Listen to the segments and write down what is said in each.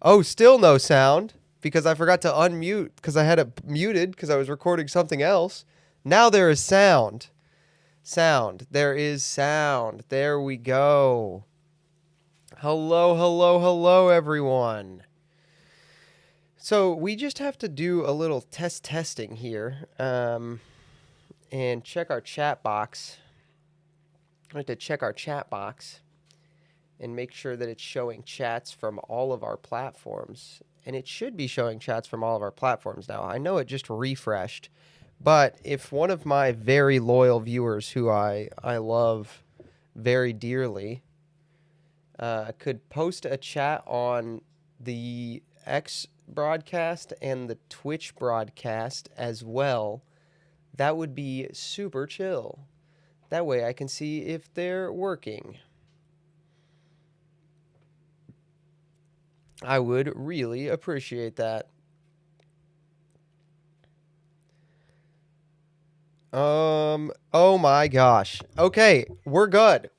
Oh, still no sound because I forgot to unmute because I had it muted because I was recording something else. Now there is sound. Sound. There is sound. There we go. Hello, hello, hello, everyone. So we just have to do a little testing here and check our chat box. I have to check our chat box and make sure that it's showing chats from all of our platforms. And it should be showing chats from all of our platforms now. I know it just refreshed, but if one of my very loyal viewers who I love very dearly could post a chat on the X broadcast and the Twitch broadcast as well, that would be super chill. That way I can see if they're working. I would really appreciate that. Oh my gosh. Okay, we're good.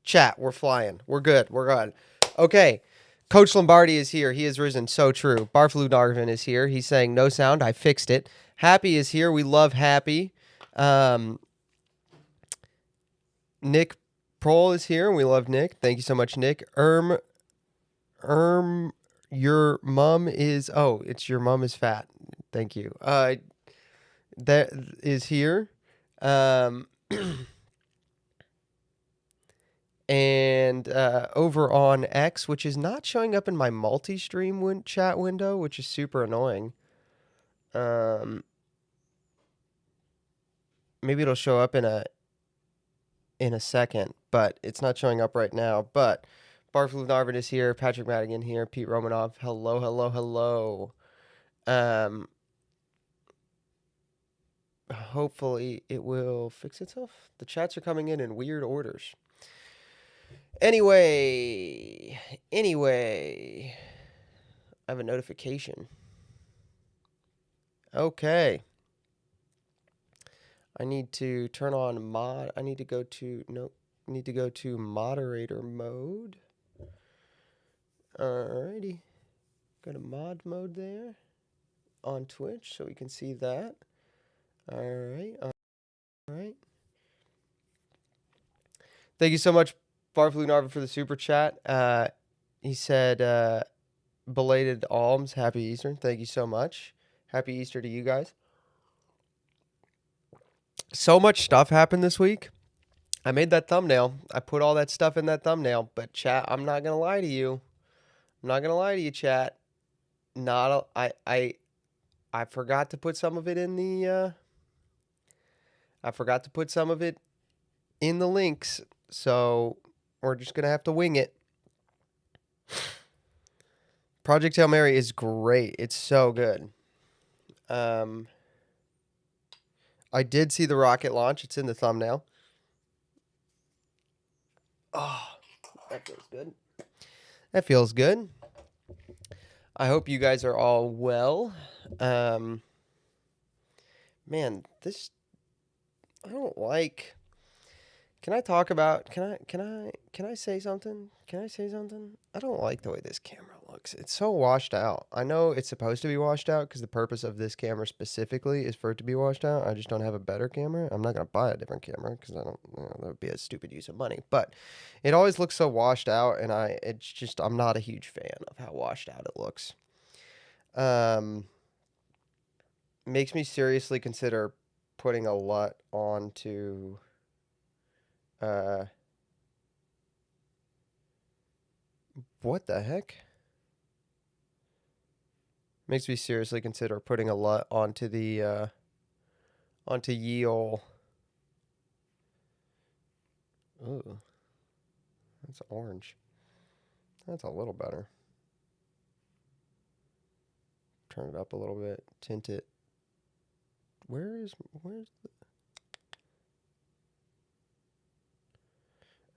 Chat, we're flying. We're good. We're good. Okay. Coach Lombardi is here. He has risen. So true. Barflu Darvin is here. He's saying no sound. I fixed it. Happy is here. We love Happy. Nick Prohl is here. We love Nick. Thank you so much, Nick. Your mom is, oh, it's your mom is fat. Thank you. That is here. And over on X, which is not showing up in my multi-stream chat window, which is super annoying. Maybe it'll show up in a second, but it's not showing up right now. But Barflu Narvin is here, Patrick Madigan here, Pete Romanov. Hello, hello, hello. Hopefully it will fix itself. The chats are coming in weird orders. Anyway, I have a notification. Okay. I need to turn on I need to go to moderator mode. Alrighty. Go to mod mode there on Twitch so we can see that. Alright. Thank you so much, Barflu Narva, for the super chat. He said, belated alms, happy Easter. Thank you so much. Happy Easter to you guys. So much stuff happened this week. I made that thumbnail. I put all that stuff in that thumbnail. But chat, I'm not gonna lie to you. I'm not gonna lie to you, chat. I forgot to put some of it in the. I forgot to put some of it in the links, so we're just gonna have to wing it. Project Hail Mary is great. It's so good. I did see the rocket launch. It's in the thumbnail. Oh, that feels good. That feels good. I hope you guys are all well. Man, this I don't like. Can I talk about? Can I say something? Can I say something? I don't like the way this camera looks. It's so washed out. I know it's supposed to be washed out because the purpose of this camera specifically is for it to be washed out. I just don't have a better camera. I'm not gonna buy a different camera because I don't. That would be a stupid use of money. But it always looks so washed out, and I'm not a huge fan of how washed out it looks. Makes me seriously consider putting a LUT onto. What the heck? Makes me seriously consider putting a LUT onto the onto ye ol'. Ooh, that's orange. That's a little better. Turn it up a little bit. Tint it. Where's the?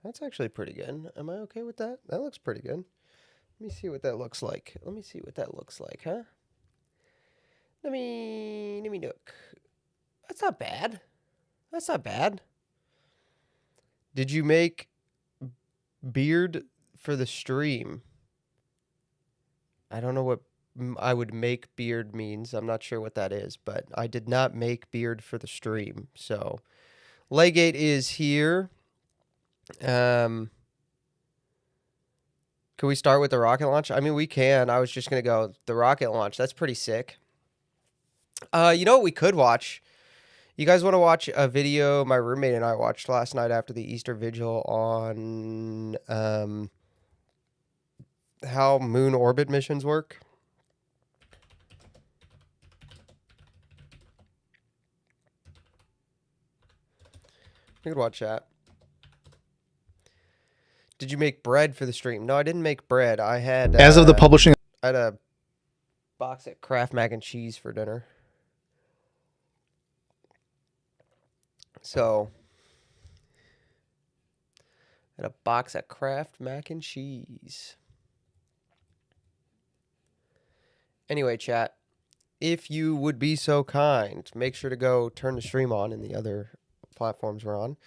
That's actually pretty good. Am I okay with that? That looks pretty good. Let me see what that looks like. Huh? Let me look. That's not bad. Did you make beard for the stream? I don't know what I would make beard means. I'm not sure what that is, but I did not make beard for the stream. So Legate is here. Can we start with the rocket launch? I mean, we can. I was just gonna go the rocket launch. That's pretty sick. You know what we could watch? You guys want to watch a video my roommate and I watched last night after the Easter Vigil on how moon orbit missions work? We could watch that. Did you make bread for the stream? No, I didn't make bread. I had As of the publishing, I had a box of Kraft mac and cheese for dinner. So, I had a box of Kraft mac and cheese. Anyway, chat, if you would be so kind, make sure to go turn the stream on in the other platforms we're on.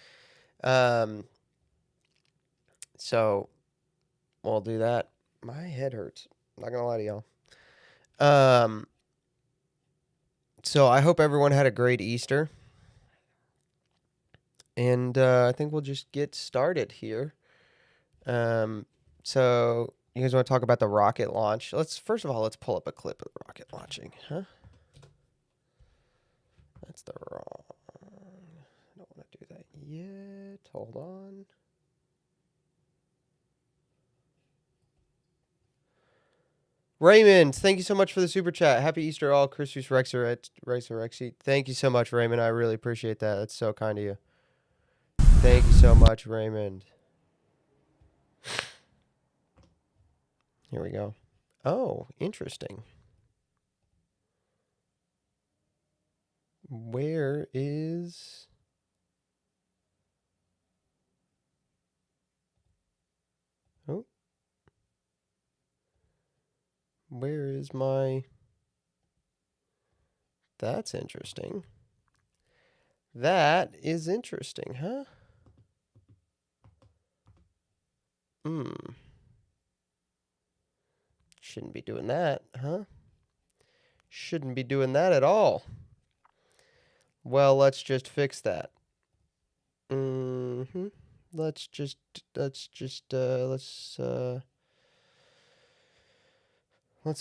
So we'll do that. My head hurts. Not gonna lie to y'all. So I hope everyone had a great Easter. And I think we'll just get started here. So you guys want to talk about the rocket launch? First of all, let's pull up a clip of the rocket launching, huh? That's the wrong. I don't want to do that yet. Hold on. Raymond, thank you so much for the super chat. Happy Easter all, Christus Rexy. Thank you so much, Raymond. I really appreciate that. That's so kind of you. Thank you so much, Raymond. Here we go. Oh, interesting. Where is... Oh. Where is my... That's interesting. That is interesting, huh? Shouldn't be doing that, huh? Shouldn't be doing that at all. Well, let's just fix that. Let's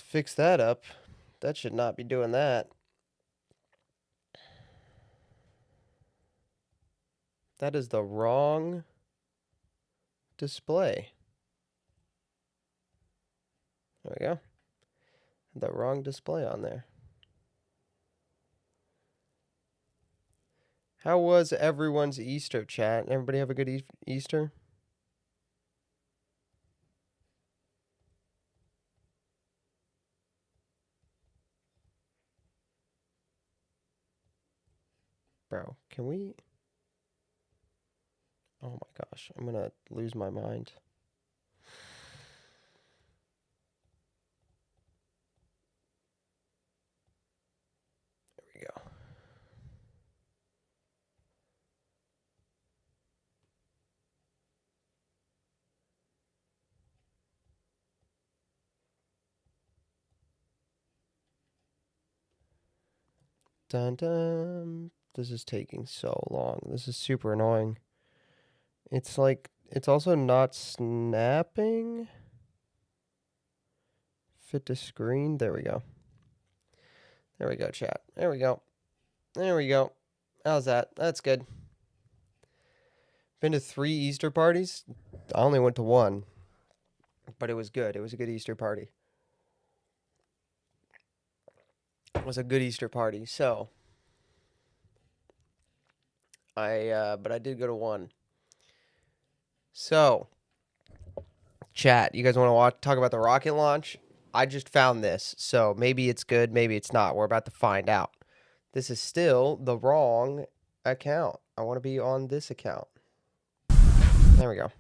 fix that up. That should not be doing that. That is the wrong display. There we go. The wrong display on there. How was everyone's Easter, chat? Everybody have a good Easter? Bro, can we... Oh my gosh, I'm gonna lose my mind. There we go. Dun dun. This is taking so long. This is super annoying. It's like, it's also not snapping. Fit to screen. There we go. There we go, chat. There we go. There we go. How's that? That's good. Been to 3 Easter parties. I only went to 1. But it was good. It was a good Easter party. It was a good Easter party. So, but I did go to 1. So, chat, you guys want to talk about the rocket launch? I just found this. So, maybe it's good, maybe it's not. We're about to find out. This is still the wrong account. I want to be on this account. There we go.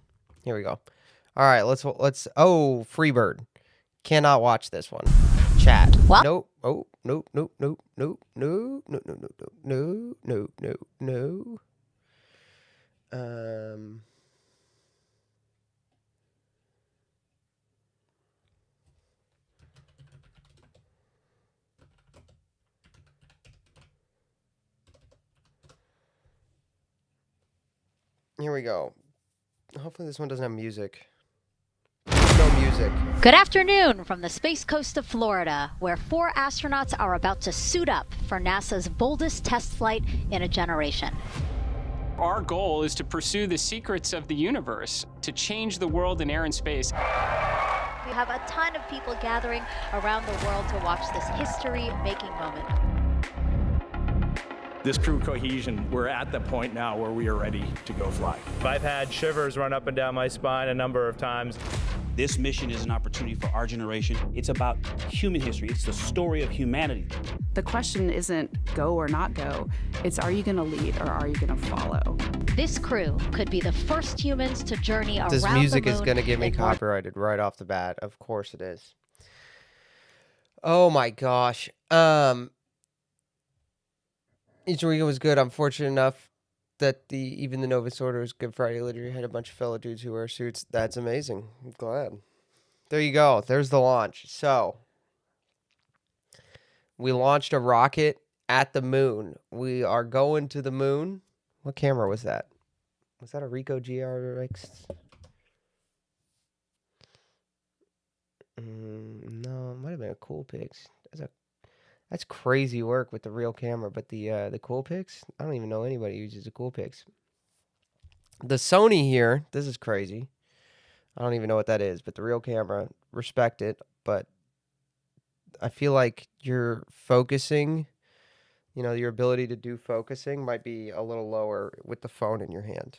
Here we go. All right, let's oh, Freebird. Cannot watch this one. Chat. What? Nope. Oh, nope, nope, nope, nope, no, no, no, no, no, no, no, no, no. Here we go. Hopefully this one doesn't have music. No music. Good afternoon from the Space Coast of Florida, where 4 astronauts are about to suit up for NASA's boldest test flight in a generation. Our goal is to pursue the secrets of the universe, to change the world in air and space. We have a ton of people gathering around the world to watch this history-making moment. This crew cohesion, we're at the point now where we are ready to go fly. I've had shivers run up and down my spine a number of times. This mission is an opportunity for our generation. It's about human history. It's the story of humanity. The question isn't go or not go. It's are you going to lead or are you going to follow? This crew could be the first humans to journey around the moon. This music is going to get me copyrighted right off the bat. Of course it is. Oh my gosh. Each weekend was good. I'm fortunate enough that even the Novus Ordo's Good Friday liturgy had a bunch of fellow dudes who wear suits. That's amazing. I'm glad. There you go. There's the launch. So we launched a rocket at the moon. We are going to the moon. What camera was that? Was that a Ricoh GRX? No, it might have been a Coolpix. That's crazy work with the real camera, but the Coolpix, I don't even know anybody who uses a Coolpix. The Sony here, this is crazy. I don't even know what that is, but the real camera, respect it, but I feel like your focusing, your ability to do focusing might be a little lower with the phone in your hand.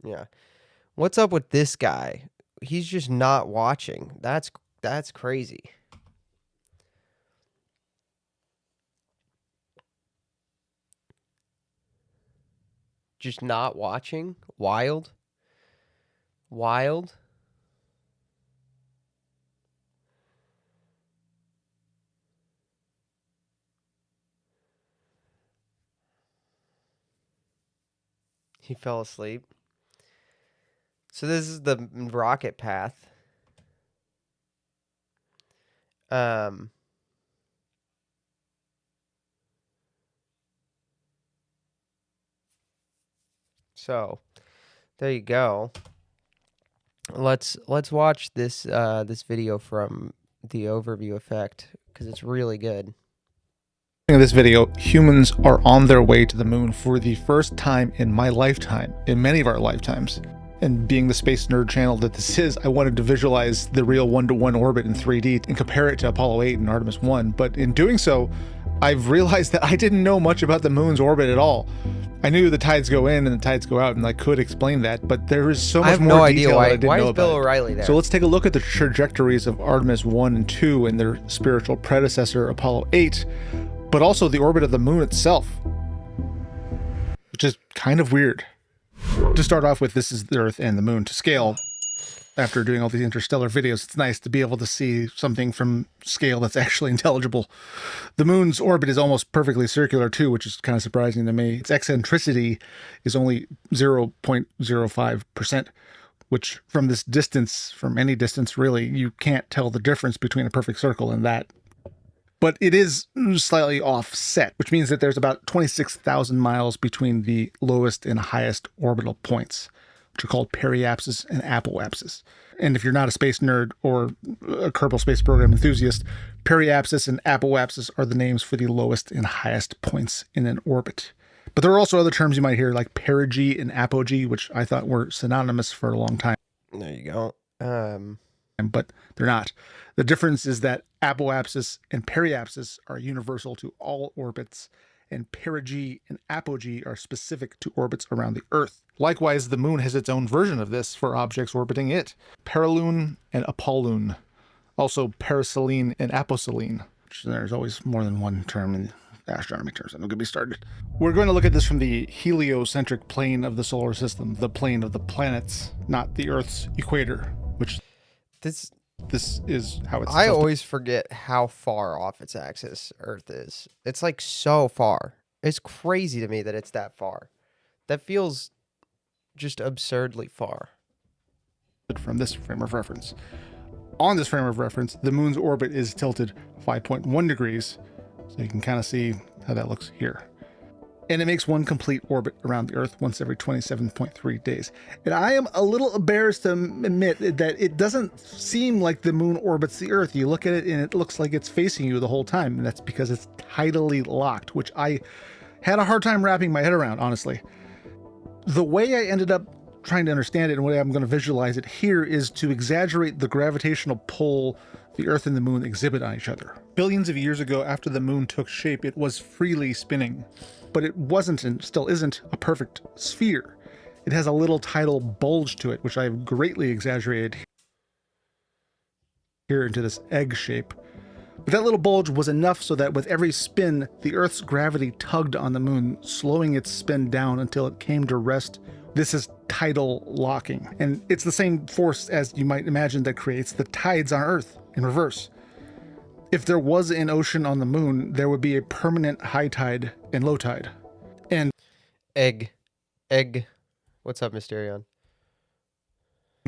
Yeah. What's up with this guy? He's just not watching. That's crazy. Just not watching? Wild? He fell asleep. So this is the rocket path. So there you go. Let's watch this this video from the overview effect because it's really good. In this video, humans are on their way to the moon for the first time in my lifetime, in many of our lifetimes. And being the space nerd channel that this is, I wanted to visualize the real one-to-one orbit in 3D and compare it to Apollo 8 and Artemis 1. But in doing so, I've realized that I didn't know much about the moon's orbit at all. I knew the tides go in and the tides go out, and I could explain that, but there is so much more detail that I didn't know about. Why is Bill O'Reilly there? So let's take a look at the trajectories of Artemis 1 and 2 and their spiritual predecessor, Apollo 8, but also the orbit of the moon itself, which is kind of weird. To start off with, this is the Earth and the moon to scale. After doing all these interstellar videos, it's nice to be able to see something from scale that's actually intelligible. The moon's orbit is almost perfectly circular too, which is kind of surprising to me. Its eccentricity is only 0.05%, which from this distance, from any distance really, you can't tell the difference between a perfect circle and that. But it is slightly offset, which means that there's about 26,000 miles between the lowest and highest orbital points, which are called periapsis and apoapsis. And if you're not a space nerd or a Kerbal Space Program enthusiast, periapsis and apoapsis are the names for the lowest and highest points in an orbit. But there are also other terms you might hear like perigee and apogee, which I thought were synonymous for a long time. There you go. But they're not. The difference is that apoapsis and periapsis are universal to all orbits, and perigee and apogee are specific to orbits around the Earth. Likewise, the moon has its own version of this for objects orbiting it. Perilune and apollune. Also periselene and aposelene. There's always more than one term in astronomy terms. I'm going to be started. We're going to look at this from the heliocentric plane of the solar system, the plane of the planets, not the Earth's equator, which this is how it's. I always forget how far off its axis Earth is. It's like so far. It's crazy to me that it's that far. That feels just absurdly far. From this frame of reference. On this frame of reference, the moon's orbit is tilted 5.1 degrees. So you can kind of see how that looks here. And it makes one complete orbit around the Earth once every 27.3 days. And I am a little embarrassed to admit that it doesn't seem like the moon orbits the Earth. You look at it and it looks like it's facing you the whole time. And that's because it's tidally locked, which I had a hard time wrapping my head around, honestly. The way I ended up trying to understand it and the way I'm going to visualize it here is to exaggerate the gravitational pull the Earth and the moon exhibit on each other. Billions of years ago, after the moon took shape, it was freely spinning, but it wasn't and still isn't a perfect sphere. It has a little tidal bulge to it, which I've greatly exaggerated here into this egg shape. But that little bulge was enough so that with every spin, the Earth's gravity tugged on the moon, slowing its spin down until it came to rest. This is tidal locking, and it's the same force as you might imagine that creates the tides on Earth in reverse. If there was an ocean on the moon, there would be a permanent high tide and low tide. And Egg. What's up, Mysterion?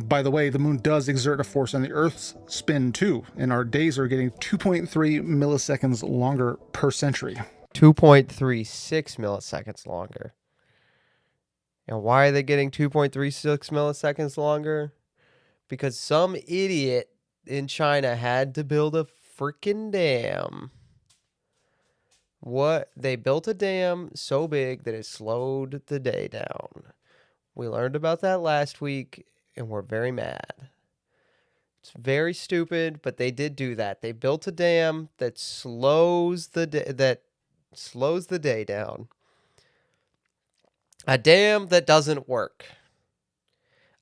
by the way, the moon does exert a force on the Earth's spin too, and our days are getting 2.3 milliseconds longer per century. 2.36 milliseconds longer. And why are they getting 2.36 milliseconds longer? Because some idiot in China had to build a freaking dam. What? They built a dam so big that it slowed the day down. We learned about that last week, and we're very mad. It's very stupid, but they did do that. They built a dam that slows the day down. A dam that doesn't work.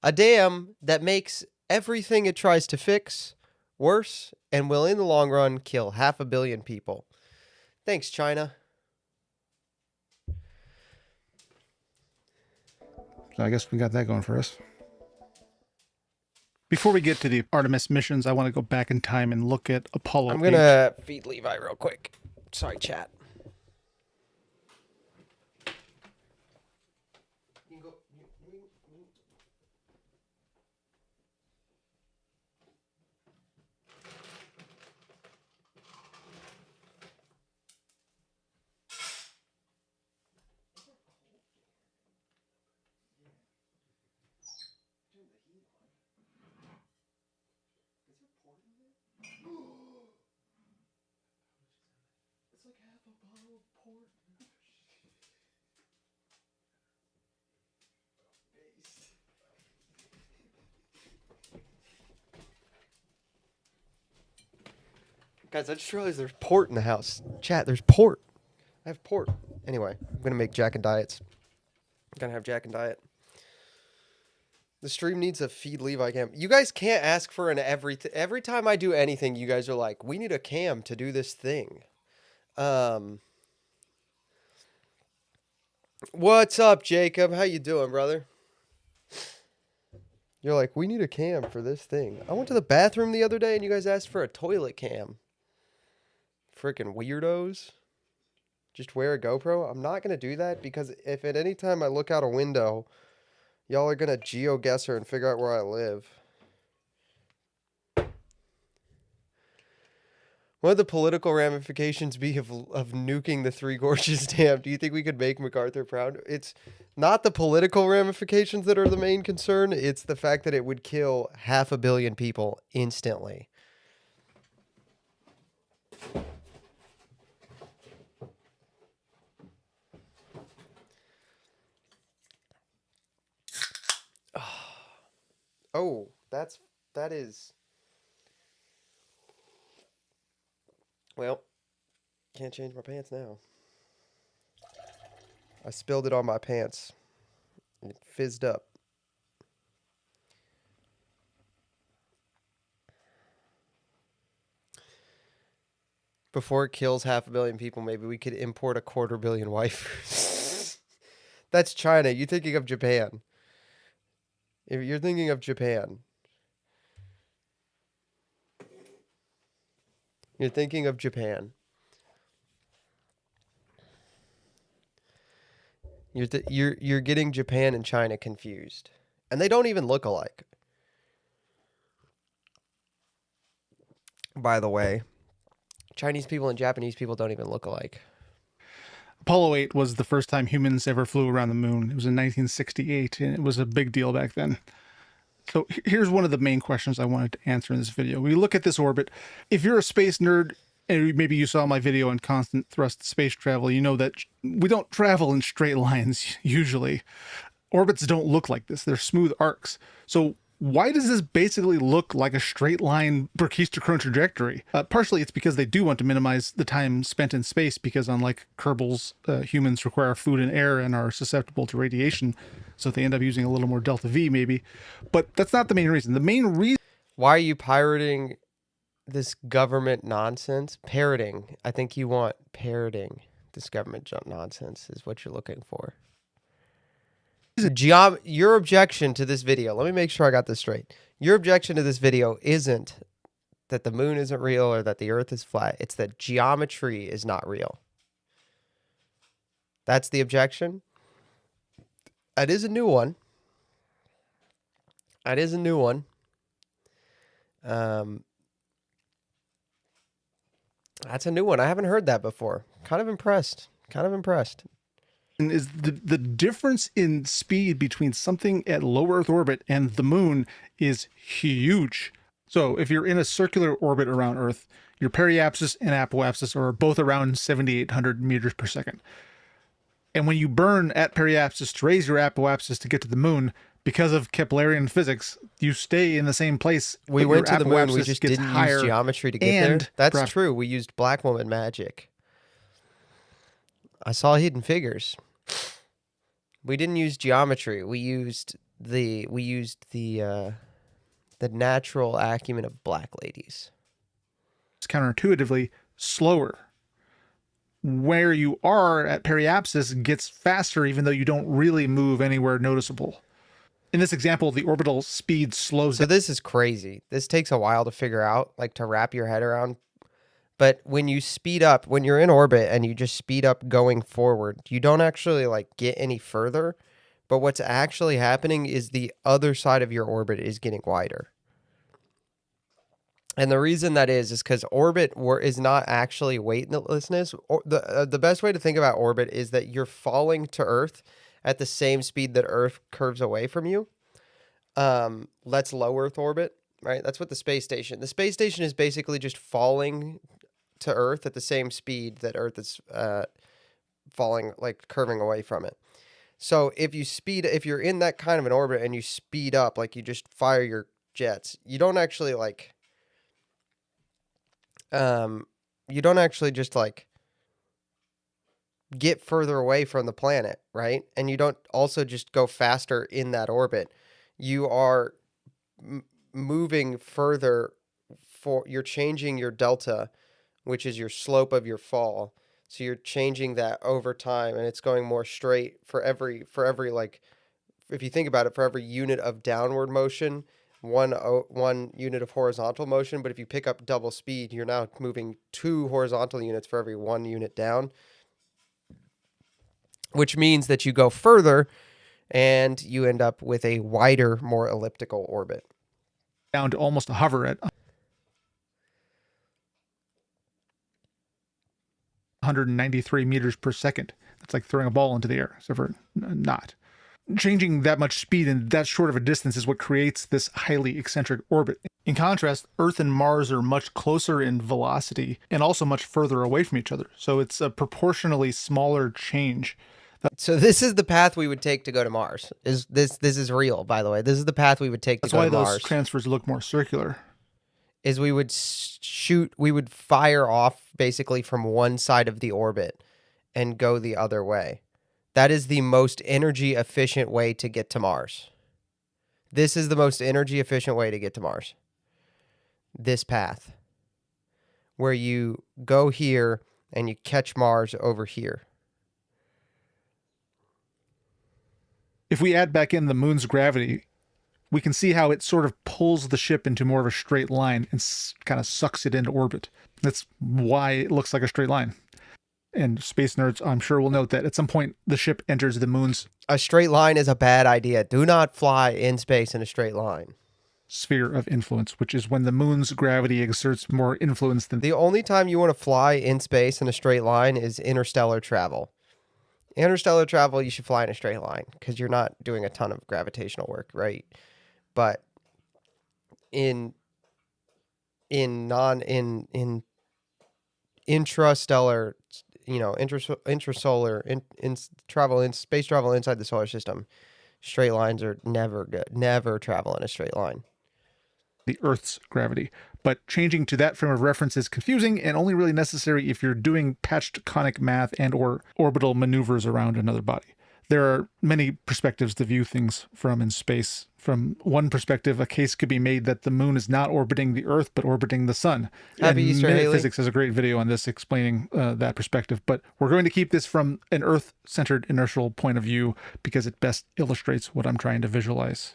A dam that makes everything it tries to fix worse and will, in the long run, kill 500 million people. Thanks, China. So I guess we got that going for us. Before we get to the Artemis missions, I want to go back in time and look at Apollo 8. I'm going to feed Levi real quick. Sorry, chat. Guys, I just realized there's port in the house. Chat, there's port. I have port. Anyway, I'm going to make Jack and Diets. I'm going to have Jack and Diet. The stream needs a feed Levi cam. You guys can't ask for an every time I do anything, you guys are like, we need a cam to do this thing. What's up, Jacob? How you doing, brother? You're like, we need a cam for this thing. I went to the bathroom the other day and you guys asked for a toilet cam. Freaking weirdos. Just wear a GoPro. I'm not going to do that because if at any time I look out a window, y'all are going to geo-guess her and figure out where I live. What would the political ramifications be of nuking the Three Gorges Dam? Do you think we could make MacArthur proud? It's not the political ramifications that are the main concern. It's the fact that it would kill 500 million people instantly. Oh, that is. Well, can't change my pants now. I spilled it on my pants. It fizzed up. Before it kills 500 million people, maybe we could import 250 million wafers. That's China. You're thinking of Japan. If you're thinking of Japan. You're thinking of Japan. You're getting Japan and China confused. And they don't even look alike. By the way, Chinese people and Japanese people don't even look alike. Apollo 8 was the first time humans ever flew around the moon. It was in 1968, and it was a big deal back then. So here's one of the main questions I wanted to answer in this video. We look at this orbit. If you're a space nerd, and maybe you saw my video on constant thrust space travel, you know that we don't travel in straight lines usually. Orbits don't look like this. They're smooth arcs. So why does this basically look like a straight line Berkeisterchrone trajectory? Partially it's because they do want to minimize the time spent in space, because unlike Kerbals, humans require food and air and are susceptible to radiation. So they end up using a little more delta V maybe. But that's not the main reason. The main reason... Why are you pirating this government nonsense? Parroting. I think you want parroting this government nonsense is what you're looking for. Your objection to this video, let me make sure I got this straight. Your objection to this video isn't that the moon isn't real or that the earth is flat. It's that geometry is not real. That's the objection. That is a new one. That is a new one. That's a new one. I haven't heard that before. Kind of impressed. Kind of impressed. Is the difference in speed between something at low Earth orbit and the moon is huge. So if you're in a circular orbit around Earth, your periapsis and apoapsis are both around 7,800 meters per second. And when you burn at periapsis to raise your apoapsis to get to the moon, because of Keplerian physics, you stay in the same place. We went to the moon, we just didn't use geometry to get there. That's true. We used black woman magic. I saw Hidden Figures. We didn't use geometry. We used the natural acumen of black ladies. It's counterintuitively slower. Where you are at periapsis gets faster, even though you don't really move anywhere noticeable. In this example, the orbital speed slows down. So this is crazy. This takes a while to figure out, like to wrap your head around. But when you speed up, when you're in orbit and you just speed up going forward, you don't actually like get any further. But what's actually happening is the other side of your orbit is getting wider. And the reason that is because orbit is not actually weightlessness. The best way to think about orbit is that you're falling to Earth at the same speed that Earth curves away from you. That's low Earth orbit, right? That's what the space station. The space station is basically just falling to Earth at the same speed that Earth is falling, like curving away from it. So if you're in that kind of an orbit and you speed up, like you just fire your jets, you don't actually like, just like get further away from the planet, right? And you don't also just go faster in that orbit. You are moving further you're changing your delta, which is your slope of your fall. So you're changing that over time, and it's going more straight for every like, if you think about it, for every unit of downward motion, one unit of horizontal motion. But if you pick up double speed, you're now moving 2 horizontal units for every 1 unit down, which means that you go further and you end up with a wider, more elliptical orbit. Down to almost a hover at 193 meters per second. That's like throwing a ball into the air, except for not. Changing that much speed in that short of a distance is what creates this highly eccentric orbit. In contrast, Earth and Mars are much closer in velocity and also much further away from each other. So it's a proportionally smaller change. So this is the path we would take to go to Mars. This is real, by the way. This is the path we would take to go to Mars. That's why those transfers look more circular. Is we would fire off basically from one side of the orbit and go the other way. That is the most energy efficient way to get to Mars. This is the most energy efficient way to get to Mars. This path, where you go here and you catch Mars over here. If we add back in the moon's gravity, we can see how it sort of pulls the ship into more of a straight line and kind of sucks it into orbit. That's why it looks like a straight line. And space nerds, I'm sure, will note that at some point the ship enters the moon's... A straight line is a bad idea. Do not fly in space in a straight line. Sphere of influence, which is when the moon's gravity exerts more influence than... The only time you want to fly in space in a straight line is interstellar travel. interstellar travel, you should fly in a straight line because you're not doing a ton of gravitational work, right? But in intrastellar, intrasolar, in travel, in space travel inside the solar system, straight lines are never good. Never travel in a straight line. The Earth's gravity. But changing to that frame of reference is confusing and only really necessary if you're doing patched conic math and or orbital maneuvers around another body. There are many perspectives to view things from in space. From one perspective, a case could be made that the moon is not orbiting the Earth, but orbiting the sun. Happy and Easter, Minute Haley. Physics has a great video on this explaining that perspective. But we're going to keep this from an Earth-centered inertial point of view because it best illustrates what I'm trying to visualize.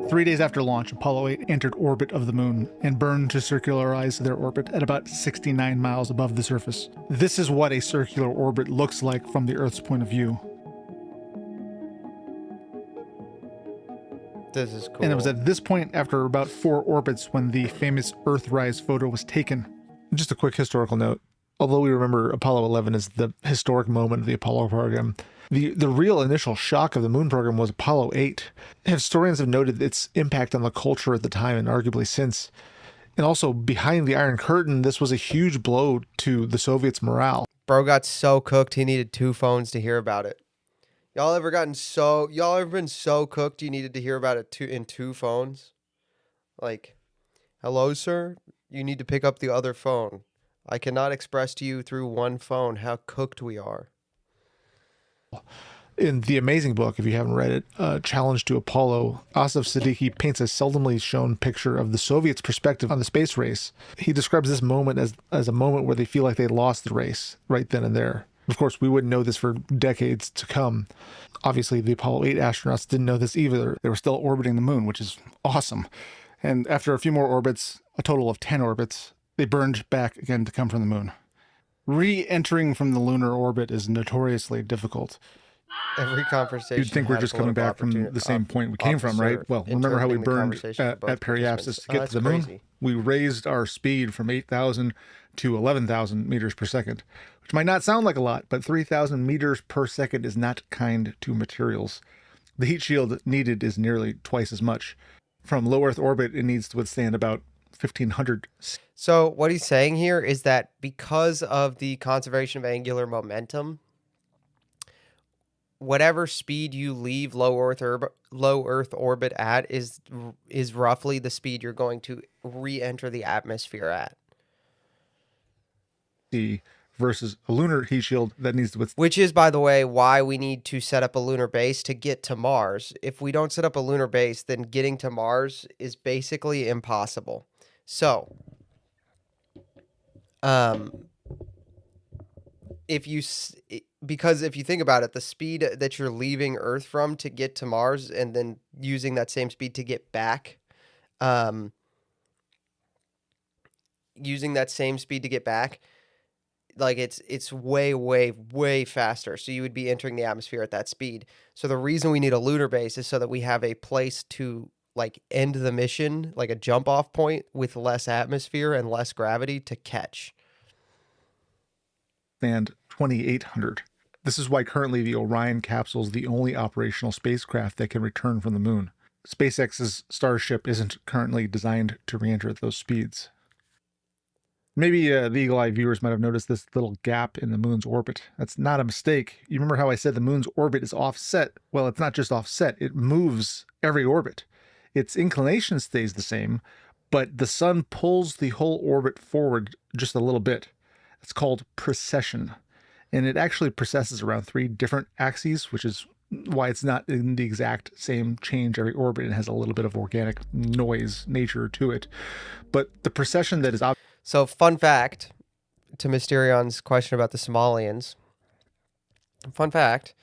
3 days after launch, Apollo 8 entered orbit of the moon and burned to circularize their orbit at about 69 miles above the surface. This is what a circular orbit looks like from the Earth's point of view. This is cool. And it was at this point, after about 4 orbits, when the famous Earthrise photo was taken. Just a quick historical note. Although we remember Apollo 11 as the historic moment of the Apollo program, the real initial shock of the moon program was Apollo 8. Historians have noted its impact on the culture at the time and arguably since. And also, behind the Iron Curtain, this was a huge blow to the Soviets' morale. Bro got so cooked he needed 2 phones to hear about it. Y'all ever been so cooked you needed to hear about it in 2 phones? Like, hello, sir? You need to pick up the other phone. I cannot express to you through 1 phone how cooked we are. In the amazing book, if you haven't read it, Challenge to Apollo, Asif Siddiqui paints a seldomly shown picture of the Soviets' perspective on the space race. He describes this moment as a moment where they feel like they lost the race right then and there. Of course, we wouldn't know this for decades to come. Obviously, the Apollo 8 astronauts didn't know this either. They were still orbiting the moon, which is awesome. And after a few more orbits, a total of 10 orbits, they burned back again to come from the moon. Re-entering from the lunar orbit is notoriously difficult. Every conversation. You'd think we're just coming back from the same point we came from, right? Well, remember how we burned at periapsis to get to the moon? Crazy. We raised our speed from 8,000 to 11,000 meters per second, which might not sound like a lot, but 3,000 meters per second is not kind to materials. The heat shield needed is nearly twice as much. From low Earth orbit, it needs to withstand about 1,500. So what he's saying here is that because of the conservation of angular momentum, whatever speed you leave low Earth orbit at is roughly the speed you're going to re-enter the atmosphere at. Versus a lunar heat shield that needs to withstand. Which is, by the way, why we need to set up a lunar base to get to Mars. If we don't set up a lunar base, then getting to Mars is basically impossible. So, because if you think about it, the speed that you're leaving Earth from to get to Mars and then using that same speed to get back, like it's way faster. So you would be entering the atmosphere at that speed. So the reason we need a lunar base is so that we have a place to like end the mission, like a jump off point with less atmosphere and less gravity to catch. And 2,800. This is why currently the Orion capsule is the only operational spacecraft that can return from the moon. SpaceX's Starship isn't currently designed to re-enter at those speeds. Maybe the eagle-eyed viewers might have noticed this little gap in the moon's orbit. That's not a mistake. You remember how I said the moon's orbit is offset? Well, it's not just offset. It moves every orbit. Its inclination stays the same, but the sun pulls the whole orbit forward just a little bit. It's called precession. And it actually precesses around 3 different axes, which is why it's not in the exact same change every orbit. It has a little bit of organic noise nature to it. But the precession that is... So, fun fact, to Mysterion's question about the Somalians. Fun fact,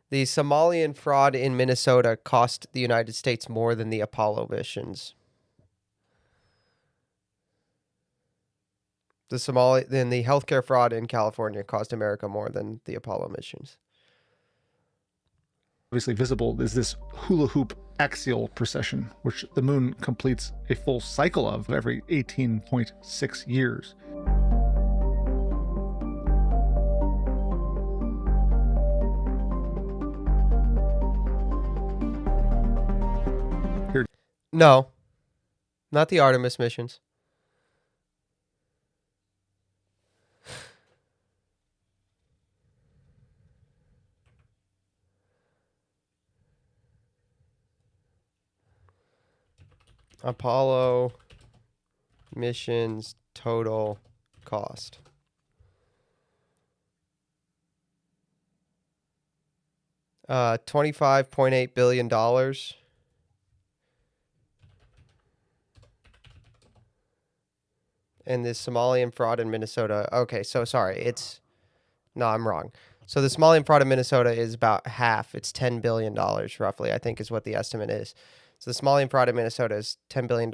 the Somalian fraud in Minnesota cost the United States more than the Apollo missions. The healthcare fraud in California cost America more than the Apollo missions. Obviously visible is this hula hoop axial precession, which the moon completes a full cycle of every 18.6 years. No, not the Artemis missions. Apollo missions total cost. $25.8 billion. And the Somalian fraud in Minnesota. Okay, so sorry. No, I'm wrong. So the Somalian fraud in Minnesota is about half. It's $10 billion roughly, I think is what the estimate is. So the Somalian fraud in Minnesota is $10 billion.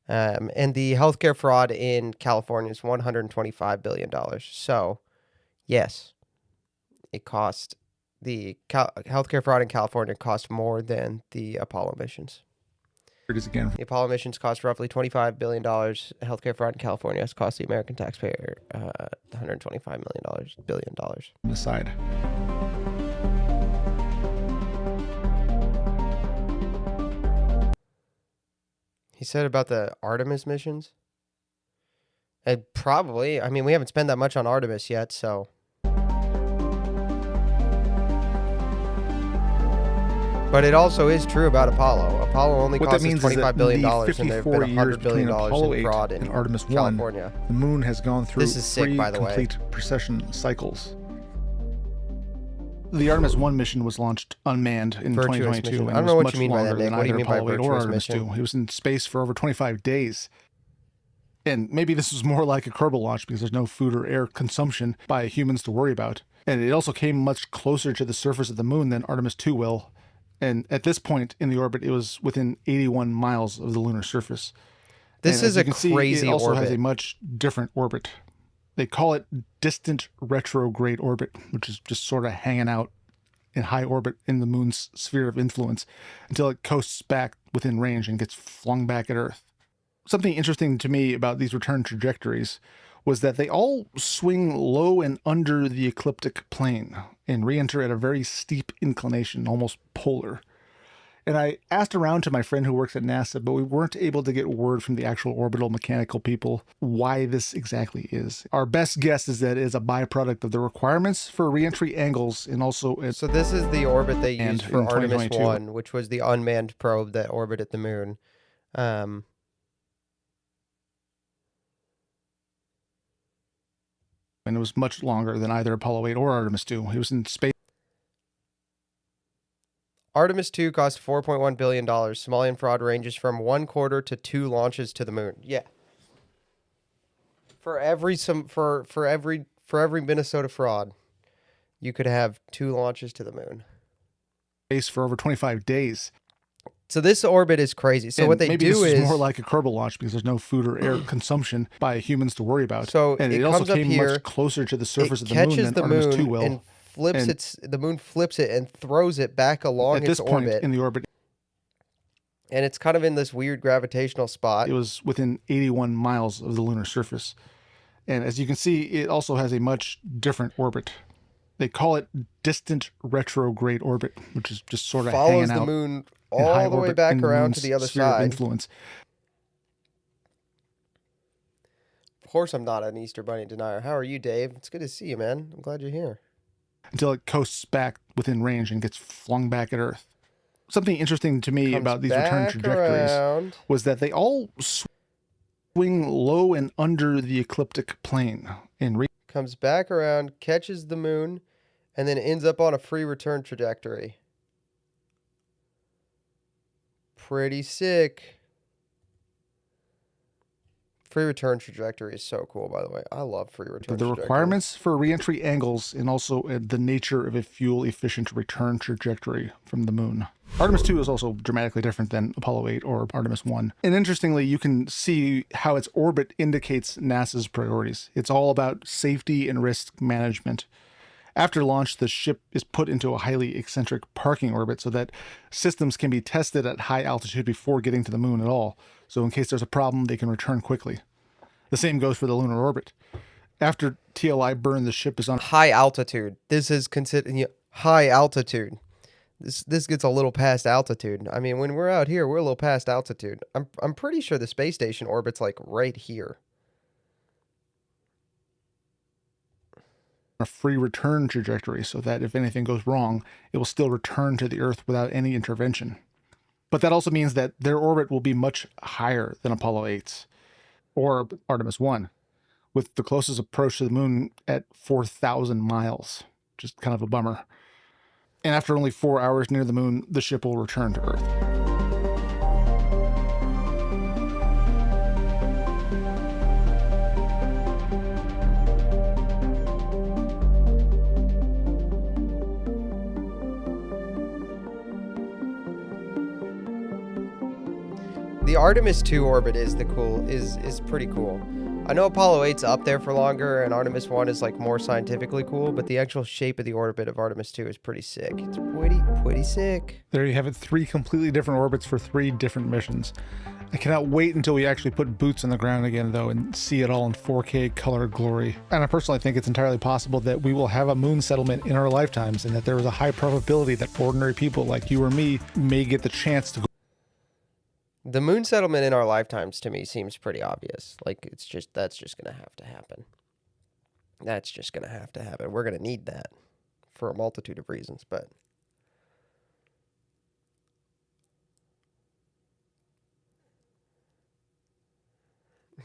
And the healthcare fraud in California is $125 billion. So, yes, it cost the healthcare fraud in California cost more than the Apollo missions. Again. The Apollo missions cost roughly $25 billion. Healthcare fraud in California has cost the American taxpayer $125 billion. On the side. He said about the Artemis missions. And probably, I mean, we haven't spent that much on Artemis yet, so. But it also is true about Apollo. Apollo only cost us $25 billion, and there have been $100 billion in fraud in Artemis California. 1, the moon has gone through This is sick, three by the way. complete precession cycles. The Artemis 1 mission was launched unmanned in Virtuous 2022. mission. And I don't know was what much you mean by that, longer Nick. than What do you either mean by Apollo 8 or virtuous Artemis mission? 2. It was in space for over 25 days. And maybe this was more like a Kerbal launch because there's no food or air consumption by humans to worry about. And it also came much closer to the surface of the moon than Artemis 2 will. And at this point in the orbit, it was within 81 miles of the lunar surface. This And is as you a can see, crazy it also orbit. has a much different orbit. They call it distant retrograde orbit, which is just sort of hanging out in high orbit in the moon's sphere of influence until it coasts back within range and gets flung back at Earth. Something interesting to me about these return trajectories was that they all swing low and under the ecliptic plane and re-enter at a very steep inclination, almost polar. And I asked around to my friend who works at NASA, but we weren't able to get word from the actual orbital mechanical people why this exactly is. Our best guess is that it is a byproduct of the requirements for re-entry angles and also So this is the orbit they used for in Artemis 2022. 1, which was the unmanned probe that orbited the moon. and it was much longer than either Apollo 8 or Artemis 2. It was in space. Artemis 2 cost $4.1 billion. Somalian fraud ranges from 1/4 to 2 launches to the moon. Yeah. For every Minnesota fraud, you could have 2 launches to the moon. Space for over 25 days. So this orbit is crazy. So And what they maybe do this is more like a Kerbal launch because there's no food or air consumption by humans to worry about. So and it it also comes up came here, much closer to the surface it of the moon catches than the Artemis 2 moon will. and flips And the moon flips it and throws it back along at this its point orbit. in the orbit, And it's kind of in this weird gravitational spot. it was within 81 miles of the lunar surface. And as you can see, it also has a much different orbit. They call it distant retrograde orbit, which is just sort of Follows hanging the out moon in high all the way orbit back in the around to moon's the other sphere of side. influence. Of course I'm not an Easter Bunny denier. How are you, Dave? It's good to see you, man. I'm glad you're here. Until it coasts back within range and gets flung back at Earth. Something interesting to me Comes about these return back trajectories around. was that they all swing low and under the ecliptic plane and Comes back around, catches the moon, and then ends up on a free return trajectory. Pretty sick. Free return trajectory is so cool, by the way. I love free return the trajectory. requirements for reentry angles and also the nature of a fuel-efficient return trajectory from the moon. Artemis 2 is also dramatically different than Apollo 8 or Artemis 1. And interestingly, you can see how its orbit indicates NASA's priorities. It's all about safety and risk management. After launch, the ship is put into a highly eccentric parking orbit so that systems can be tested at high altitude before getting to the moon at all. So in case there's a problem, they can return quickly. The same goes for the lunar orbit. After TLI burn, the ship is on High altitude. This is considered high altitude. This gets a little past altitude. I mean, when we're out here, we're a little past altitude. I'm pretty sure the space station orbits like right here. A free return trajectory so that if anything goes wrong, it will still return to the Earth without any intervention. But that also means that their orbit will be much higher than Apollo 8's or Artemis 1, with the closest approach to the moon at 4,000 miles. Just kind of a bummer. And after only 4 hours near the moon, the ship will return to Earth. The Artemis 2 orbit is pretty cool. I know Apollo 8's up there for longer, and Artemis 1 is like more scientifically cool, but the actual shape of the orbit of Artemis 2 is pretty sick. It's pretty sick. There you have it, 3 completely different orbits for 3 different missions. I cannot wait until we actually put boots on the ground again, though, and see it all in 4K color glory. And I personally think it's entirely possible that we will have a moon settlement in our lifetimes, and that there is a high probability that ordinary people like you or me may get the chance to go. The moon settlement in our lifetimes, to me, seems pretty obvious. Like, that's just going to have to happen. That's just going to have to happen. We're going to need that for a multitude of reasons, but...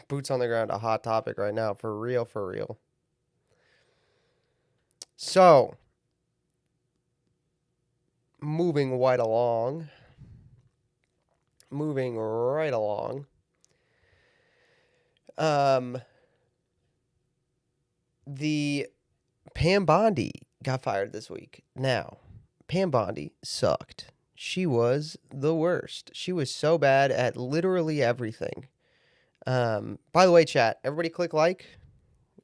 Boots on the ground, a hot topic right now, for real, for real. So, moving right along. The Pam Bondi got fired this week. Now, Pam Bondi sucked. She was the worst. She was so bad at literally everything. By the way, chat, everybody click like.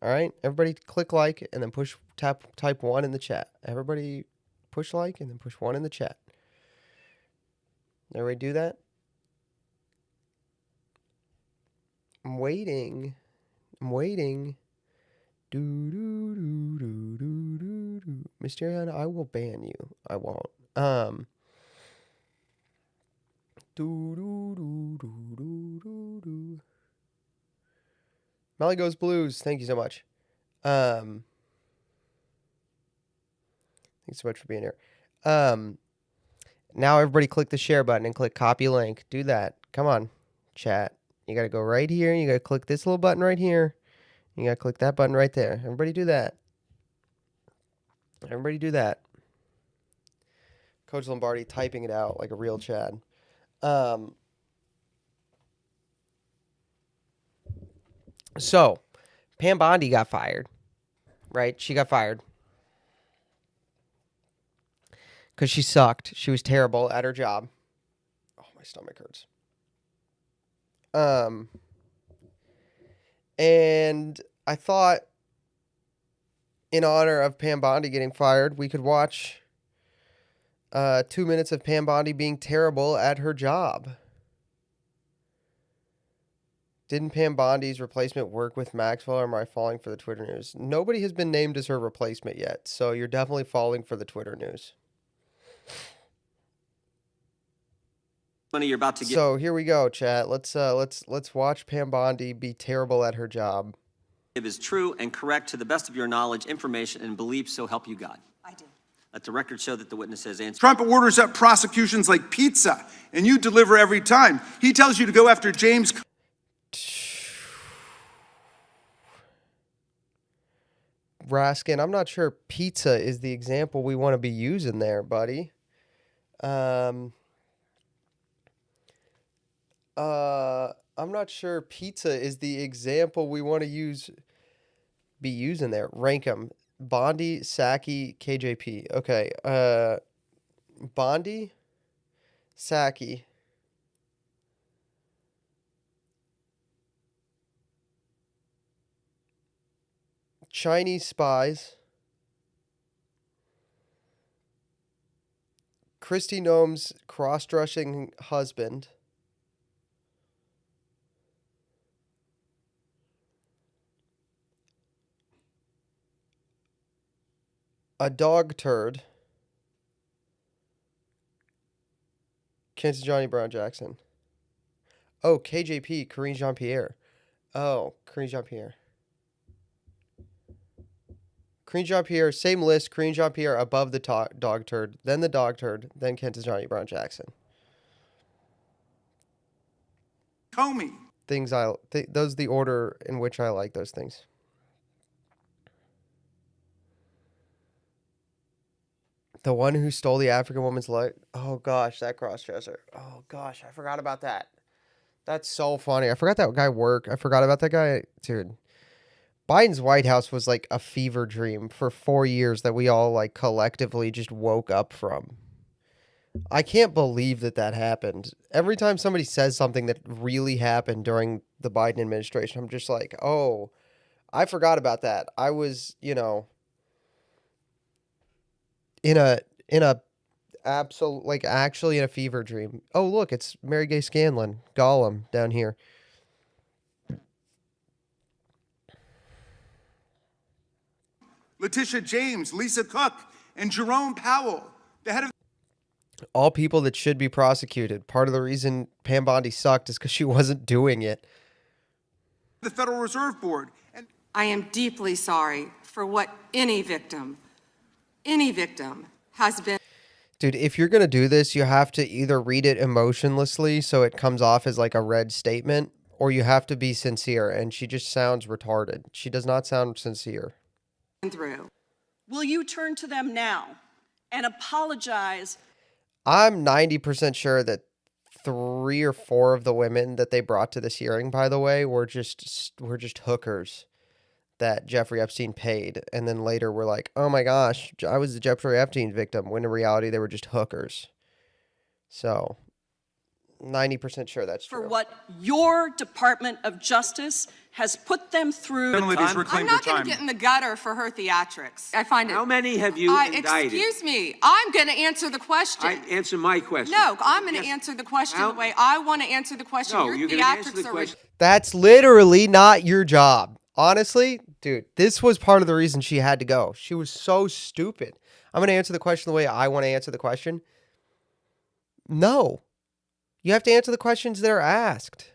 All right? Everybody click like and then type 1 in the chat. Everybody push like and then push 1 in the chat. Everybody do that? I'm waiting. Mysteriana, I will ban you. I won't. Melly Goes Blues, thank you so much. Thanks so much for being here. Now everybody click the share button and click copy link. Do that. Come on, chat. You got to go right here. You got to click this little button right here. You got to click that button right there. Everybody do that. Everybody do that. Coach Lombardi typing it out like a real Chad. So, Pam Bondi got fired, right? She got fired because she sucked. She was terrible at her job. Oh, my stomach hurts. And I thought, in honor of Pam Bondi getting fired, we could watch 2 minutes of Pam Bondi being terrible at her job. Didn't Pam Bondi's replacement work with Maxwell, or am I falling for the Twitter news? Nobody has been named as her replacement yet, so you're definitely falling for the Twitter news. Money you're about to get. So here we go, chat. Let's watch Pam Bondi be terrible at her job. It is true and correct to the best of your knowledge, information, and belief, so help you God. I do. Let the record show that the witness has answered. Trump orders up prosecutions like pizza, and you deliver every time. He tells you to go after James. Raskin, I'm not sure pizza is the example we want to be using there, buddy. I'm not sure pizza is the example we want to be using there. Rank them. Bondi, Psaki, KJP. Okay. Bondi, Psaki. Chinese spies. Kristi Noem's cross-dressing husband. A dog turd. Kansas Johnny Brown Jackson. Oh, KJP, Karine Jean-Pierre. Oh, Karine Jean-Pierre. Karine Jean-Pierre, same list. Karine Jean-Pierre above the dog turd, then the dog turd, then Kansas Johnny Brown Jackson. Comey. Things those are the order in which I like those things. The one who stole the African woman's life. Oh gosh, that crossdresser. Oh gosh, I forgot about that. That's so funny. I forgot that guy worked. I forgot about that guy, dude. Biden's White House was like a fever dream for 4 years that we all like collectively just woke up from. I can't believe that happened. Every time somebody says something that really happened during the Biden administration, I'm just like, oh, I forgot about that. I was, in a absolute, like actually in a fever dream. Oh, look, it's Mary Gay Scanlon, Gollum down here. Letitia James, Lisa Cook, and Jerome Powell, the head of All people that should be prosecuted. Part of the reason Pam Bondi sucked is because she wasn't doing it. the Federal Reserve Board. And I am deeply sorry for what any victim has been. Dude, if you're going to do this, you have to either read it emotionlessly so it comes off as like a red statement, or you have to be sincere, and she just sounds retarded. She does not sound sincere. Through. Will you turn to them now and apologize? I'm 90% sure that 3 or 4 of the women that they brought to this hearing, by the way, were just hookers that Jeffrey Epstein paid. And then later were like, oh my gosh, I was the Jeffrey Epstein victim, when in reality they were just hookers. So 90% sure that's true. For what your Department of Justice has put them through. I'm not going to get in the gutter for her theatrics. I find it. How many have you indicted? Excuse me. I'm going to answer the question. Answer my question. No, I'm going to answer the question the way I want to answer the question. No, Your you're going to answer the theatrics are question. That's literally not your job. Honestly, dude, this was part of the reason she had to go. She was so stupid. I'm going to answer the question the way I want to answer the question. No. You have to answer the questions that are asked.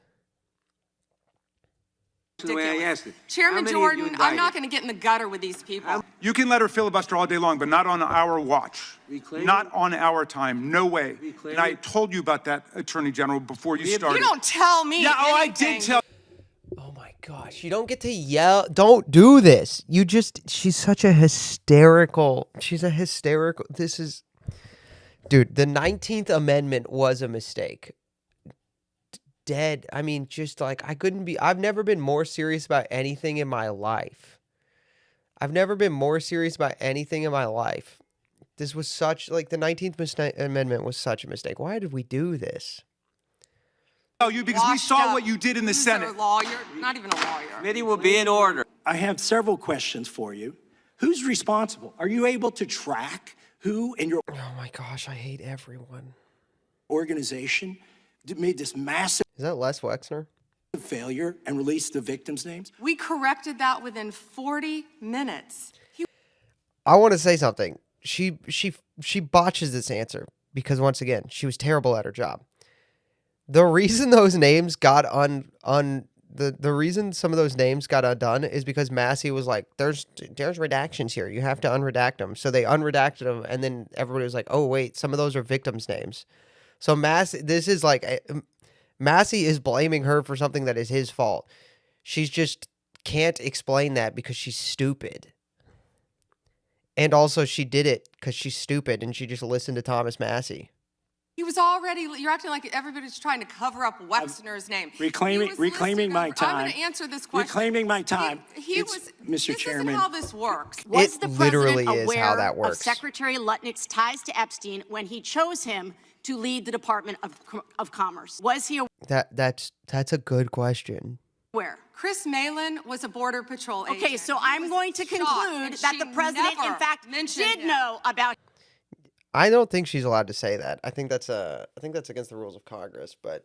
The way I asked it. Chairman How many have you Jordan, I'm not indicted? going to get in the gutter with these people. You can let her filibuster all day long, but not on our watch. Reclaiming? Not on our time. No way. Reclaiming? And I told you about that, Attorney General, before you started. You don't tell me Yeah, oh, I anything. did tell. Oh my gosh, you don't get to yell. Don't do this. She's such a hysterical. This is, dude, the 19th Amendment was a mistake. Dead. I mean, just like, I've never been more serious about anything in my life. This was such, like, the 19th Amendment was such a mistake. Why did we do this? Oh, you because we saw what you did in the Senate. You're a lawyer, not even a lawyer. Committee will be in order. I have several questions for you. Who's responsible? Are you able to track who in your Oh my gosh, I hate everyone. organization made this massive Is that Les Wexner? failure and released the victims' names? We corrected that within 40 minutes. I want to say something. She botches this answer because, once again, she was terrible at her job. The reason those names got the reason some of those names got undone is because Massey was like, there's redactions here. You have to unredact them. So they unredacted them, and then everybody was like, oh wait, some of those are victims' names. So Massey is blaming her for something that is his fault. She's just can't explain that because she's stupid. And also she did it because she's stupid and she just listened to Thomas Massey. He was already, you're acting like everybody's trying to cover up Wexner's name. Reclaiming my time. I'm going to answer this question. Reclaiming my time. Mr. This Chairman. isn't how this works. Was the literally is how that works. Of Secretary Lutnick's ties to Epstein when he chose him to lead the Department of Commerce? Was he That's a good question. Where? Chris Malin was a Border Patrol agent. Okay, so I'm going to conclude that the president, in fact, did know about. I don't think she's allowed to say that. I think that's against the rules of Congress. But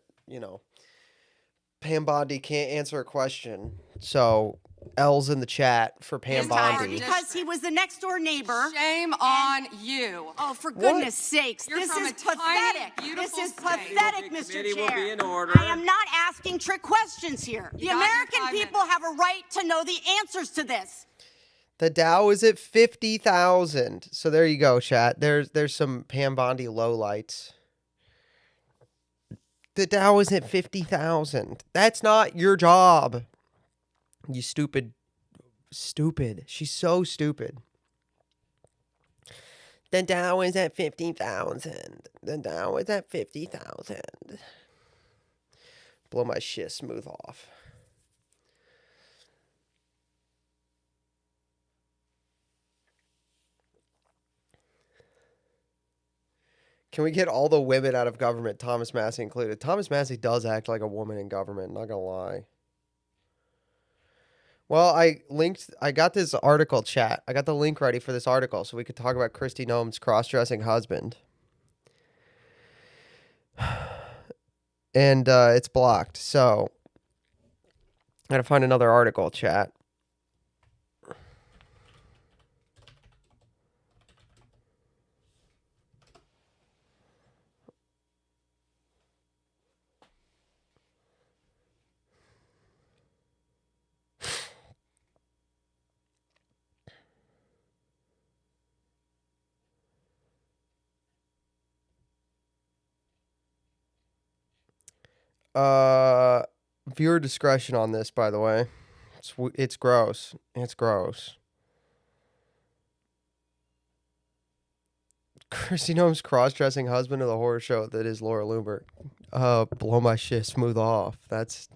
Pam Bondi can't answer a question, so L's in the chat for Pam Bondi. Because he was the next door neighbor. Shame on you. Oh, for goodness sakes. You're This from is a tiny, pathetic. beautiful This is state. pathetic, Mr. Committee will be Chair. in order. I am not asking trick questions here. The got your American 5 people have a right to know the answers to this. The Dow is at 50,000. So there you go, chat. There's some Pam Bondi lowlights. The Dow is at 50,000. That's not your job. You stupid. She's so stupid. The Dow is at 50,000. The Dow is at 50,000. Blow my shit smooth off. Can we get all the women out of government, Thomas Massey included? Thomas Massey does act like a woman in government, not gonna lie. Well, I got this article, chat. I got the link ready for this article so we could talk about Kristi Noem's cross-dressing husband. And it's blocked, so I gotta find another article, chat. Viewer discretion on this, by the way. It's gross. It's gross. Kristi Noem's cross-dressing husband of the horror show that is Laura Loombert. Blow my shit smooth off. Just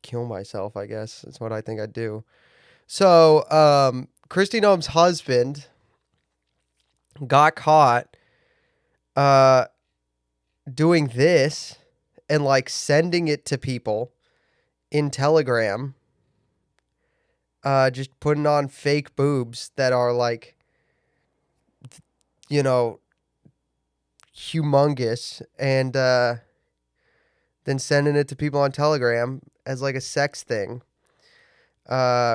kill myself, I guess. That's what I think I'd do. So, Kristi Noem's husband got caught doing this and like sending it to people in Telegram, just putting on fake boobs that are like, humongous, and then sending it to people on Telegram as like a sex thing,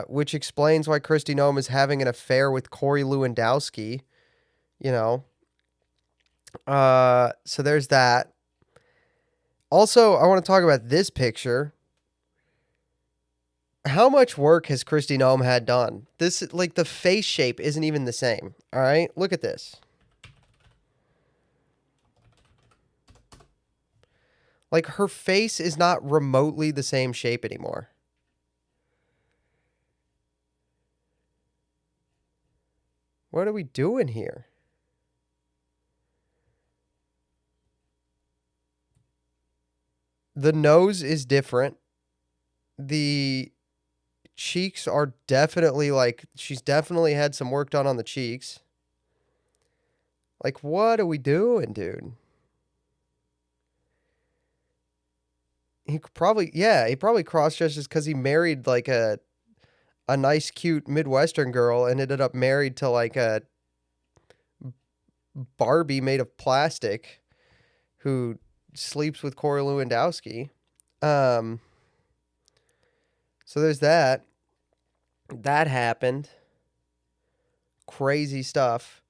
which explains why Kristi Noem is having an affair with Corey Lewandowski, so there's that. Also, I want to talk about this picture. How much work has Kristi Noem had done? This, like, the face shape isn't even the same. All right, look at this. Like, her face is not remotely the same shape anymore. What are we doing here? The nose is different. The cheeks are definitely like, she's definitely had some work done on the cheeks. Like, what are we doing, dude? He probably cross-dresses because he married like a nice, cute Midwestern girl and ended up married to like a Barbie made of plastic who sleeps with Corey Lewandowski. So there's that. That happened. Crazy stuff.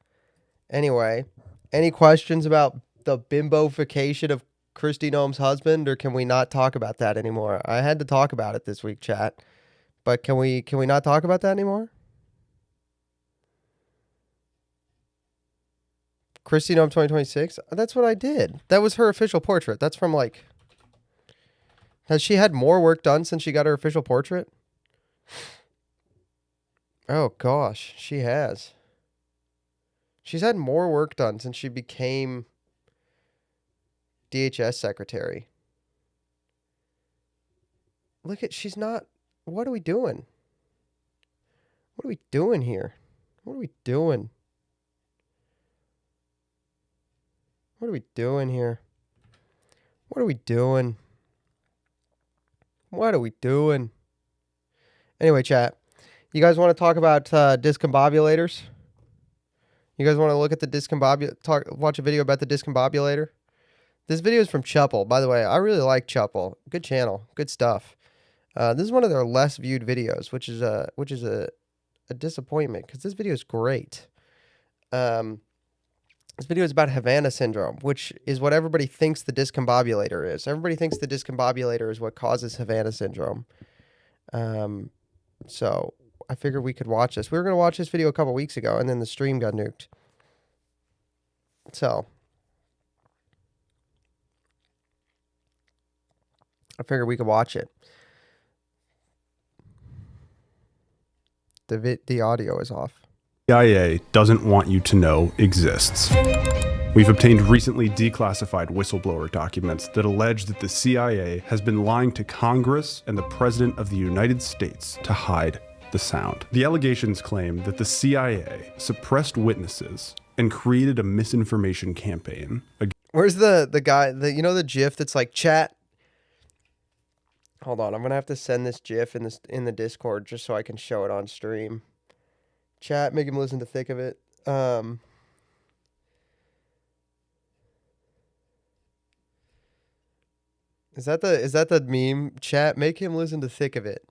Anyway, any questions about the bimbofication of Kristi Noem's husband, or can we not talk about that anymore? I had to talk about it this week, chat. But can we not talk about that anymore? Kristi Noem 2026? That's what I did. That was her official portrait. That's from like... Has she had more work done since she got her official portrait? Oh, gosh. She has. She's had more work done since she became DHS secretary. Look at... She's not... What are we doing? What are we doing here? What are we doing? What are we doing here? What are we doing? What are we doing? Anyway, chat. You guys want to talk about discombobulators? You guys want to look at the watch a video about the discombobulator? This video is from Chuppel. By the way, I really like Chuppel. Good channel. Good stuff. This is one of their less viewed videos, which is a disappointment because this video is great. This video is about Havana syndrome, which is what everybody thinks the discombobulator is. Everybody thinks the discombobulator is what causes Havana syndrome. So I figured we could watch this. We were going to watch this video a couple weeks ago, and then the stream got nuked. So I figured we could watch it. The audio is off. CIA doesn't want you to know exists. We've obtained recently declassified whistleblower documents that allege that the CIA has been lying to Congress and the President of the United States to hide the sound. The allegations claim that the CIA suppressed witnesses and created a misinformation campaign. Where's the guy, you know the GIF that's like, chat? Hold on, I'm gonna have to send this GIF in the Discord just so I can show it on stream. Chat, make him listen to Thick of It. Is that the meme? Chat, make him listen to Thick of It.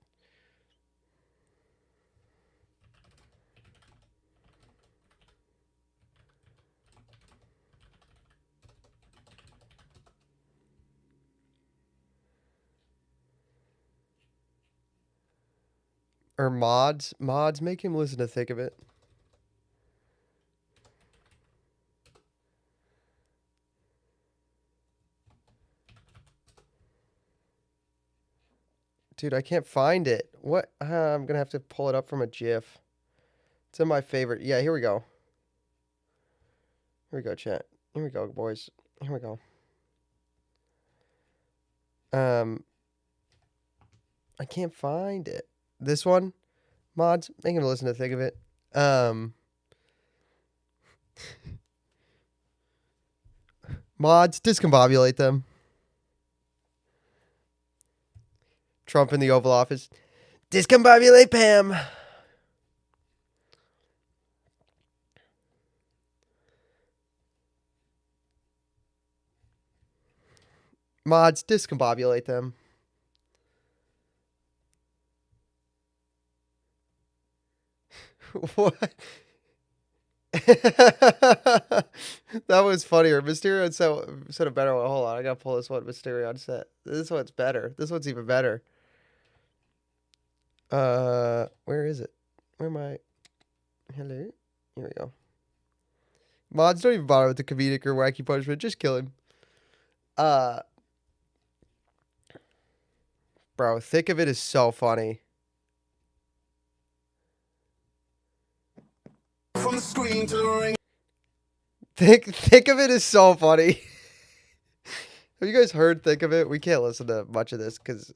Or mods, make him listen to Thick of It. Dude, I can't find it. What? I'm gonna have to pull it up from a GIF. It's in my favorite. Yeah, here we go. Here we go, chat. Here we go, boys. Here we go. I can't find it. This one, mods, make him listen to Think of It. Mods, discombobulate them. Trump in the Oval Office. Discombobulate Pam. Mods, discombobulate them. What? That was funnier. Mysterio said a better one. Hold on, I gotta pull this one. Mysterio said this one's better. This one's even better. Where is it? Where am I? Hello? Here we go. Mods, don't even bother with the comedic or wacky punishment. Just kill him. Bro, Thick of It is so funny. From the screen to the ring. Thick of It is so funny. Have you guys heard Thick of It? We can't listen to much of this because,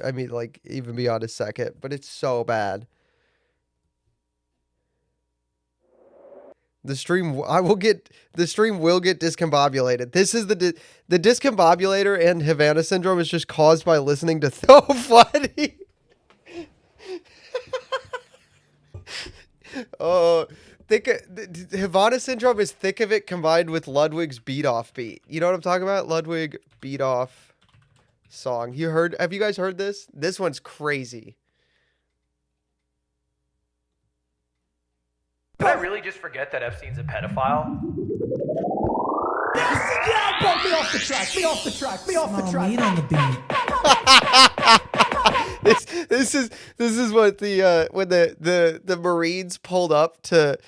I mean, like, even beyond a second, but it's so bad. The stream will get discombobulated. This is the discombobulator and Havana syndrome is just caused by listening to so funny. Oh, Havana syndrome is Thick of It combined with Ludwig's beat off beat. You know what I'm talking about? Ludwig beat off song. Have you guys heard this? This one's crazy. Did I really just forget that Epstein's a pedophile? Yeah, be off the track. Be off the track. Be off the track. Meat on the beat. This is what when the Marines pulled up to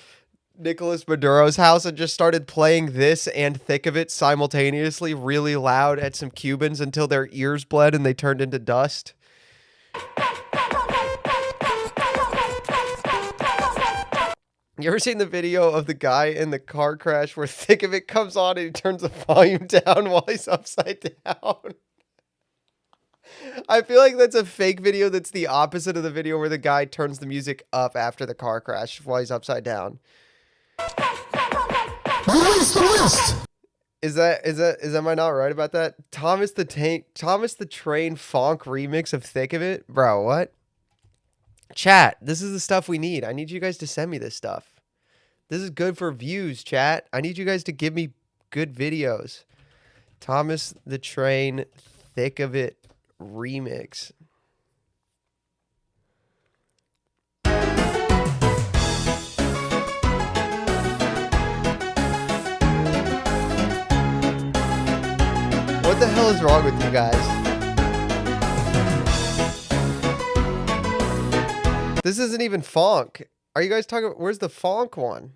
Nicolas Maduro's house and just started playing this and Thick of It simultaneously really loud at some Cubans until their ears bled and they turned into dust. You ever seen the video of the guy in the car crash where Thick of It comes on and he turns the volume down while he's upside down? I feel like that's a fake video that's the opposite of the video where the guy turns the music up after the car crash while he's upside down. Release the list. Am I not right about that? Thomas the Train Funk remix of Thick of It? Bro, what? Chat, this is the stuff we need. I need you guys to send me this stuff. This is good for views, chat. I need you guys to give me good videos. Thomas the Train Thick of It remix. What the hell is wrong with you guys? This isn't even funk. Are you guys talking? Where's the funk one?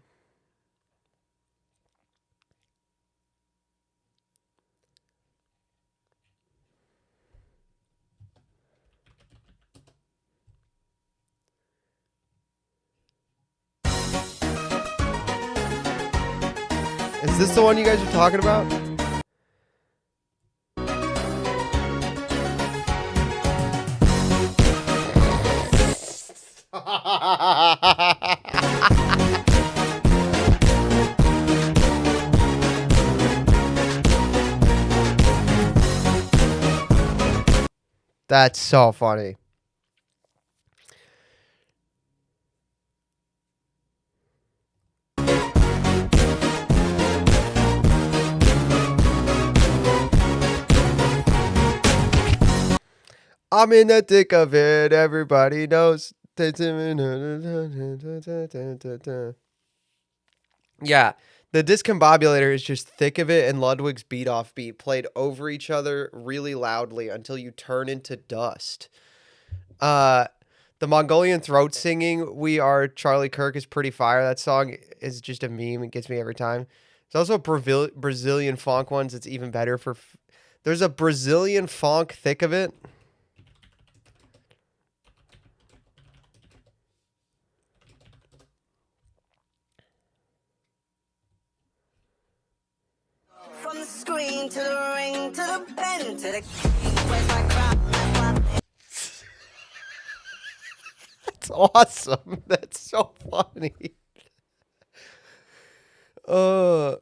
Is this the one you guys are talking about? That's so funny. I'm in the thick of it. Everybody knows. Yeah, the discombobulator is just thick of it and Ludwig's beat off beat played over each other really loudly until you turn into dust. The Mongolian throat singing, We Are Charlie Kirk, is pretty fire. That song is just a meme. It gets me every time. There's also Brazilian funk ones. It's even better for... There's a Brazilian funk thick of it. From the screen to the ring to the pen to the where's my crowd? That's awesome. That's so funny. Oh,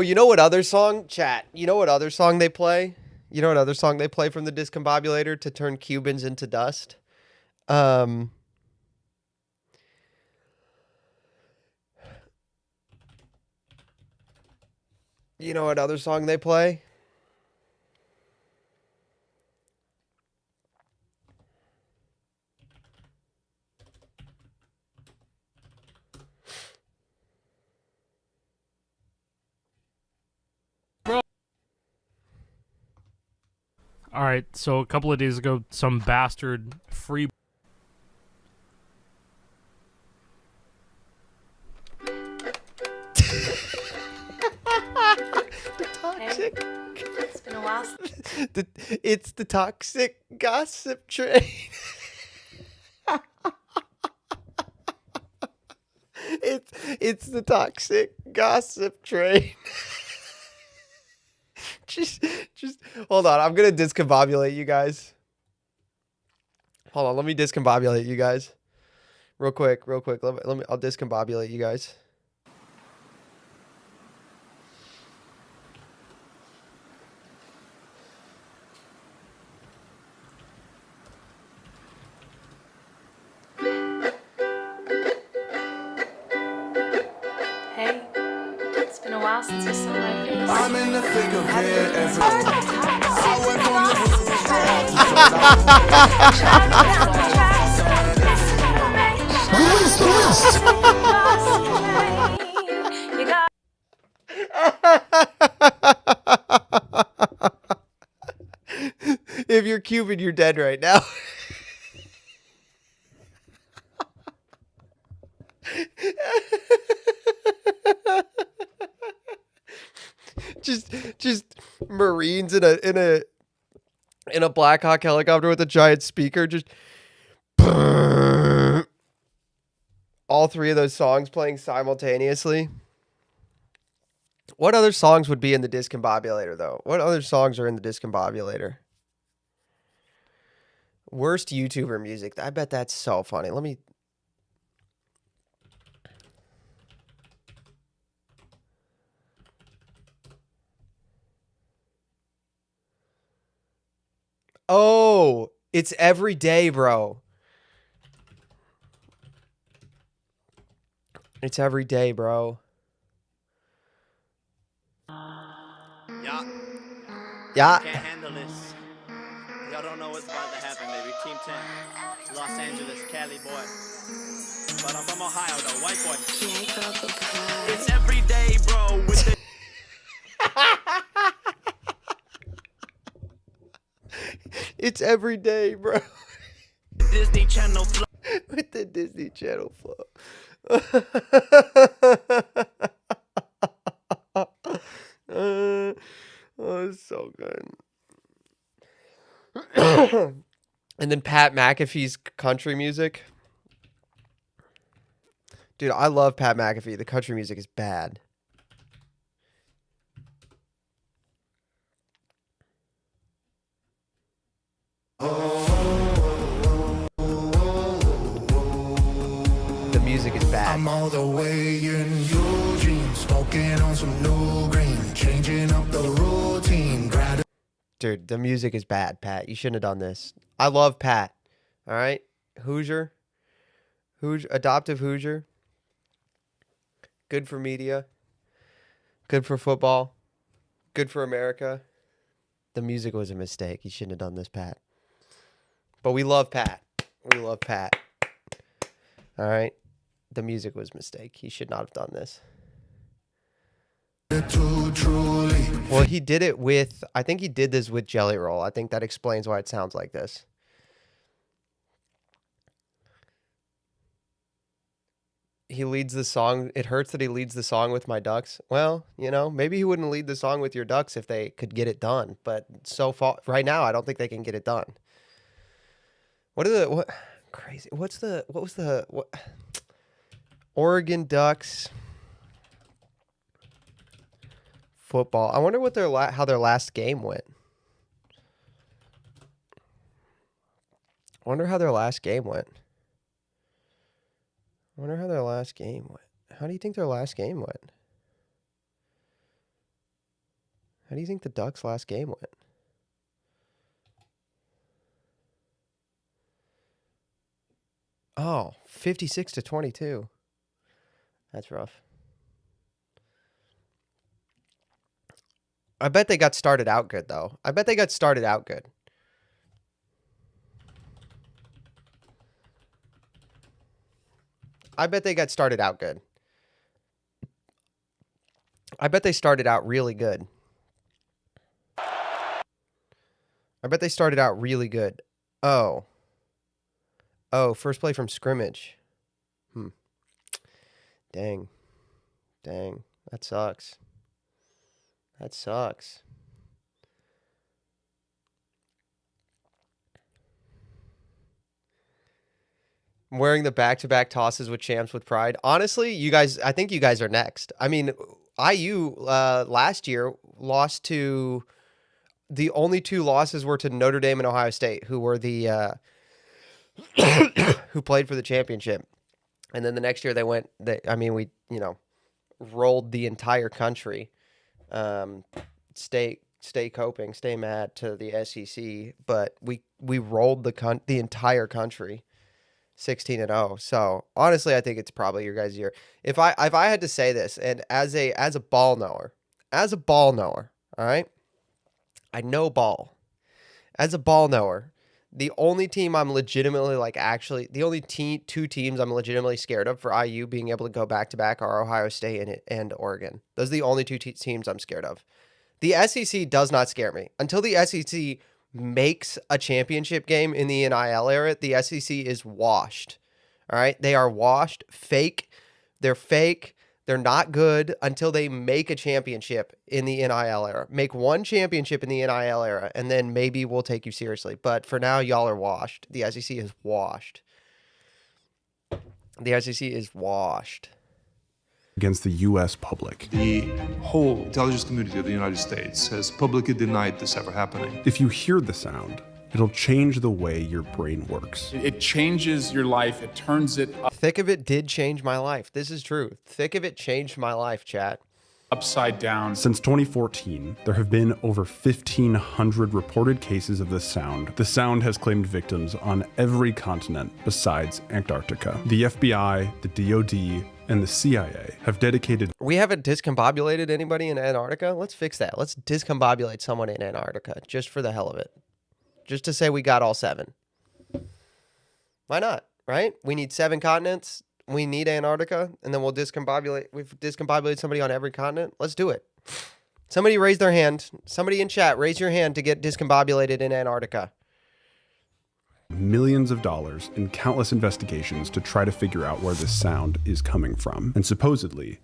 you know what other song? Chat. You know what other song they play? You know what other song they play from the discombobulator to turn Cubans into dust? You know what other song they play? All right, so a couple of days ago, some bastard free. The toxic. Hey, it's been a while. It's the toxic gossip train. It's the toxic gossip train. just hold on. I'm gonna discombobulate you guys. Hold on. Let me discombobulate you guys. Real quick. Let me. I'll discombobulate you guys. Hey, it's been a while since you saw my face. I'm in the thick of it. If you're Cuban, you're dead right now. just Marines in a Black Hawk helicopter with a giant speaker, just all three of those songs playing simultaneously. What other songs would be in the discombobulator though? What other songs are in the discombobulator? Worst YouTuber music. I bet that's so funny. Let me... Oh, it's every day, bro. It's every day, bro. Yeah. Can't handle this. Y'all don't know what's about to happen, baby. Team 10. Los Angeles, Cali boy. But I'm from Ohio, though. White boy. It's every day, bro. With the It's every day, bro. Disney Channel flow. With the Disney Channel flow. Oh, it's so good. And then Pat McAfee's country music. Dude, I love Pat McAfee. The country music is bad. The music is bad. I'm all the way in Eugene, smoking on some new green, changing up the routine. Dude, the music is bad, Pat. You shouldn't have done this. I love Pat. All right? Hoosier. Adoptive Hoosier. Good for media. Good for football. Good for America. The music was a mistake. You shouldn't have done this, Pat. But we love Pat. We love Pat. All right? The music was a mistake. He should not have done this. Well, he did it with, I think he did this with Jelly Roll. I think that explains why it sounds like this. He leads the song. It hurts that he leads the song with my ducks. Well, you know, maybe he wouldn't lead the song with your ducks if they could get it done. But so far, right now, I don't think they can get it done. What was the Oregon Ducks football. I wonder what how their last game went. I wonder how their last game went. How do you think their last game went? How do you think the Ducks' last game went? Oh, 56-22. That's rough. I bet they got started out good, though. I bet they got started out good. I bet they started out really good. Oh, first play from scrimmage. Dang. That sucks. I'm wearing the back-to-back tosses with champs with pride. Honestly, you guys, I think you guys are next. I mean, IU last year lost to, the only two losses were to Notre Dame and Ohio State, who were the who played for the championship. And then the next year we rolled the entire country. Stay coping, stay mad to the SEC, but we rolled the entire country 16-0. So honestly, I think it's probably your guys' year. If I had to say this, and as a ball knower, all right, I know ball. As a ball knower, the only team I'm legitimately the only two teams I'm legitimately scared of for IU being able to go back to back are Ohio State and Oregon. Those are the only two teams I'm scared of. The SEC does not scare me. Until the SEC makes a championship game in the NIL era, the SEC is washed. All right? They are washed. Fake. They're fake. They're not good until they make a championship in the NIL era. Make one championship in the NIL era, and then maybe we'll take you seriously. But for now, y'all are washed. The SEC is washed. The SEC is washed. Against the U.S. public. The whole intelligence community of the United States has publicly denied this ever happening. If you hear the sound, it'll change the way your brain works. It changes your life. It turns it up. Thick of It did change my life. This is true. Thick of It changed my life, chat. Upside down. Since 2014, there have been over 1,500 reported cases of this sound. The sound has claimed victims on every continent besides Antarctica. The FBI, the DoD, and the CIA have dedicated... We haven't discombobulated anybody in Antarctica? Let's fix that. Let's discombobulate someone in Antarctica, just for the hell of it. Just to say we got all 7. Why not, right? We need 7 continents. We need Antarctica, and then we'll discombobulate. We've discombobulated somebody on every continent. Let's do it. Somebody raise their hand. Somebody in chat, raise your hand to get discombobulated in Antarctica. millions of dollars in countless investigations to try to figure out where this sound is coming from. And supposedly,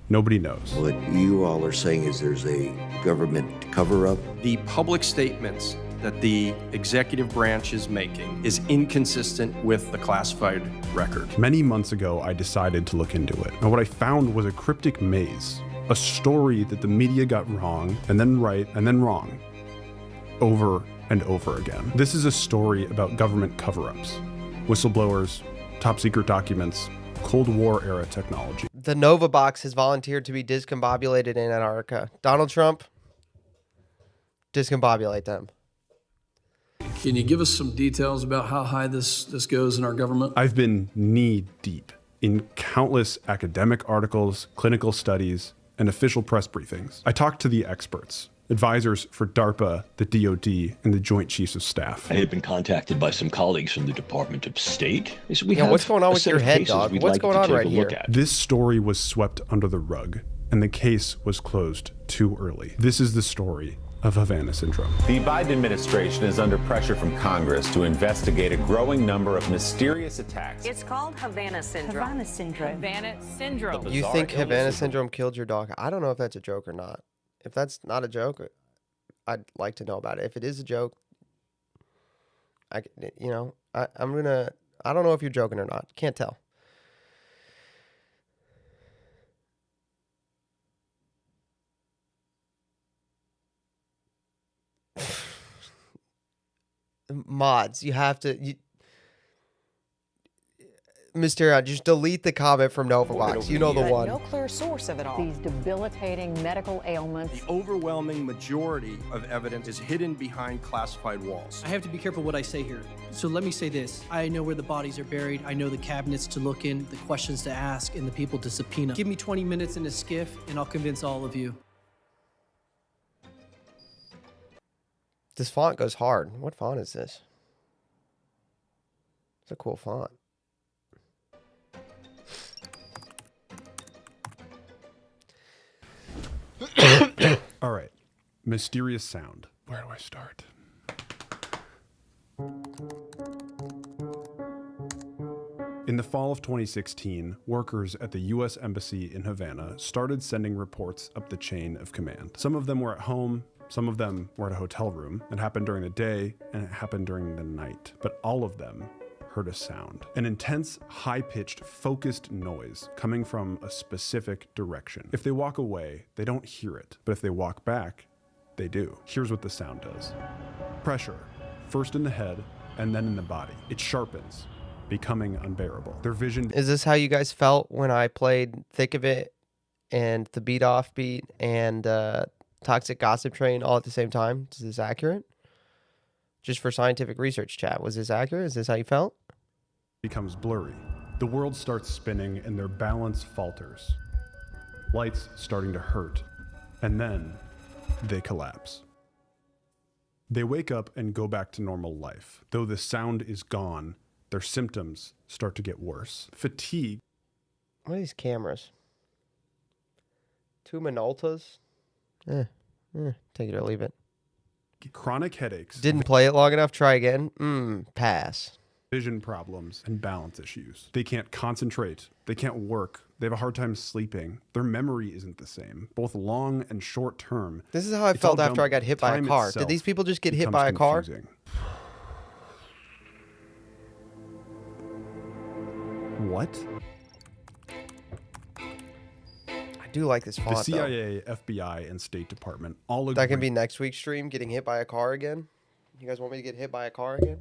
nobody knows. What you all are saying is there's a government cover-up? The public statements that the executive branch is making is inconsistent with the classified record. Many months ago, I decided to look into it. And what I found was a cryptic maze, a story that the media got wrong, and then right, and then wrong, over and over again. This is a story about government cover-ups, whistleblowers, top secret documents, Cold War era technology. The Nova Box has volunteered to be discombobulated in Antarctica. Donald Trump, discombobulate them. Can you give us some details about how high this goes in our government? I've been knee deep in countless academic articles, clinical studies, and official press briefings. I talked to the experts, advisors for DARPA, the DoD, and the Joint Chiefs of Staff. I had been contacted by some colleagues from the Department of State. They said, what's going on with your head, dog? What's going on right here? This story was swept under the rug, and the case was closed too early. This is the story of Havana Syndrome. The Biden administration is under pressure from Congress to investigate a growing number of mysterious attacks. It's called Havana Syndrome. Havana Syndrome. Havana Syndrome. You think Havana Syndrome killed your dog? I don't know if that's a joke or not. If that's not a joke, I'd like to know about it. If it is a joke, I don't know if you're joking or not. Can't tell. Mods, you have to... Mr. Just delete the comment from Novavox. You know the one. No clear source of it all. These debilitating medical ailments. The overwhelming majority of evidence is hidden behind classified walls. I have to be careful what I say here. So let me say this. I know where the bodies are buried. I know the cabinets to look in, the questions to ask, and the people to subpoena. Give me 20 minutes in a skiff, and I'll convince all of you. This font goes hard. What font is this? It's a cool font. All right. Mysterious sound. Where do I start? In the fall of 2016, workers at the U.S. Embassy in Havana started sending reports up the chain of command. Some of them were at home, some of them were at a hotel room. It happened during the day, and it happened during the night. But all of them heard a sound. An intense, high-pitched, focused noise coming from a specific direction. If they walk away, they don't hear it. But if they walk back, they do. Here's what the sound does. Pressure, first in the head, and then in the body. It sharpens, becoming unbearable. Their vision... Is this how you guys felt when I played Thick of It and The Beat Off Beat and Toxic Gossip Train all at the same time? Is this accurate? Just for scientific research, chat. Was this accurate? Is this how you felt? Becomes blurry. The world starts spinning and their balance falters. Lights starting to hurt. And then they collapse. They wake up and go back to normal life. Though the sound is gone, their symptoms start to get worse. Fatigue. What are these cameras? 2 Minoltas? Take it or leave it. Chronic headaches. Didn't play it long enough. Try again. Pass. Vision problems and balance issues. They can't concentrate. They can't work. They have a hard time sleeping. Their memory isn't the same, both long and short term. This is how I felt after I got hit by a car. Did these people just get hit by a car? What? I do like this font, The CIA, FBI, and State Department all agree. That can be next week's stream, getting hit by a car again. You guys want me to get hit by a car again?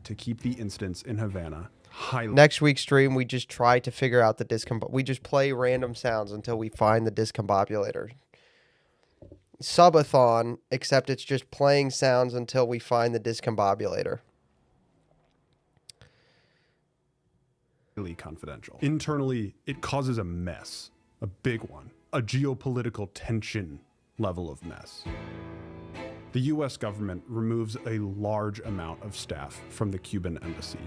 To keep the incidents in Havana highly. Next week's stream, we just try to figure out the we just play random sounds until we find the discombobulator. Subathon, except it's just playing sounds until we find the discombobulator. Really confidential. Internally, it causes a mess, a big one, a geopolitical tension level of mess. The U.S. government removes a large amount of staff from the Cuban embassy,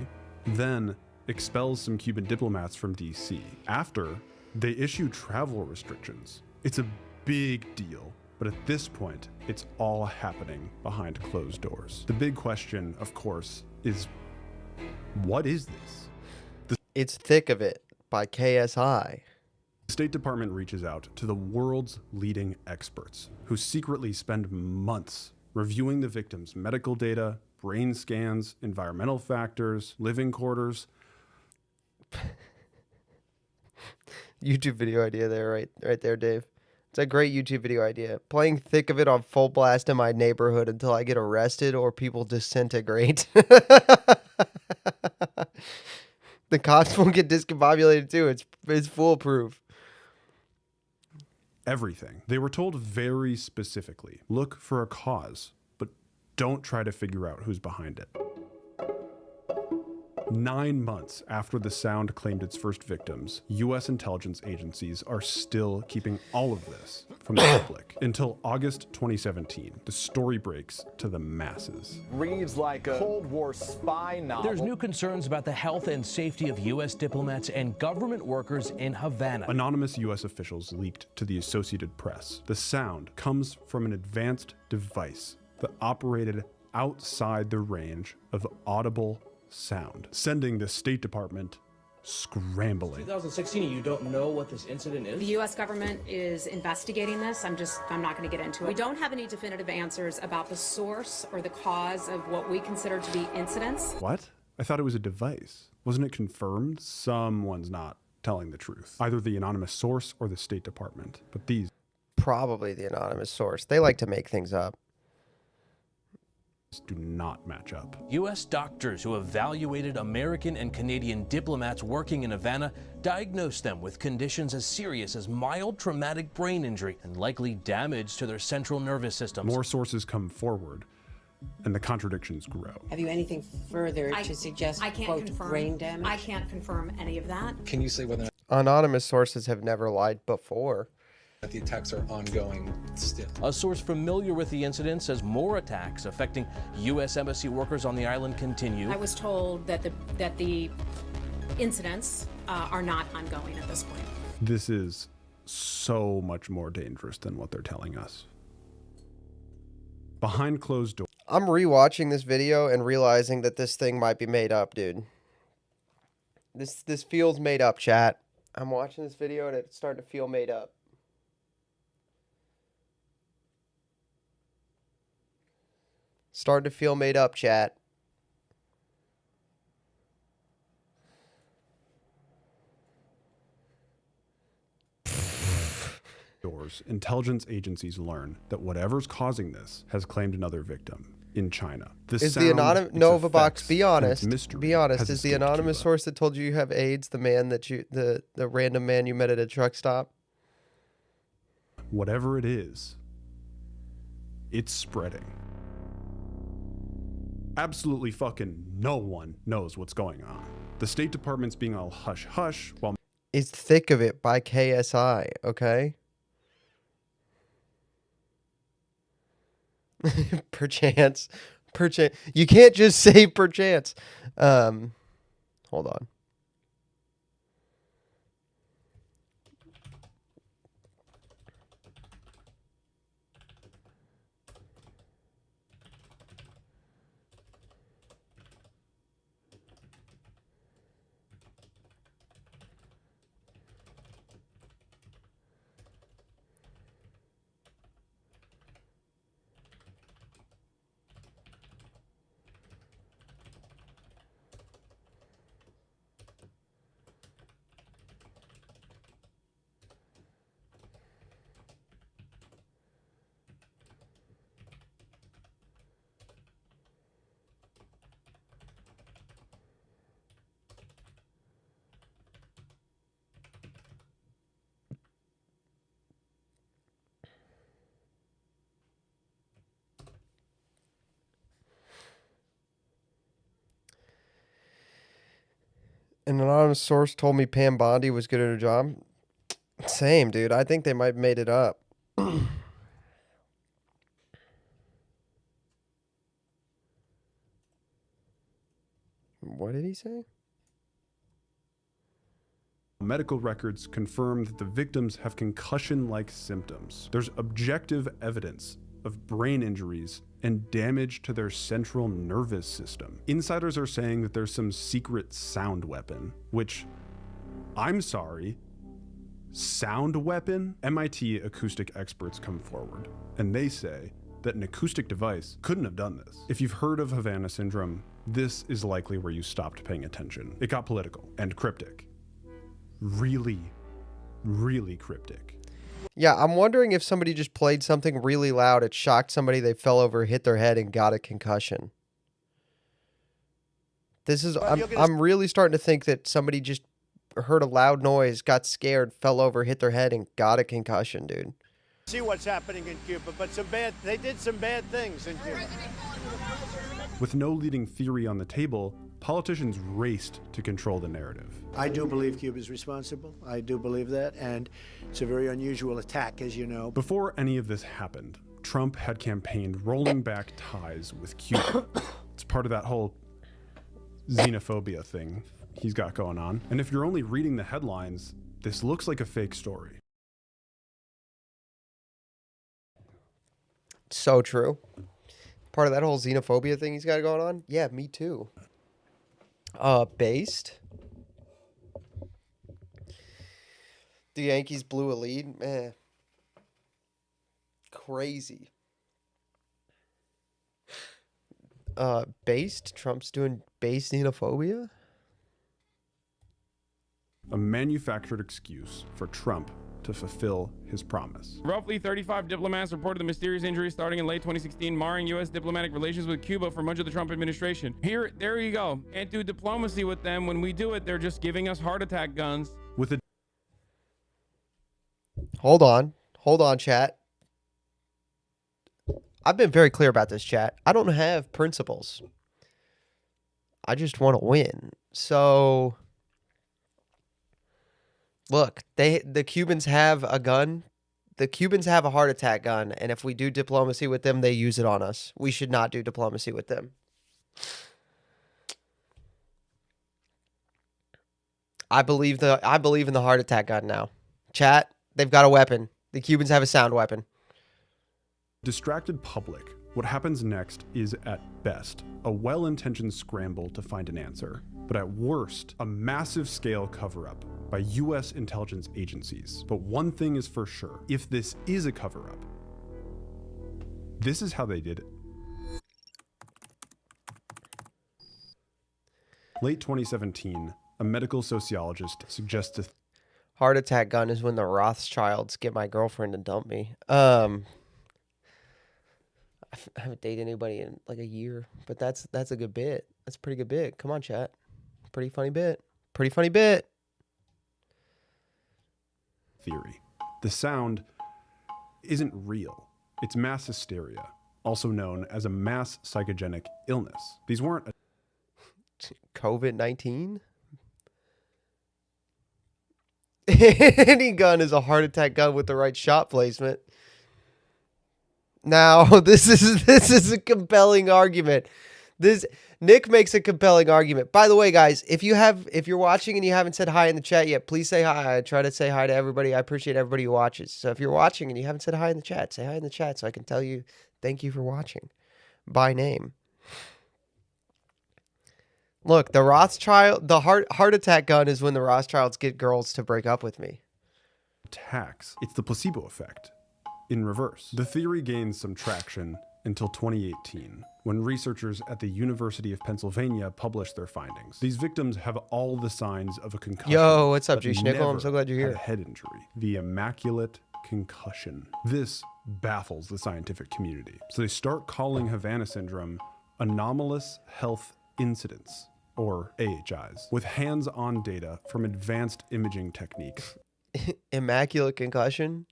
then expels some Cuban diplomats from D.C. After, they issue travel restrictions. It's a big deal, But at this point, it's all happening behind closed doors. The big question, of course, is what is this? It's Thick of It by KSI. The State Department reaches out to the world's leading experts who secretly spend months reviewing the victims' medical data, brain scans, environmental factors, living quarters. YouTube video idea there, right there, Dave. It's a great YouTube video idea. Playing Thick of It on full blast in my neighborhood until I get arrested or people disintegrate. The cops won't get discombobulated too. It's foolproof. Everything. They were told very specifically, look for a cause, but don't try to figure out who's behind it. 9 months after the sound claimed its first victims, U.S. intelligence agencies are still keeping all of this from the public. Until August 2017, the story breaks to the masses. Reads like a Cold War spy novel. There's new concerns about the health and safety of U.S. diplomats and government workers in Havana. Anonymous U.S. officials leaked to the Associated Press. The sound comes from an advanced device that operated outside the range of audible sound, sending the State Department scrambling. 2016, you don't know what this incident is? The U.S. government is investigating this. I'm not going to get into it. We don't have any definitive answers about the source or the cause of what we consider to be incidents. What? I thought it was a device. Wasn't it confirmed? Someone's not telling the truth. Either the anonymous source or the State Department. But these... Probably the anonymous source. They like to make things up. Do not match up. U.S. doctors who evaluated American and Canadian diplomats working in Havana diagnosed them with conditions as serious as mild traumatic brain injury and likely damage to their central nervous systems. More sources come forward, and the contradictions grow. Have you anything further to suggest, quote, brain damage? I can't confirm any of that. Can you say whether or Anonymous sources have never lied before. not the attacks are ongoing still? A source familiar with the incident says more attacks affecting U.S. Embassy workers on the island continue. I was told that the incidents are not ongoing at this point. This is so much more dangerous than what they're telling us. Behind closed doors. I'm rewatching this video and realizing that this thing might be made up, dude. This feels made up, chat. I'm watching this video and it's starting to feel made up. Starting to feel made up, chat. Intelligence agencies learn that whatever's causing this has claimed another victim in China. Is the anonymous Novavox? Be honest. Be honest. Is the anonymous source that told you have AIDS the man that the random man you met at a truck stop? Whatever it is, it's spreading. Absolutely fucking no one knows what's going on. The State Department's being all hush hush while It's Thick of It by KSI, okay? Perchance. You can't just say perchance. Hold on. An anonymous source told me Pam Bondi was good at her job. Same, dude. I think they might have made it up. What did he say? Medical records confirm that the victims have concussion-like symptoms. There's objective evidence of brain injuries and damage to their central nervous system. Insiders are saying that there's some secret sound weapon, which, I'm sorry, sound weapon? MIT acoustic experts come forward, and they say that an acoustic device couldn't have done this. If you've heard of Havana syndrome, this is likely where you stopped paying attention. It got political and cryptic. Really, really cryptic. Yeah, I'm wondering if somebody just played something really loud, it shocked somebody, they fell over, hit their head, and got a concussion. This is, I'm really starting to think that somebody just heard a loud noise, got scared, fell over, hit their head, and got a concussion, dude. See what's happening in Cuba, but they did some bad things in Cuba. With no leading theory on the table, politicians raced to control the narrative. I do believe Cuba is responsible. I do believe that, and it's a very unusual attack, as you know. Before any of this happened, Trump had campaigned rolling back ties with Cuba. It's part of that whole xenophobia thing he's got going on. And if you're only reading the headlines, this looks like a fake story. So true. Part of that whole xenophobia thing he's got going on? Yeah, me too. Based. The Yankees blew a lead. Man. Crazy. Based? Trump's doing base xenophobia? A manufactured excuse for Trump to fulfill his promise. Roughly 35 diplomats reported the mysterious injury starting in late 2016, marring U.S. diplomatic relations with Cuba for much of the Trump administration. There you go. Can't do diplomacy with them. When we do it, they're just giving us heart attack guns. With a Hold on, chat. I've been very clear about this, chat. I don't have principles. I just want to win. So, look, the Cubans have a gun. The Cubans have a heart attack gun, and if we do diplomacy with them, they use it on us. We should not do diplomacy with them. I believe in the heart attack gun now. Chat, they've got a weapon. The Cubans have a sound weapon. Distracted public, what happens next is, at best, a well-intentioned scramble to find an answer, but at worst, a massive scale cover-up by U.S. intelligence agencies. But one thing is for sure, if this is a cover-up, this is how they did it. Late 2017, a medical sociologist suggests a heart attack gun is when the Rothschilds get my girlfriend to dump me. I haven't dated anybody in like a year, but that's a good bit. That's a pretty good bit. Come on, chat. Pretty funny bit. Pretty funny bit. Theory. The sound isn't real. It's mass hysteria, also known as a mass psychogenic illness. These weren't COVID-19? Any gun is a heart attack gun with the right shot placement. Now, this is a compelling argument. Nick makes a compelling argument. By the way, guys, if you're watching and you haven't said hi in the chat yet, please say hi. I try to say hi to everybody. I appreciate everybody who watches. So if you're watching and you haven't said hi in the chat, say hi in the chat so I can tell you thank you for watching by name. Look, the heart attack gun is when the Rothschilds get girls to break up with me. Attacks. It's the placebo effect in reverse. The theory gains some traction until 2018, when researchers at the University of Pennsylvania published their findings. These victims have all the signs of a concussion. Yo, what's up, G Schnickel? I'm so glad you're here. A head injury, the immaculate concussion. This baffles the scientific community. So they start calling Havana syndrome anomalous health incidents, or AHIs, with hands-on data from advanced imaging techniques. Immaculate concussion?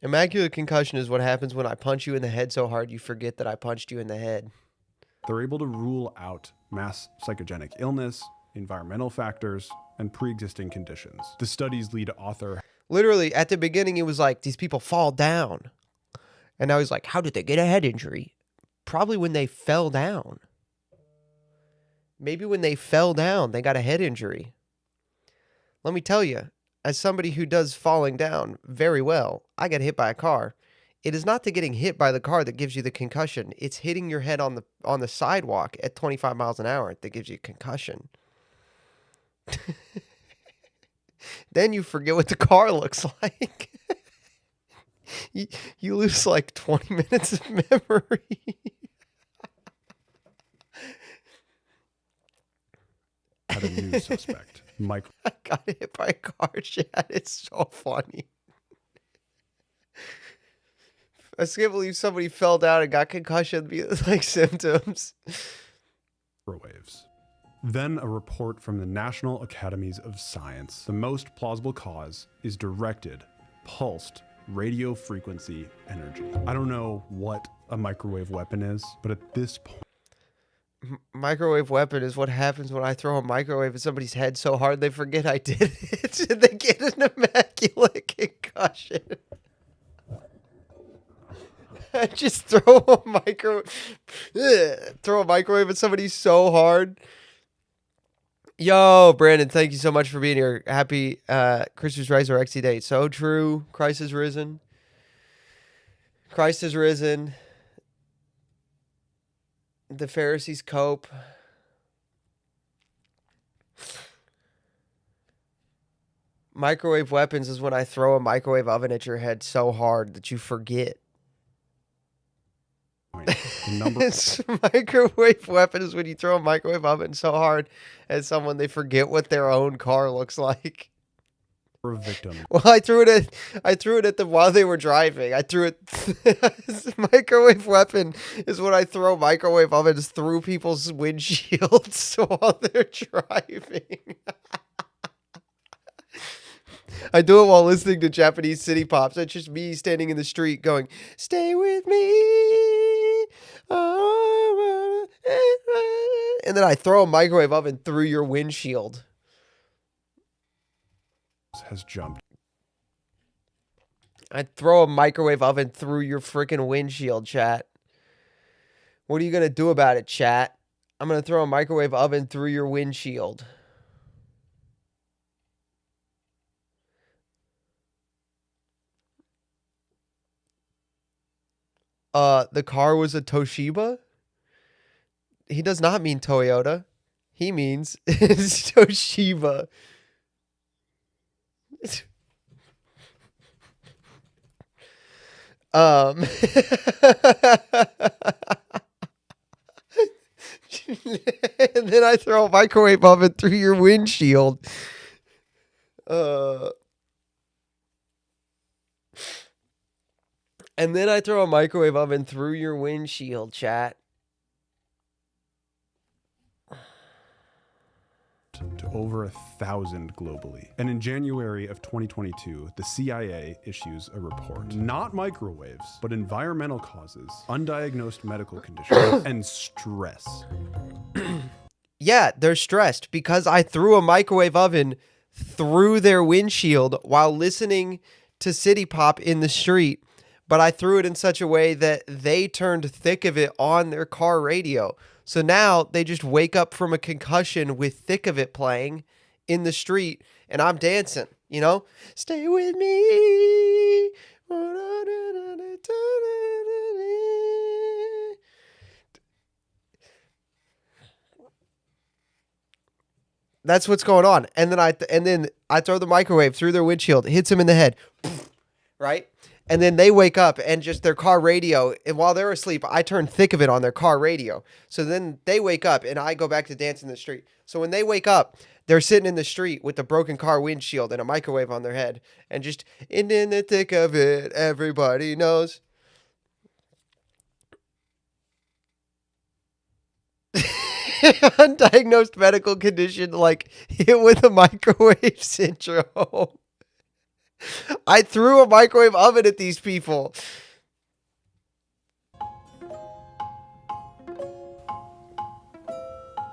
Immaculate concussion is what happens when I punch you in the head so hard you forget that I punched you in the head. They're able to rule out mass psychogenic illness, environmental factors, and pre-existing conditions. The study's lead author... Literally, at the beginning, it was like, these people fall down. And now he's like, how did they get a head injury? Probably when they fell down. Maybe when they fell down, they got a head injury. Let me tell you, as somebody who does falling down very well, I got hit by a car. It is not the getting hit by the car that gives you the concussion. It's hitting your head on the sidewalk at 25 miles an hour that gives you a concussion. Then you forget what the car looks like. You lose like 20 minutes of memory. Had a new suspect. Mike I got hit by a car, Chad. It's so funny. I just can't believe somebody fell down and got concussion like symptoms. microwaves. Then a report from the National Academies of Science. The most plausible cause is directed, pulsed radio frequency energy. I don't know what a microwave weapon is, but at this point, Microwave weapon is what happens when I throw a microwave at somebody's head so hard they forget I did it and they get an immaculate concussion. I just throw a microwave at somebody so hard. Yo, Brandon, thank you so much for being here. Happy Christmas Resurrection Day. So true. Christ is risen. Christ is risen. The Pharisees cope. Microwave weapons is when I throw a microwave oven at your head so hard that you forget. Microwave weapon is when you throw a microwave oven so hard at someone they forget what their own car looks like. for a victim. Well, I threw it at them while they were driving. I threw it. Microwave weapon is when I throw microwave ovens through people's windshields while they're driving. I do it while listening to Japanese city pops. It's just me standing in the street going, "Stay with me." And then I throw a microwave oven through your windshield. Has jumped. I throw a microwave oven through your freaking windshield, chat. What are you going to do about it, chat? I'm going to throw a microwave oven through your windshield. The car was a Toshiba? He does not mean Toyota. He means it's Toshiba. And then I throw a microwave oven through your windshield. And then I throw a microwave oven through your windshield, chat. To over 1,000 globally. And in January of 2022, the CIA issues a report. Not microwaves, but environmental causes, undiagnosed medical conditions, and stress. Yeah, they're stressed because I threw a microwave oven through their windshield while listening to City Pop in the street. But I threw it in such a way that they turned thick of it on their car radio. So now they just wake up from a concussion with thick of it playing in the street, and I'm dancing, you know? Stay with me. That's what's going on. And then I throw the microwave through their windshield, hits them in the head, right? And then they wake up and just their car radio, and while they're asleep, I turn thick of it on their car radio. So then they wake up and I go back to dance in the street. So when they wake up, they're sitting in the street with the broken car windshield and a microwave on their head. And just in the thick of it, everybody knows. Undiagnosed medical condition like hit with a microwave syndrome. I threw a microwave oven at these people.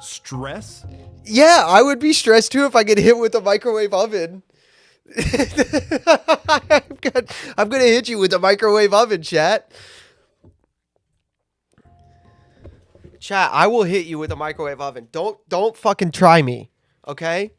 Stress? Yeah, I would be stressed too if I get hit with a microwave oven. I'm gonna hit you with a microwave oven, chat. Chat, I will hit you with a microwave oven. Don't fucking try me, okay?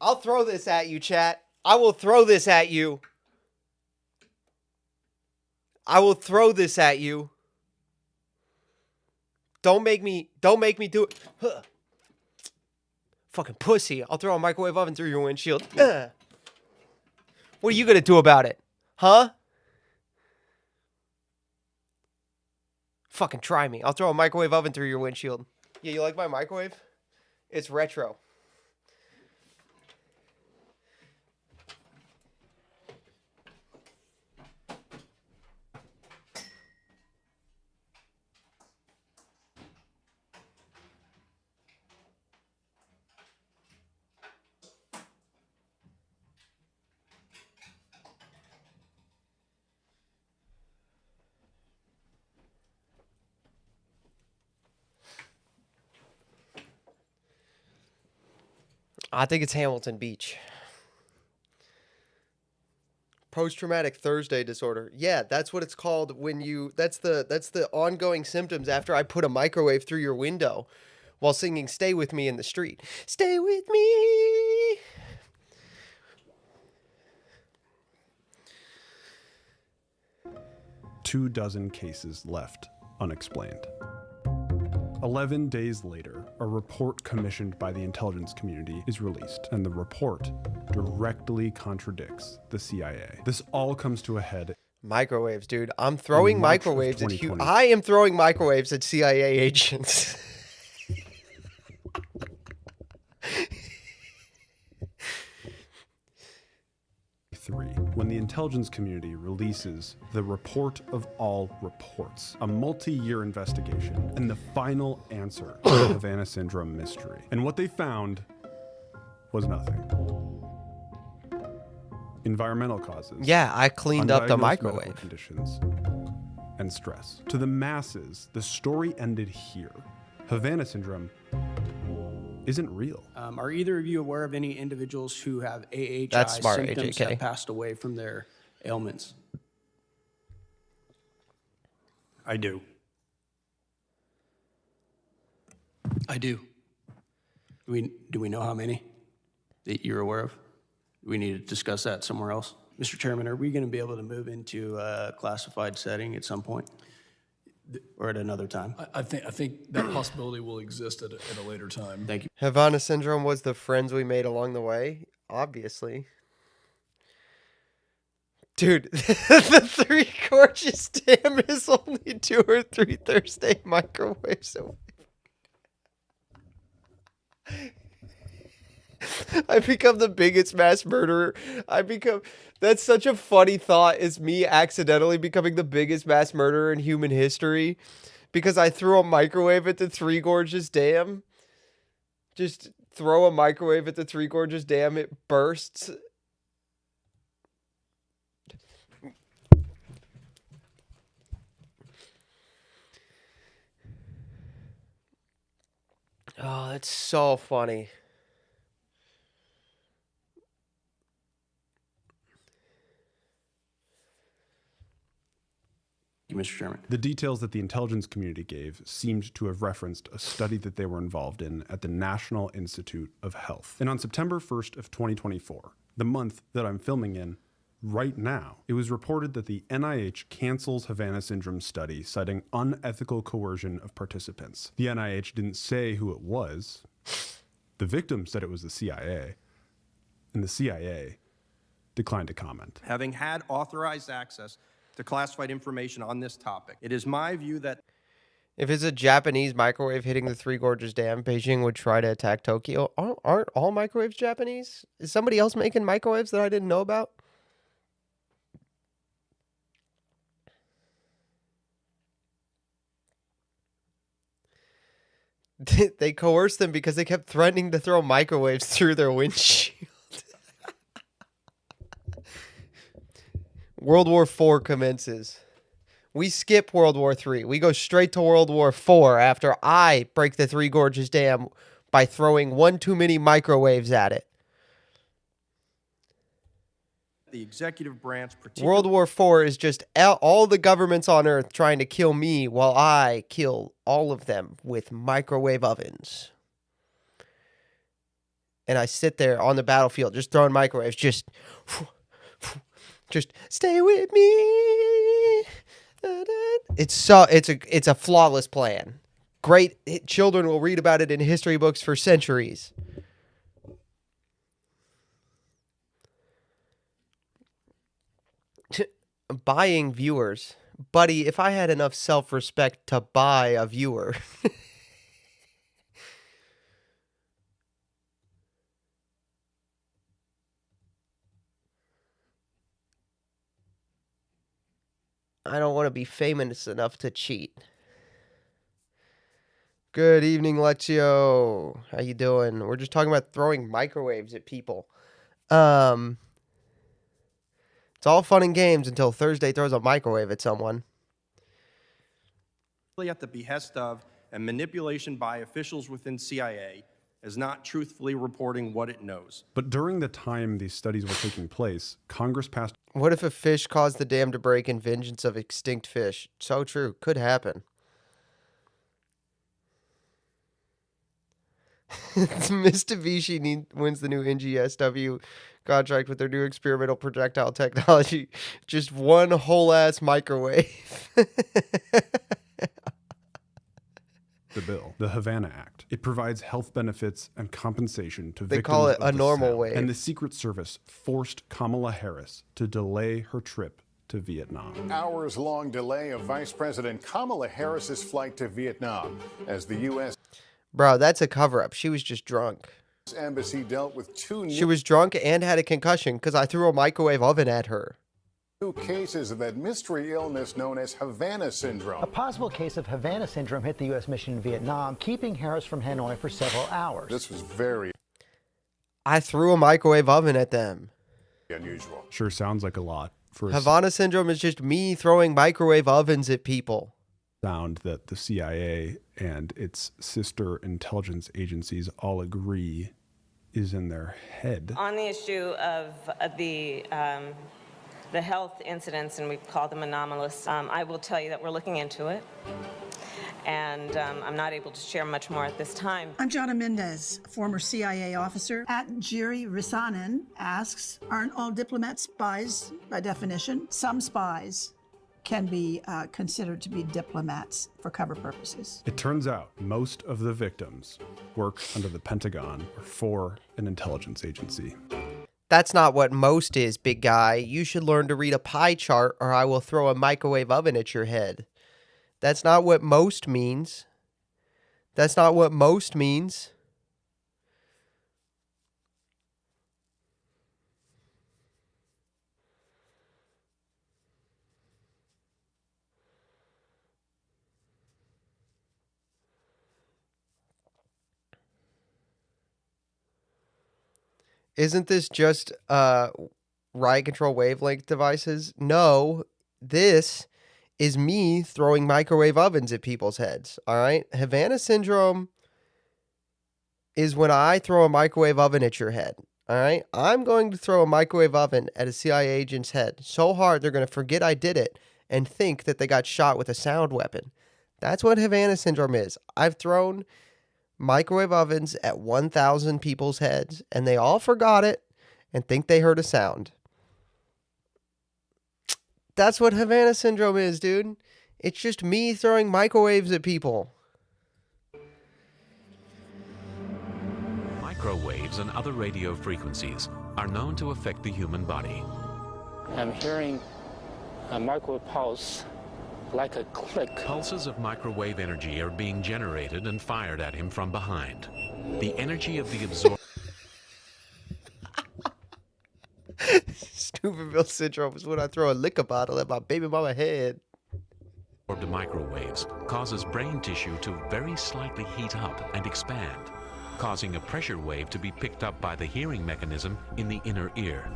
I'll throw this at you, chat. I will throw this at you. I will throw this at you. Don't make me do it. Huh. Fucking pussy. I'll throw a microwave oven through your windshield. What are you going to do about it? Huh? Fucking try me. I'll throw a microwave oven through your windshield. Yeah, you like my microwave? It's retro. I think it's Hamilton Beach. Post-traumatic Thursday disorder. Yeah, that's what it's called when you that's the ongoing symptoms after I put a microwave through your window while singing Stay With Me in the street. Stay with me. Two dozen cases left unexplained. 11 days later, a report commissioned by the intelligence community is released, and the report directly contradicts the CIA. This all comes to a head. Microwaves, dude. I'm throwing microwaves at I am throwing microwaves at CIA agents. When the intelligence community releases the report of all reports, a multi-year investigation, and the final answer to the Havana Syndrome mystery. And what they found was nothing. Environmental causes. Yeah, I cleaned up the undiagnosed microwave. medical conditions and stress. To the masses, the story ended here. Havana Syndrome isn't real. Are either of you aware of any individuals who have AHI That's smart, symptoms AJK. that passed away from their ailments? I do. I do. Do we know how many that you're aware of? We need to discuss that somewhere else. Mr. Chairman, are we going to be able to move into a classified setting at some point? Or at another time? I think that possibility will exist at a later time. Thank you. Havana Syndrome was the friends we made along the way, obviously. Dude, the Three Gorges Dam is only 2 or 3 Thursday microwaves away. I become the biggest mass murderer. That's such a funny thought, is me accidentally becoming the biggest mass murderer in human history because I threw a microwave at the Three Gorges Dam. Just throw a microwave at the Three Gorges Dam, it bursts. Oh, that's so funny. Mr. Chairman. The details that the intelligence community gave seemed to have referenced a study that they were involved in at the National Institute of Health. And on September 1st of 2024, the month that I'm filming in right now, it was reported that the NIH cancels Havana Syndrome study, citing unethical coercion of participants. The NIH didn't say who it was. The victim said it was the CIA, and the CIA declined to comment. Having had authorized access to classified information on this topic, it is my view that If it's a Japanese microwave hitting the Three Gorges Dam, Beijing would try to attack Tokyo. Aren't all microwaves Japanese? Is somebody else making microwaves that I didn't know about? They coerced them because they kept threatening to throw microwaves through their windshield. World War IV commences. We skip World War III. We go straight to World War IV after I break the Three Gorges Dam by throwing one too many microwaves at it. the executive branch, World War IV is just all the governments on Earth trying to kill me while I kill all of them with microwave ovens. and I sit there on the battlefield just throwing microwaves, just stay with me. It's a flawless plan. Great. Children will read about it in history books for centuries. Buying viewers. Buddy, if I had enough self-respect to buy a viewer. I don't want to be famous enough to cheat. Good evening, Lexio. How you doing? We're just talking about throwing microwaves at people. It's all fun and games until Thursday throws a microwave at someone. At the behest of and manipulation by officials within CIA is not truthfully reporting what it knows. But during the time these studies were taking place, Congress passed... What if a fish caused the dam to break in vengeance of extinct fish? So true. Could happen. Mitsubishi wins the new NGSW contract with their new experimental projectile technology. Just one whole ass microwave. The bill, the Havana Act. It provides health benefits and compensation to victims. They call it of a the normal sound. wave. And the Secret Service forced Kamala Harris to delay her trip to Vietnam. Hours-long delay of Vice President Kamala Harris's flight to Vietnam as the U.S. Bro, that's a cover-up. She was just drunk. Embassy dealt with She was drunk and had a concussion because I threw a microwave oven at her. Two cases of that mystery illness known as Havana syndrome. A possible case of Havana syndrome hit the U.S. mission in Vietnam, keeping Harris from Hanoi for several hours. This was very I threw a microwave oven at them. unusual. Sure sounds like a lot for a Havana syndrome is just me throwing microwave ovens at people. sound that the CIA and its sister intelligence agencies all agree is in their head. On the issue of the health incidents, and we call them anomalous, I will tell you that we're looking into it. And I'm not able to share much more at this time. I'm Jana Mendez, former CIA officer. At Jiri Risanen asks, aren't all diplomats spies by definition? Some spies can be considered to be diplomats for cover purposes. It turns out most of the victims work under the Pentagon or for an intelligence agency. That's not what most is, big guy. You should learn to read a pie chart or I will throw a microwave oven at your head. That's not what most means. That's not what most means. Isn't this just riot control wavelength devices? No, this is me throwing microwave ovens at people's heads. All right. Havana syndrome is when I throw a microwave oven at your head. All right. I'm going to throw a microwave oven at a CIA agent's head so hard they're going to forget I did it and think that they got shot with a sound weapon. That's what Havana syndrome is. I've thrown microwave ovens at 1,000 people's heads and they all forgot it and think they heard a sound. That's what Havana syndrome is, dude. It's just me throwing microwaves at people. Microwaves and other radio frequencies are known to affect the human body. I'm hearing a microwave pulse, like a click. Pulses of microwave energy are being generated and fired at him from behind. The energy of the absorption Stupidville syndrome is when I throw a liquor bottle at my baby mama head. of microwaves causes brain tissue to very slightly heat up and expand, causing a pressure wave to be picked up by the hearing mechanism in the inner ear.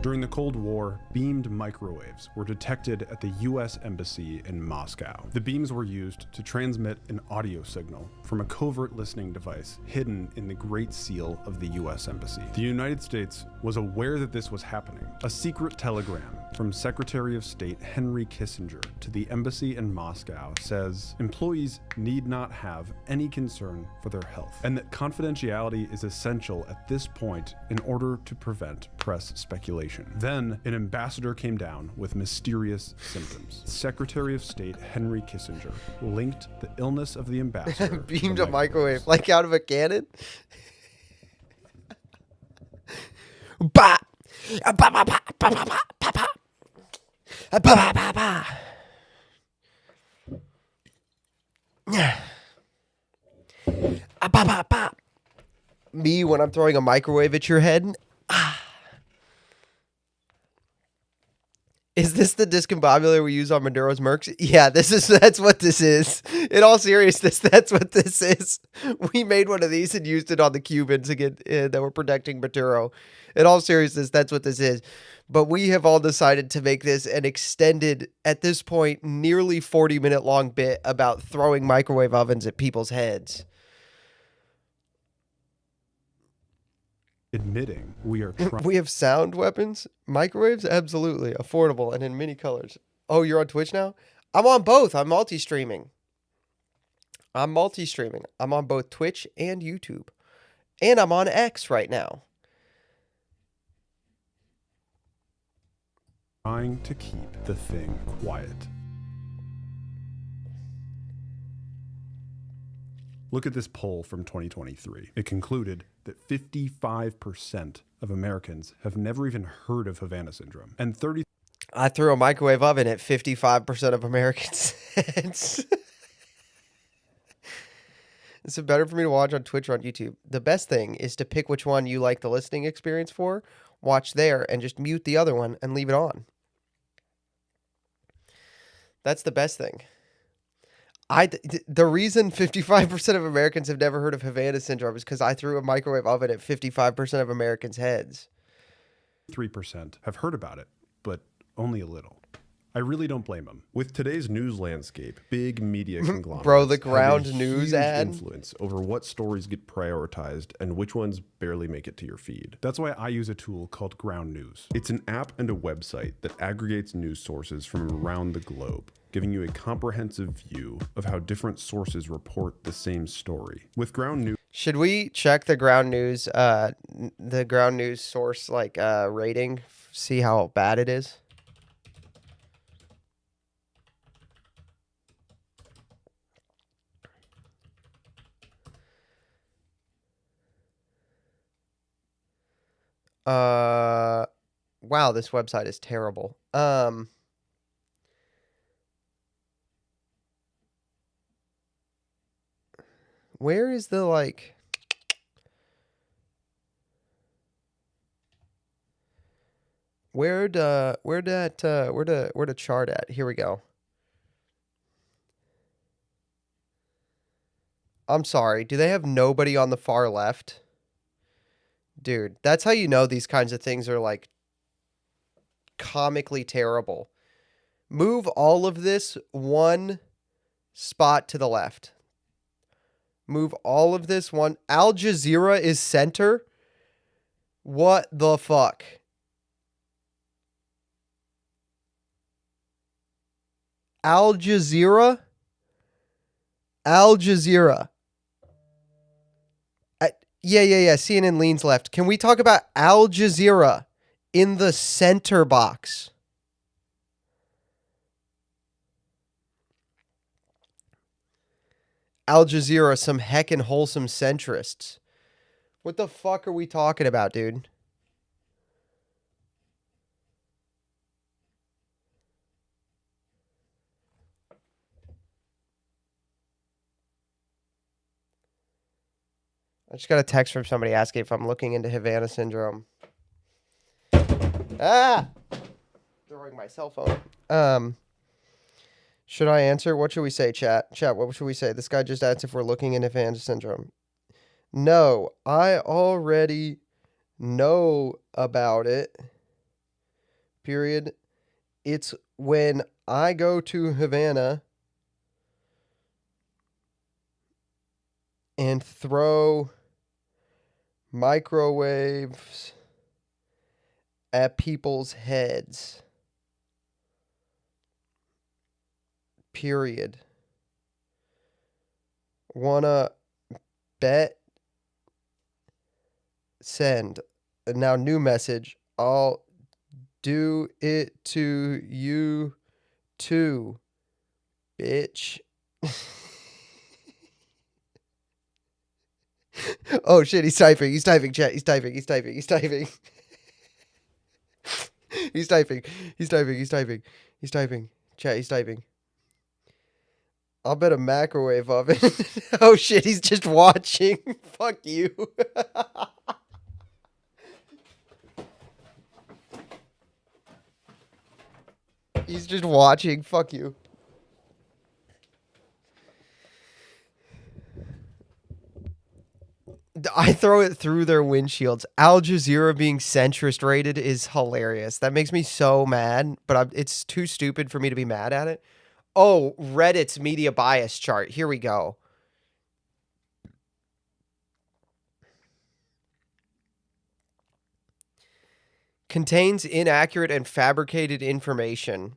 During the Cold War, beamed microwaves were detected at the U.S. Embassy in Moscow. The beams were used to transmit an audio signal from a covert listening device hidden in the Great Seal of the U.S. Embassy. The United States was aware that this was happening. A secret telegram from Secretary of State Henry Kissinger to the embassy in Moscow says employees need not have any concern for their health, and that confidentiality is essential at this point in order to prevent press speculation. Then, an ambassador came down with mysterious symptoms. Secretary of State Henry Kissinger linked the illness of the ambassador beamed a microwave like out of a cannon. Bah! Bah, bah, bah, bah, bah, bah, bah, bah. Bah, bah, bah, bah. Bah, bah, bah. Me when I'm throwing a microwave at your head. Is this the discombobulator we use on Maduro's Mercs? Yeah, that's what this is. In all seriousness, that's what this is. We made one of these and used it on the Cubans again that were protecting Maduro. In all seriousness, that's what this is. But we have all decided to make this an extended, at this point, nearly 40-minute long bit about throwing microwave ovens at people's heads. Admitting we are trying. We have sound weapons, microwaves, absolutely affordable and in many colors. Oh, you're on Twitch now? I'm on both. I'm multi-streaming. I'm on both Twitch and YouTube. And I'm on X right now. Trying to keep the thing quiet. Look at this poll from 2023. It concluded that 55% of Americans have never even heard of Havana syndrome, and I threw a microwave oven at 55% of Americans' heads. Is it better for me to watch on Twitch or on YouTube? The best thing is to pick which one you like the listening experience for, watch there, and just mute the other one and leave it on. That's the best thing. The reason 55% of Americans have never heard of Havana syndrome is because I threw a microwave oven at 55% of Americans' heads. 3% have heard about it, but only a little. I really don't blame them. With today's news landscape, big media conglomerates Bro, the ground have a news huge ad influence over what stories get prioritized and which ones barely make it to your feed. That's why I use a tool called Ground News. It's an app and a website that aggregates news sources from around the globe, giving you a comprehensive view of how different sources report the same story. With Ground News, should we check the ground news source rating, see how bad it is? Wow, this website is terrible. Where is the where to chart at? Here we go. I'm sorry. Do they have nobody on the far left? Dude, that's how you know these kinds of things are comically terrible. Move all of this one spot to the left. Move all of this one. Al Jazeera is center. What the fuck? Al Jazeera? Al Jazeera. Yeah. CNN leans left. Can we talk about Al Jazeera in the center box? Al Jazeera, some heckin' wholesome centrists. What the fuck are we talking about, dude? I just got a text from somebody asking if I'm looking into Havana syndrome. Ah! Throwing my cell phone. Should I answer? What should we say, chat? Chat, what should we say? This guy just asked if we're looking into Havana syndrome. No, I already know about it. period. It's when I go to Havana and throw microwaves at people's heads. Period. Wanna bet? Send. Now, new message. I'll do it to you too, bitch. Oh shit, he's typing. He's typing, chat. He's typing. He's typing. He's typing. He's typing. He's typing. He's typing. He's typing. Chat, he's typing. I'll bet a microwave oven. Oh shit, he's just watching. Fuck you. He's just watching. Fuck you. I throw it through their windshields. Al Jazeera being centrist rated is hilarious. That makes me so mad, but it's too stupid for me to be mad at it. Oh, Reddit's media bias chart. Here we go. Contains inaccurate and fabricated information.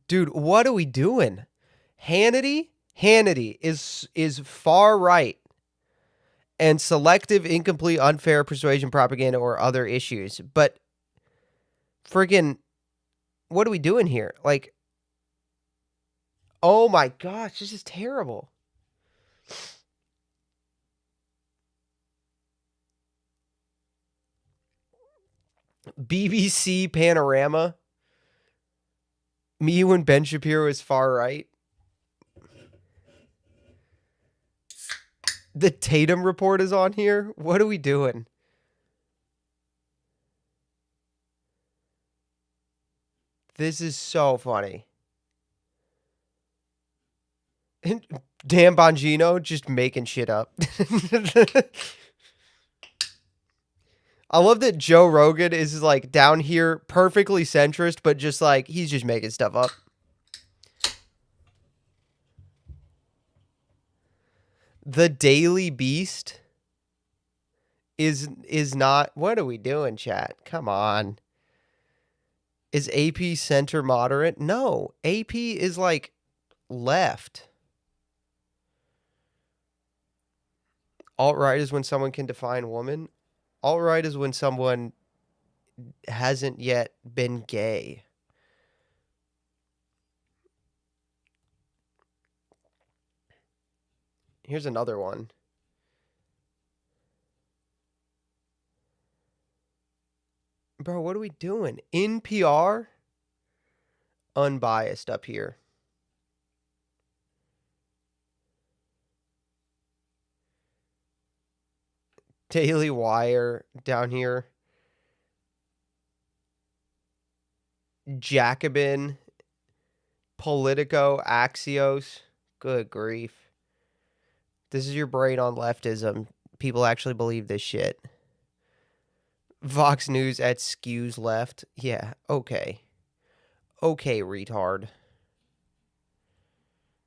Dude, what are we doing? Hannity is far right and selective, incomplete, unfair persuasion, propaganda, or other issues. But friggin', what are we doing here? Like, oh my gosh, this is terrible. BBC Panorama. Me when Ben Shapiro is far right. The Tatum report is on here. What are we doing? This is so funny. And Dan Bongino just making shit up. I love that Joe Rogan is like down here perfectly centrist, but just like he's just making stuff up. The Daily Beast is not. What are we doing, chat? Come on. Is AP center moderate? No, AP is like left. Alt-right is when someone can define woman. Alt-right is when someone hasn't yet been gay. Here's another one. Bro, what are we doing? NPR? Unbiased up here. Daily Wire down here. Jacobin. Politico. Axios. Good grief. This is your brain on leftism. People actually believe this shit. Vox News at skews left. Yeah, okay. Okay, retard.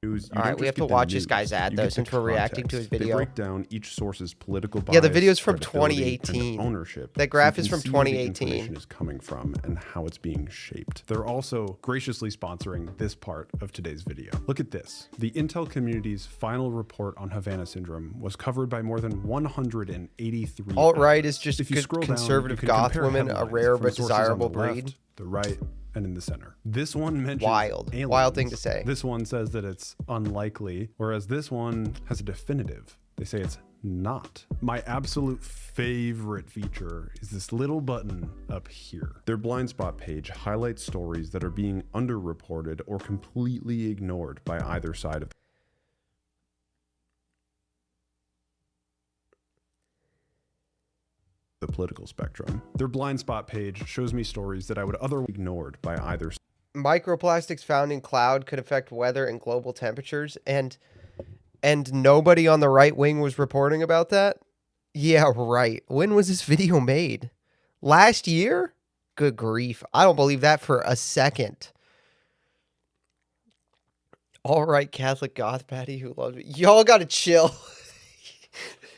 News, all right, we have to watch this guy's ad, though, since we're reacting to his video. They break down each source's political bias. Yeah, the video's from 2018. Ownership. That graph so is from see where the 2018. information is coming from and how it's being shaped. They're also graciously sponsoring this part of today's video. Look at this. The intel community's final report on Havana syndrome was covered by more than 183. Alt-right is just if you good scroll conservative down, goth compare women, a headlines rare from but sources on desirable the left, breed. the right, and in the center. This one mentions wild thing to say. This one says that it's unlikely, whereas this one has a definitive. They say it's not. My absolute favorite feature is this little button up here. Their blind spot page highlights stories that are being underreported or completely ignored by either side of the political spectrum. Their blind spot page shows me stories that I would otherwise be ignored by either side. Microplastics found in cloud could affect weather and global temperatures, and nobody on the right wing was reporting about that. Yeah, right. When was this video made? Last year? Good grief. I don't believe that for a second. All right, Catholic goth Patty who loves me. Y'all gotta chill.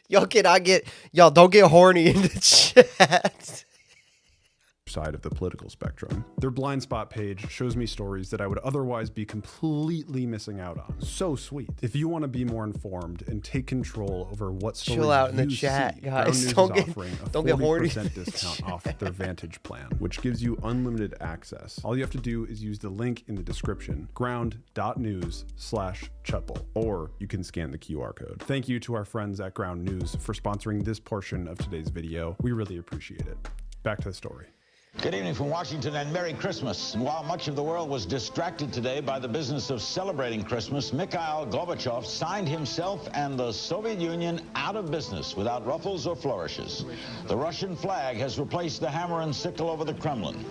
Y'all don't get horny in the chat. Side of the political spectrum. Their blind spot page shows me stories that I would otherwise be completely missing out on. So sweet. If you want to be more informed and take control over what stories Chill out in the you chat, see, guys. Ground News is offering a Don't get horny. 40% discount off their Vantage plan, which gives you unlimited access. All you have to do is use the link in the description, ground.news/Chutbul, or you can scan the QR code. Thank you to our friends at Ground News for sponsoring this portion of today's video. We really appreciate it. Back to the story. Good evening from Washington and Merry Christmas. And while much of the world was distracted today by the business of celebrating Christmas, Mikhail Gorbachev signed himself and the Soviet Union out of business without ruffles or flourishes. The Russian flag has replaced the hammer and sickle over the Kremlin.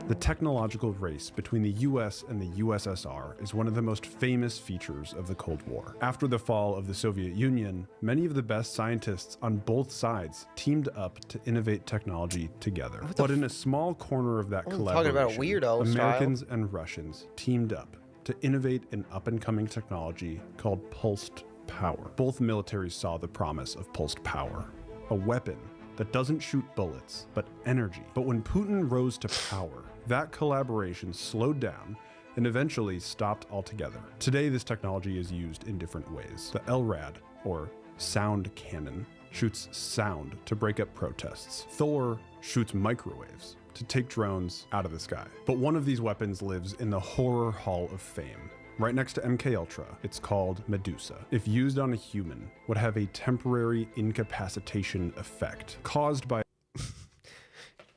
The technological race between the US and the USSR is one of the most famous features of the Cold War. After the fall of the Soviet Union, many of the best scientists on both sides teamed up to innovate technology together. But in a small corner of that collaboration, talking about a weirdo Americans and Russians teamed up to innovate an up-and-coming technology called pulsed power. Both militaries saw the promise of pulsed power, a weapon that doesn't shoot bullets, but energy. But when Putin rose to power, that collaboration slowed down and eventually stopped altogether. Today, this technology is used in different ways. The LRAD, or sound cannon, shoots sound to break up protests. Thor shoots microwaves to take drones out of the sky. But one of these weapons lives in the Horror Hall of Fame. Right next to MKUltra, it's called Medusa. If used on a human, would have a temporary incapacitation effect caused by.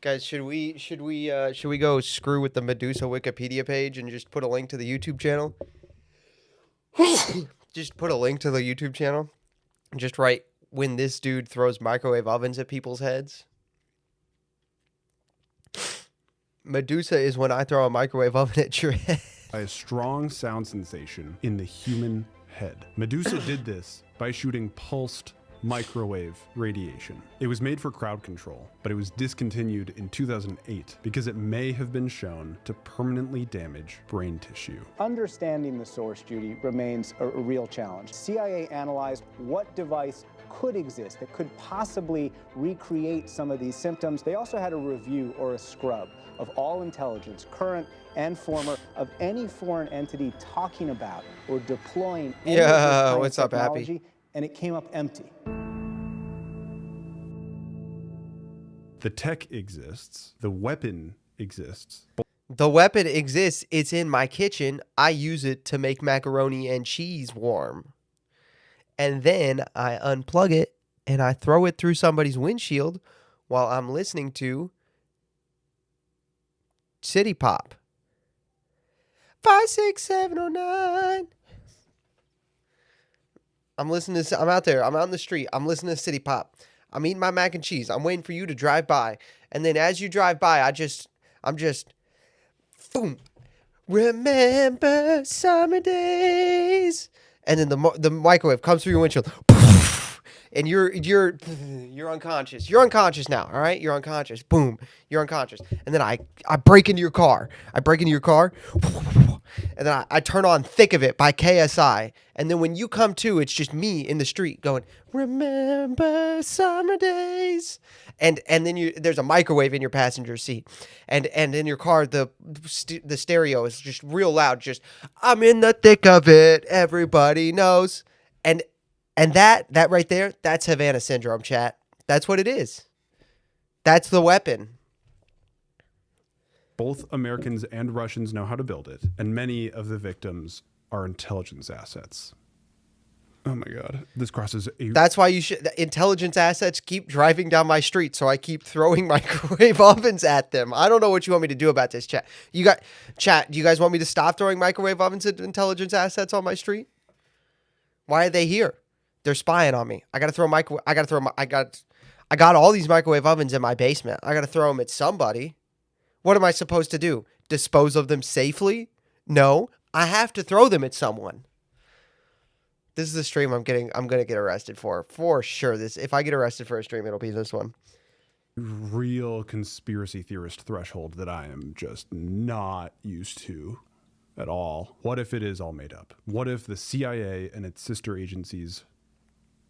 Guys, should we go screw with the Medusa Wikipedia page and just put a link to the YouTube channel? Just put a link to the YouTube channel. Just write when this dude throws microwave ovens at people's heads. Medusa is when I throw a microwave oven at your head. By a strong sound sensation in the human head. Medusa did this by shooting pulsed microwave radiation. It was made for crowd control, but it was discontinued in 2008 because it may have been shown to permanently damage brain tissue. Understanding the source, Judy, remains a real challenge. CIA analyzed what device could exist that could possibly recreate some of these symptoms. They also had a review or a scrub of all intelligence, current and former, of any foreign entity talking about or deploying any of this kind of what's up, technology, Happy? and it came up empty. The tech exists, the weapon exists. The weapon exists. It's in my kitchen. I use it to make macaroni and cheese warm. And then I unplug it and I throw it through somebody's windshield while I'm listening to City Pop. 56709. I'm listening to, I'm out there. I'm out in the street. I'm listening to City Pop. I'm eating my mac and cheese. I'm waiting for you to drive by. And then as you drive by, I'm just, boom. Remember summer days. And then the microwave comes through your windshield. And you're unconscious. You're unconscious now, all right? You're unconscious. Boom. You're unconscious. And then I break into your car. And then I turn on Thick of It by KSI. And then when you come to, it's just me in the street going, remember summer days. And then there's a microwave in your passenger seat. And in your car, the stereo is just real loud. Just, I'm in the thick of it. Everybody knows. And that right there, that's Havana Syndrome, chat. That's what it is. That's the weapon. Both Americans and Russians know how to build it, and many of the victims are intelligence assets. Oh my God. This crosses a... That's why intelligence assets keep driving down my street, so I keep throwing microwave ovens at them. I don't know what you want me to do about this, chat. Chat, do you guys want me to stop throwing microwave ovens at intelligence assets on my street? Why are they here? They're spying on me. I got all these microwave ovens in my basement. I got to throw them at somebody. What am I supposed to do? Dispose of them safely? No, I have to throw them at someone. This is the stream I'm gonna get arrested for sure. If I get arrested for a stream, it'll be this one. Real conspiracy theorist threshold that I am just not used to at all. What if it is all made up? What if the CIA and its sister agencies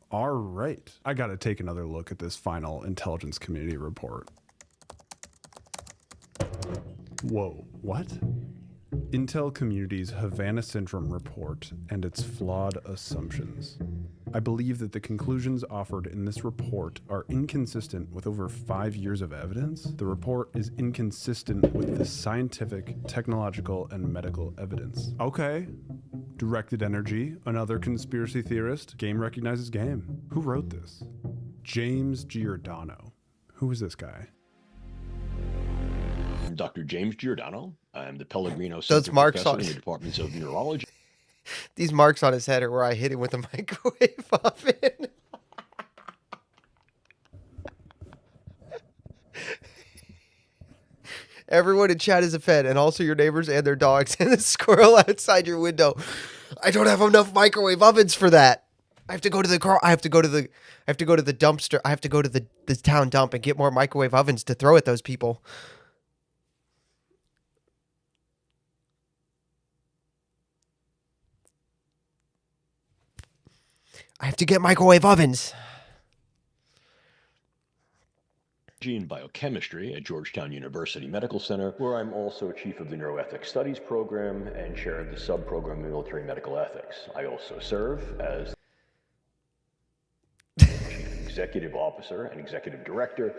are right? I got to take another look at this final intelligence community report. Whoa, what? Intel Community's Havana Syndrome report and its flawed assumptions. I believe that the conclusions offered in this report are inconsistent with over 5 years of evidence. The report is inconsistent with the scientific, technological, and medical evidence. Okay. Directed Energy, another conspiracy theorist. Game recognizes game. Who wrote this? James Giordano. Who is this guy? I'm Dr. James Giordano. I'm the Pellegrino Those Center marks Professor on in the Departments of Neurology. These marks on his head are where I hit him with a microwave oven. Everyone in chat is a Fed, and also your neighbors and their dogs, and the squirrel outside your window. I don't have enough microwave ovens for that. I have to go to the car. I have to go to the dumpster. I have to go to the town dump and get more microwave ovens to throw at those people. I have to get microwave ovens. In biochemistry at Georgetown University Medical Center, where I'm also chief of the Neuroethics Studies program and chair of the sub-program of military medical ethics. I also serve as chief executive officer and executive director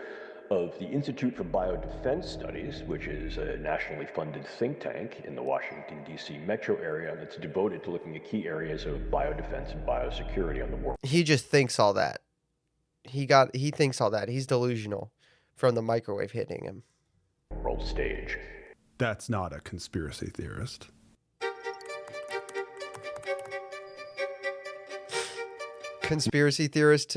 of the Institute for Biodefense Studies, which is a nationally funded think tank in the Washington, D.C. metro area that's devoted to looking at key areas of biodefense and biosecurity on the world. He just thinks all that. He thinks all that. He's delusional from the microwave hitting him. World stage. That's not a conspiracy theorist. Conspiracy theorists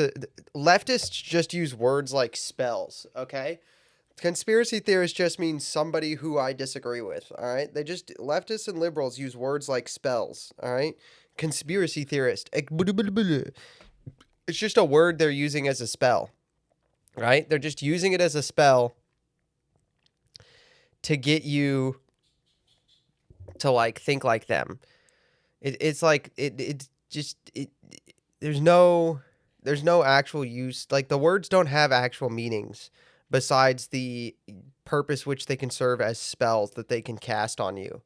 leftists just use words like spells, okay? Conspiracy theorists just means somebody who I disagree with, all right? Leftists and liberals use words like spells, all right? Conspiracy theorist. It's just a word they're using as a spell, right? They're just using it as a spell to get you to like think like them. There's no actual use. Like, the words don't have actual meanings besides the purpose which they can serve as spells that they can cast on you.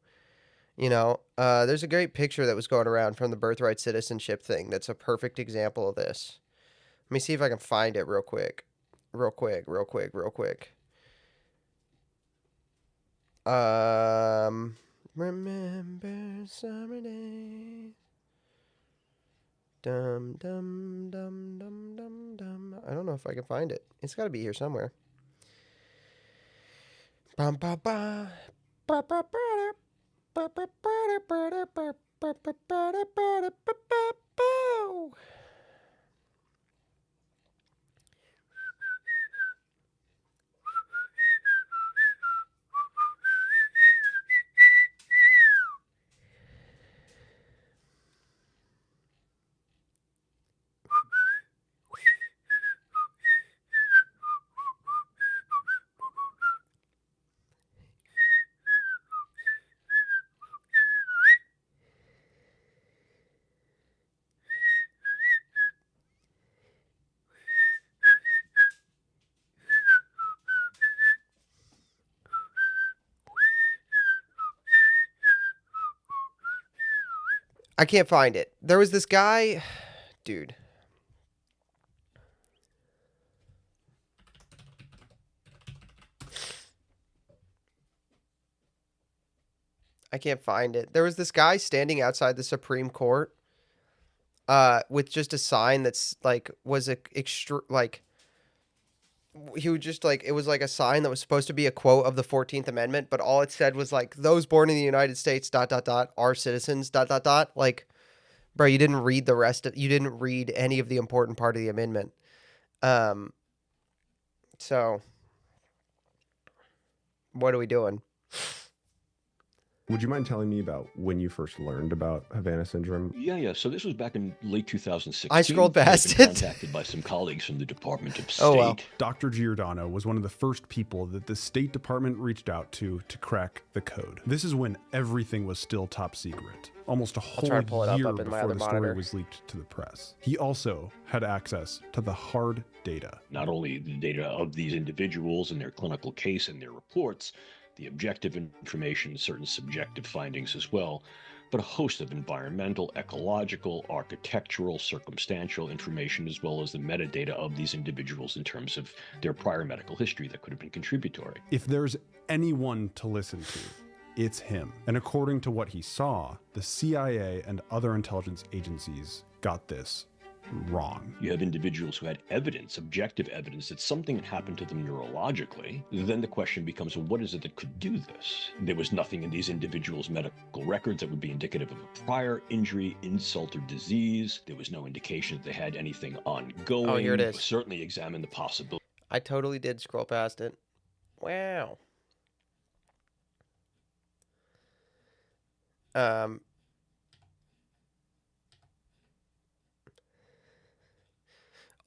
You know, there's a great picture that was going around from the birthright citizenship thing that's a perfect example of this. Let me see if I can find it real quick. Remember summer days. Dum dum dum dum dum dum. I don't know if I can find it. It's got to be here somewhere. Bum ba ba ba ba ba ba ba ba ba ba ba ba ba ba. I can't find it. There was this guy, dude. I can't find it. There was this guy standing outside the Supreme Court with just a sign that's like he would just like, it was like a sign that was supposed to be a quote of the 14th Amendment, but all it said was like, those born in the United States ... are citizens ... Like, bro, you didn't read you didn't read any of the important part of the amendment. So what are we doing? Would you mind telling me about when you first learned about Havana syndrome? Yeah. So this was back in late 2016. I scrolled past I'd been it. contacted by some colleagues from the Department of State. Oh, well. Dr. Giordano was one of the first people that the State Department reached out to crack the code. This is when everything was still top secret. Almost a whole try to pull it year up in my before other the story monitor. was leaked to the press. He also had access to the hard data. Not only the data of these individuals and their clinical case and their reports, the objective information, certain subjective findings as well, but a host of environmental, ecological, architectural, circumstantial information, as well as the metadata of these individuals in terms of their prior medical history that could have been contributory. If there's anyone to listen to, it's him. And according to what he saw, the CIA and other intelligence agencies got this wrong. You have individuals who had evidence, objective evidence, that something had happened to them neurologically. Then the question becomes, well, what is it that could do this? There was nothing in these individuals' medical records that would be indicative of a prior injury, insult, or disease. There was no indication that they had anything ongoing. Oh, here it is. Certainly examine the possibility. I totally did scroll past it. Wow.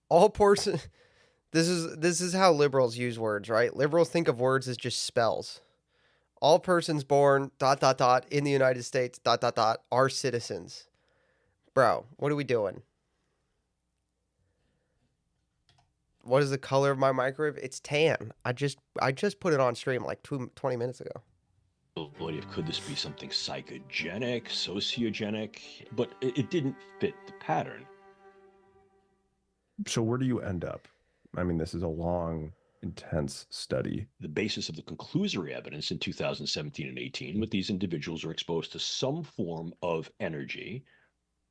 All portion. This is how liberals use words, right? Liberals think of words as just spells. All persons born ... in the United States ... are citizens. Bro, what are we doing? What is the color of my microwave? It's tan. I just put it on stream like 20 minutes ago. Of could this be something psychogenic, sociogenic? But it didn't fit the pattern. So where do you end up? I mean, this is a long, intense study. The basis of the conclusory evidence in 2017 and 18, with these individuals are exposed to some form of energy.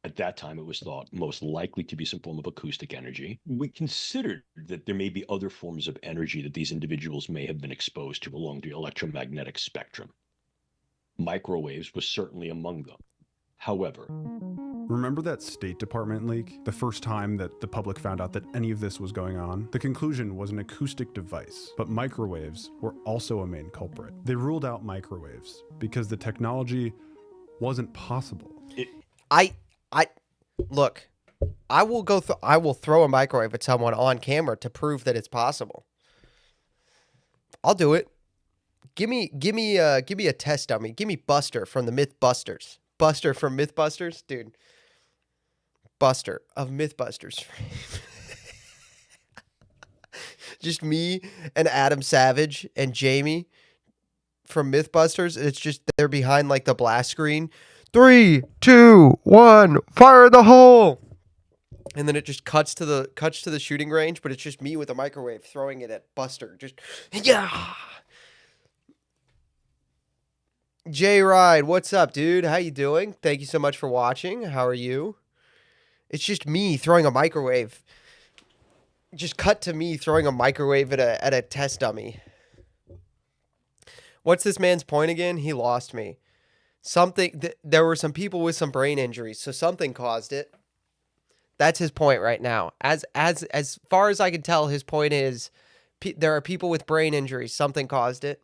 At that time, it was thought most likely to be some form of acoustic energy. We considered that there may be other forms of energy that these individuals may have been exposed to along the electromagnetic spectrum. Microwaves was certainly among them. However, remember that State Department leak? The first time that the public found out that any of this was going on? The conclusion was an acoustic device, but microwaves were also a main culprit. They ruled out microwaves because the technology wasn't possible. Look, I will throw a microwave at someone on camera to prove that it's possible. I'll do it. Give me a test dummy. Give me Buster from the Mythbusters. Buster from Mythbusters, dude. Buster of Mythbusters. Just me and Adam Savage and Jamie from Mythbusters. It's just they're behind like the blast screen. 3, 2, 1, fire in the hole. And then it just cuts to the shooting range, but it's just me with a microwave throwing it at Buster. Just yeah. Jay Ride, what's up, dude? How you doing? Thank you so much for watching. How are you? It's just me throwing a microwave. Just cut to me throwing a microwave at a test dummy. What's this man's point again? He lost me. There were some people with some brain injuries, so something caused it. That's his point right now. As far as I can tell, his point is there are people with brain injuries. Something caused it.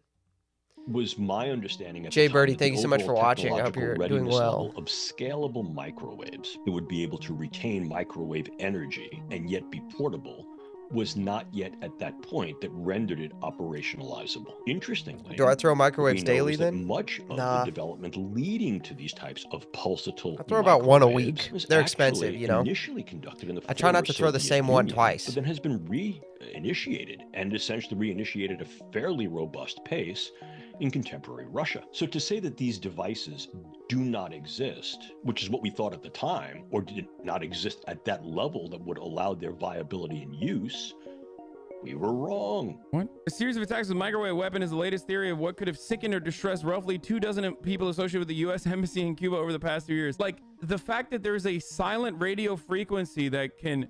Was my understanding at Jay the time Birdie, that thank the you so much for overall watching. I hope you're technological doing readiness well. level of scalable microwaves that would be able to retain microwave energy and yet be portable was not yet at that point that rendered it operationalizable. Interestingly, Do I throw microwaves we know daily is that then? much of the development leading to these types of pulsatile I throw about one a microwaves week. was They're actually expensive, you know. Initially conducted in the I try not former to throw the Soviet same one Union, twice. but then has been reinitiated and essentially reinitiated at a fairly robust pace in contemporary Russia. So to say that these devices do not exist, which is what we thought at the time, or did not exist at that level that would allow their viability and use, we were wrong. What? A series of attacks with microwave weapon is the latest theory of what could have sickened or distressed roughly 24 people associated with the U.S. Embassy in Cuba over the past 2 years. Like, the fact that there's a silent radio frequency that can,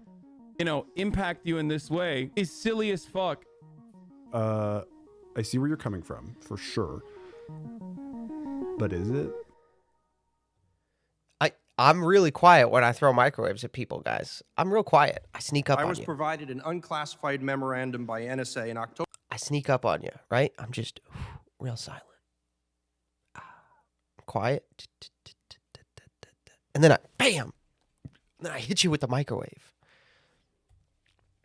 impact you in this way is silly as fuck. I see where you're coming from, for sure. But is it? I'm really quiet when I throw microwaves at people, guys. I'm real quiet. I sneak up on you. I was provided an unclassified memorandum by NSA in October. I sneak up on you, right? I'm just real silent. quiet. And then bam! And then I hit you with the microwave.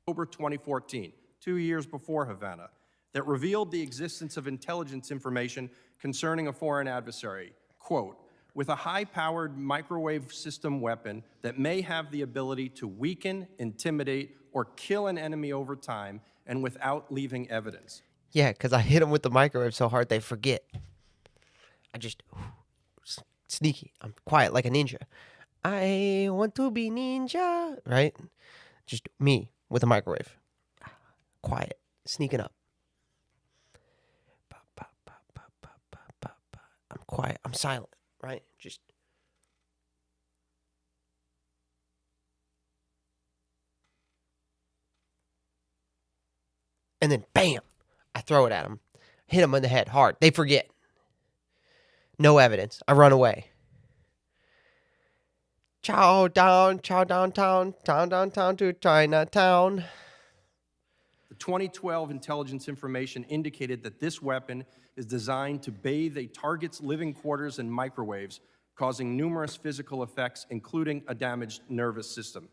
October 2014, 2 years before Havana, that revealed the existence of intelligence information concerning a foreign adversary, quote, with a high-powered microwave system weapon that may have the ability to weaken, intimidate, or kill an enemy over time and without leaving evidence. Yeah, because I hit them with the microwave so hard they forget. I just sneaky. I'm quiet like a ninja. I want to be ninja, right? Just me with a microwave. Quiet, sneaking up. I'm quiet. I'm silent, right? Just. And then bam, I throw it at them. Hit them in the head hard. They forget. No evidence. I run away. Chow downtown to Chinatown. The 2012 intelligence information indicated that this weapon is designed to bathe a target's living quarters in microwaves, causing numerous physical effects, including a damaged nervous system.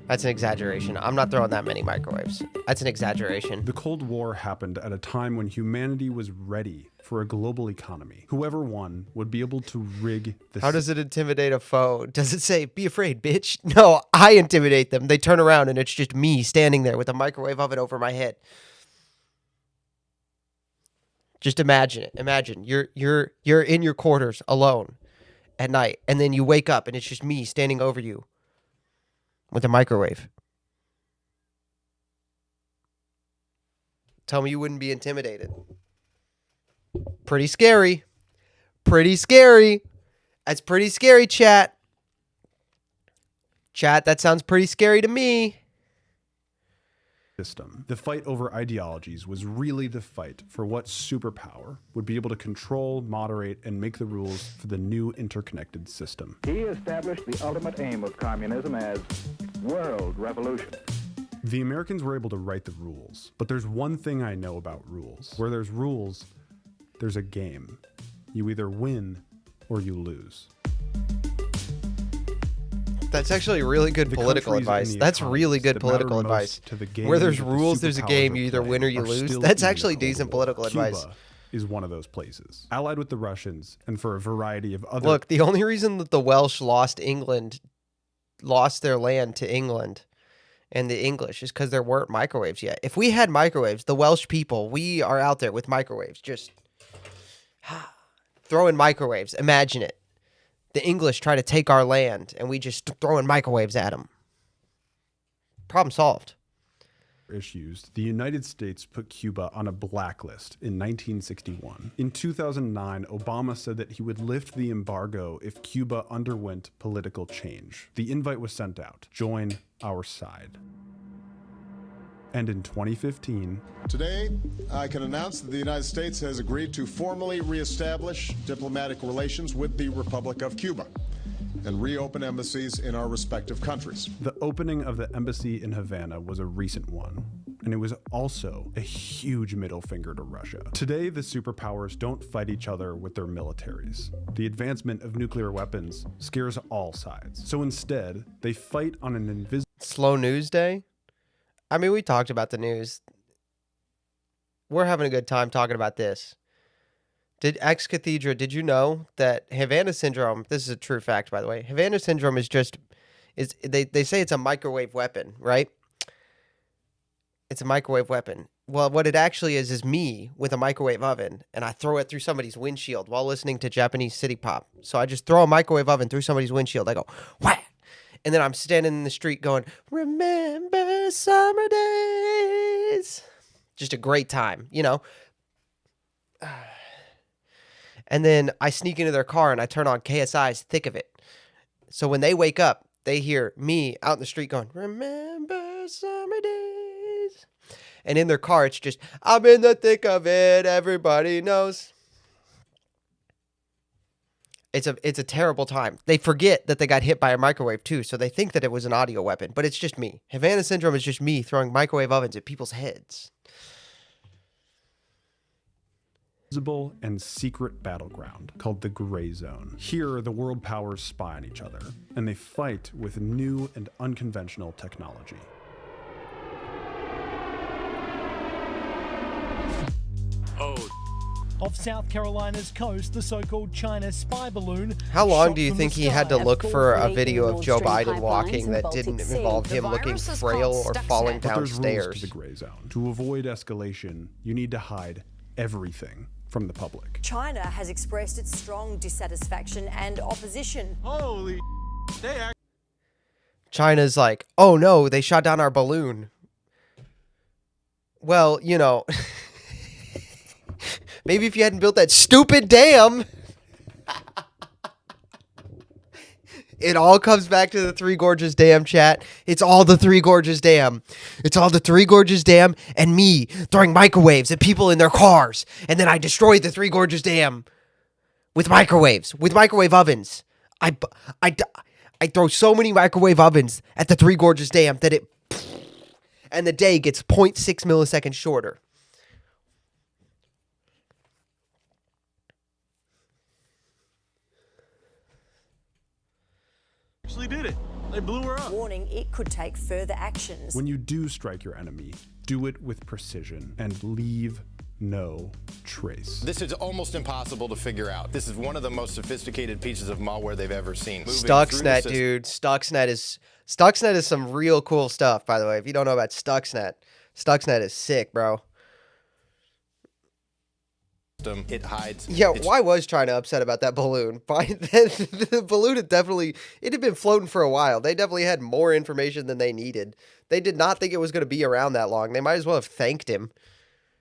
That's an exaggeration. I'm not throwing that many microwaves. That's an exaggeration. The Cold War happened at a time when humanity was ready for a global economy. Whoever won would be able to rig the... How does it intimidate a foe? Does it say, be afraid, bitch? No, I intimidate them. They turn around and it's just me standing there with a microwave oven over my head. Just imagine it. Imagine you're in your quarters alone at night, and then you wake up and it's just me standing over you with a microwave. Tell me you wouldn't be intimidated. Pretty scary. Pretty scary. That's pretty scary, chat. Chat, that sounds pretty scary to me. System. The fight over ideologies was really the fight for what superpower would be able to control, moderate, and make the rules for the new interconnected system. He established the ultimate aim of communism as world revolution. The Americans were able to write the rules, but there's one thing I know about rules. Where there's rules, there's a game. You either win or you lose. That's actually really good political advice. That's really good political advice. Where there's rules, there's a game. You either win or you lose. That's actually decent political advice. Cuba is one of those places. Allied with the Russians and for a variety of other... Look, the only reason that the Welsh lost their land to England and the English is because there weren't microwaves yet. If we had microwaves, the Welsh people, we are out there with microwaves. Just throwing microwaves. Imagine it. The English try to take our land, and we just throwing microwaves at them. Problem solved. Issues, the United States put Cuba on a blacklist in 1961. In 2009, Obama said that he would lift the embargo if Cuba underwent political change. The invite was sent out. Join our side. And in 2015... Today, I can announce that the United States has agreed to formally reestablish diplomatic relations with the Republic of Cuba and reopen embassies in our respective countries. The opening of the embassy in Havana was a recent one, and it was also a huge middle finger to Russia. Today, the superpowers don't fight each other with their militaries. The advancement of nuclear weapons scares all sides. So instead, they fight on an invisible... Slow news day? I mean, we talked about the news. We're having a good time talking about this. Ex Cathedra, did you know that Havana syndrome, this is a true fact, by the way, Havana syndrome is they say it's a microwave weapon, right? It's a microwave weapon. Well, what it actually is me with a microwave oven, and I throw it through somebody's windshield while listening to Japanese city pop. So I just throw a microwave oven through somebody's windshield. I go, whack! And then I'm standing in the street going, remember summer days. Just a great time, you know. And then I sneak into their car and I turn on KSI's Thick of It. So when they wake up, they hear me out in the street going, remember summer days. And in their car, it's just, I'm in the thick of it, everybody knows. It's a terrible time. They forget that they got hit by a microwave too, so they think that it was an audio weapon, but it's just me. Havana syndrome is just me throwing microwave ovens at people's heads. visible and secret battleground called the Gray Zone. Here, the world powers spy on each other, and they fight with new and unconventional technology. Off South Carolina's coast, the so-called China spy balloon. How long do you think he had to look for a video of Joe Biden walking that didn't involve him looking frail or falling But there's rules to downstairs? the Gray Zone. To avoid escalation, you need to hide everything from the public. China has expressed its strong dissatisfaction and opposition. Holy, China's like, oh no, they shot down our balloon. Well, you know, maybe if you hadn't built that stupid dam. It all comes back to the Three Gorges Dam, chat. It's all the Three Gorges Dam. It's all the Three Gorges Dam and me throwing microwaves at people in their cars. And then I destroyed the Three Gorges Dam with microwaves, with microwave ovens. I throw so many microwave ovens at the Three Gorges Dam that it... And the day gets 0.6 milliseconds shorter. actually did it. They blew her up. Warning it could take further actions. When you do strike your enemy, do it with precision and leave no trace. This is almost impossible to figure out. This is one of the most sophisticated pieces of malware they've ever seen. Stuxnet, dude. Stuxnet is some real cool stuff, by the way. If you don't know about Stuxnet, Stuxnet is sick, bro. It hides. Yeah, why was China upset about that balloon? The balloon had it had been floating for a while. They definitely had more information than they needed. They did not think it was going to be around that long. They might as well have thanked him.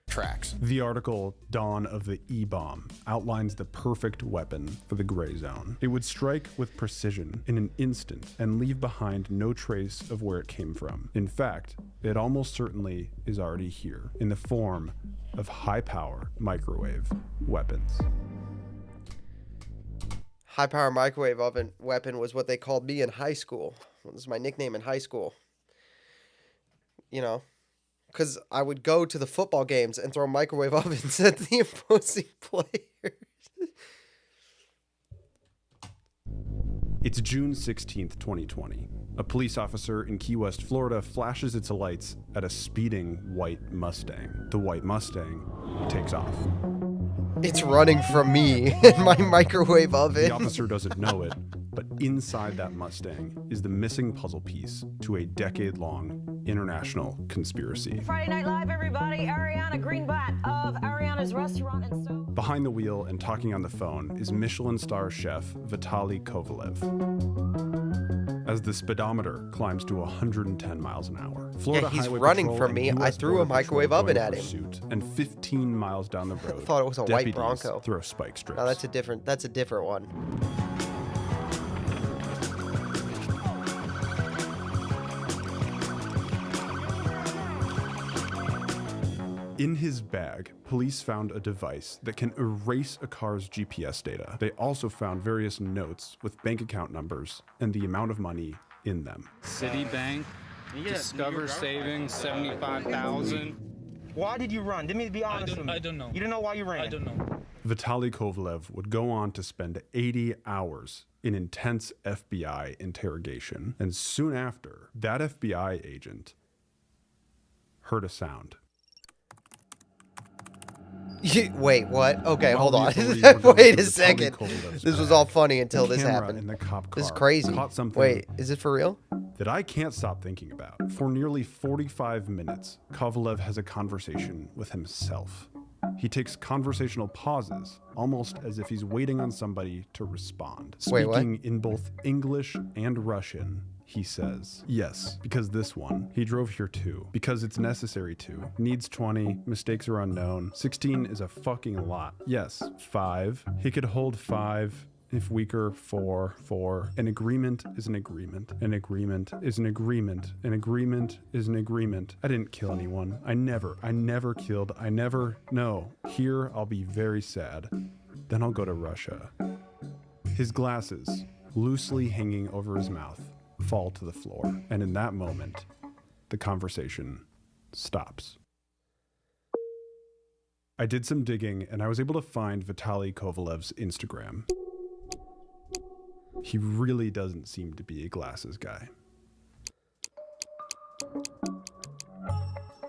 Tracks. The article Dawn of the E-Bomb outlines the perfect weapon for the Gray Zone. It would strike with precision in an instant and leave behind no trace of where it came from. In fact, it almost certainly is already here in the form of high-power microwave weapons. High-power microwave oven weapon was what they called me in high school. This is my nickname in high school. You know, because I would go to the football games and throw microwave ovens at the opposing players. It's June 16th, 2020. A police officer in Key West, Florida flashes its lights at a speeding white Mustang. The white Mustang takes off. It's running from me and my microwave oven. The officer doesn't know it, but inside that Mustang is the missing puzzle piece to a decade-long international conspiracy. Friday Night Live, everybody. Ariana Greenblatt of Ariana's Restaurant and So. Behind the wheel and talking on the phone is Michelin star chef Vitaly Kovalev. As the speedometer climbs to 110 miles an hour. Florida he's Highway running Patrol from me. and I US threw a Border microwave Patrol oven join at the him. pursuit, and 15 miles down the road, I thought it was a white deputies Bronco. throw spike strips. No, that's a different one. In his bag, police found a device that can erase a car's GPS data. They also found various notes with bank account numbers and the amount of money in them. Citibank, Discover Savings, 75,000. Why did you run? Let me be honest with me. I don't know. You don't know why you ran? I don't know. Vitaly Kovalev would go on to spend 80 hours in intense FBI interrogation. And soon after, that FBI agent heard a sound. Wait, what? Okay, While hold the on. authorities were going Wait through a Vitaly second. Kovalev's This was bag, all funny until the this camera happened. in the cop car This is crazy. caught something Wait, is it for real? that I can't stop thinking about. For nearly 45 minutes, Kovalev has a conversation with himself. He takes conversational pauses, almost as if he's waiting on somebody to respond. Wait, what? Speaking in both English and Russian, he says, yes, because this one, he drove here too, because it's necessary to. Needs 20, mistakes are unknown. 16 is a fucking lot. Yes, 5, he could hold 5. If weaker, 4. An agreement is an agreement. An agreement is an agreement. An agreement is an agreement. I didn't kill anyone. I never killed. No. Here, I'll be very sad. Then I'll go to Russia. His glasses, loosely hanging over his mouth, fall to the floor. And in that moment, the conversation stops. I did some digging and I was able to find Vitaly Kovalev's Instagram. He really doesn't seem to be a glasses guy.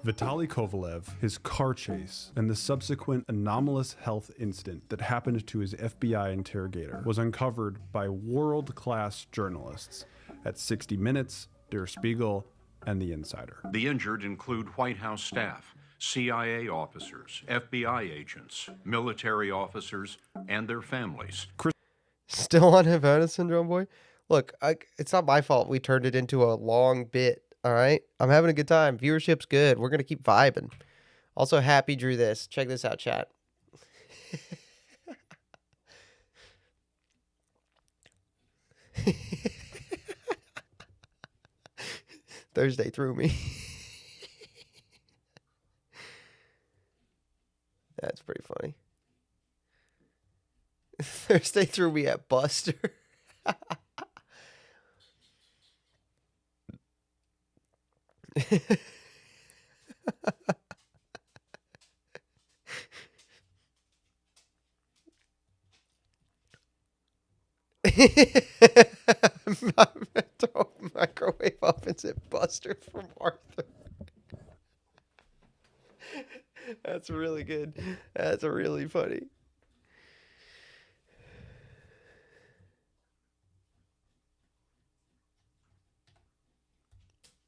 Vitaly Kovalev, his car chase, and the subsequent anomalous health incident that happened to his FBI interrogator was uncovered by world-class journalists at 60 Minutes, Der Spiegel, and The Insider. The injured include White House staff, CIA officers, FBI agents, military officers, and their families. Still on Havana Syndrome, boy? Look, it's not my fault we turned it into a long bit, all right? I'm having a good time. Viewership's good. We're going to keep vibing. Also, Happy drew this. Check this out, chat. Thursday threw me. That's pretty funny. Thursday threw me at Buster. Throw microwave ovens at Buster from Arthur. That's really good. That's really funny.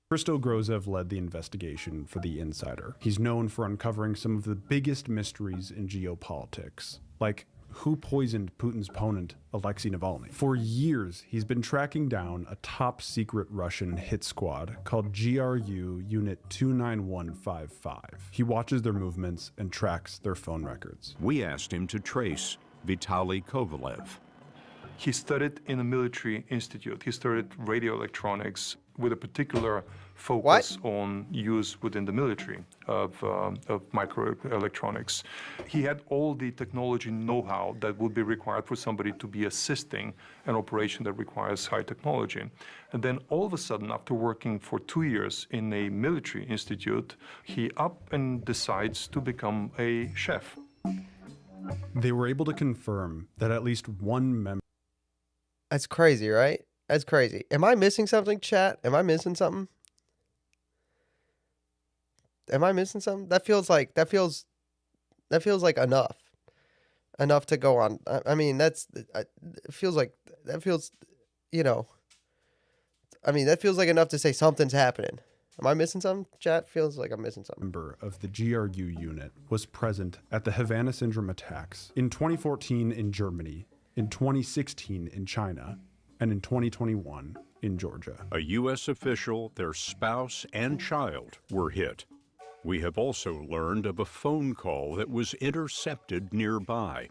Christo Grozev led the investigation for The Insider. He's known for uncovering some of the biggest mysteries in geopolitics, like who poisoned Putin's opponent, Alexei Navalny. For years, he's been tracking down a top-secret Russian hit squad called GRU Unit 29155. He watches their movements and tracks their phone records. We asked him to trace Vitaly Kovalev. He studied in a military institute. He studied radio electronics with a particular focus on use within the military of microelectronics. He had all the technology know-how that would be required for somebody to be assisting an operation that requires high technology. And then all of a sudden, after working for 2 years in a military institute, he up and decides to become a chef. They were able to confirm that at least one member. That's crazy, right? That's crazy. Am I missing something, chat? Am I missing something? Am I missing something? That feels like enough. Enough to go on. I mean, it feels like you know. I mean, that feels like enough to say something's happening. Am I missing something? Chat feels like I'm missing something. Member of the GRU unit was present at the Havana Syndrome attacks in 2014 in Germany, in 2016 in China, and in 2021 in Georgia. A U.S. official, their spouse, and child were hit. We have also learned of a phone call that was intercepted nearby.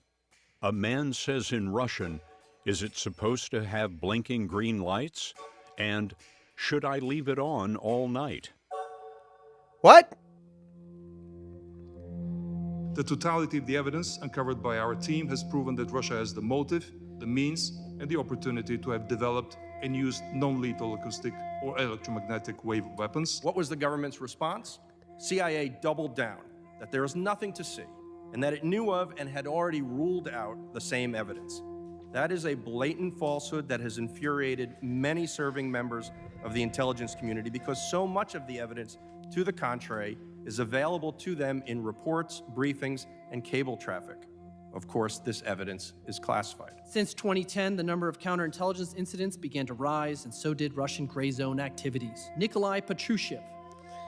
A man says in Russian, "Is it supposed to have blinking green lights?" And, "Should I leave it on all night?" What? The totality of the evidence uncovered by our team has proven that Russia has the motive, the means, and the opportunity to have developed and used non-lethal acoustic or electromagnetic wave weapons. What was the government's response? CIA doubled down that there is nothing to see and that it knew of and had already ruled out the same evidence. That is a blatant falsehood that has infuriated many serving members of the intelligence community because so much of the evidence to the contrary is available to them in reports, briefings, and cable traffic. Of course, this evidence is classified. Since 2010, the number of counterintelligence incidents began to rise, and so did Russian gray zone activities. Nikolai Patrushev,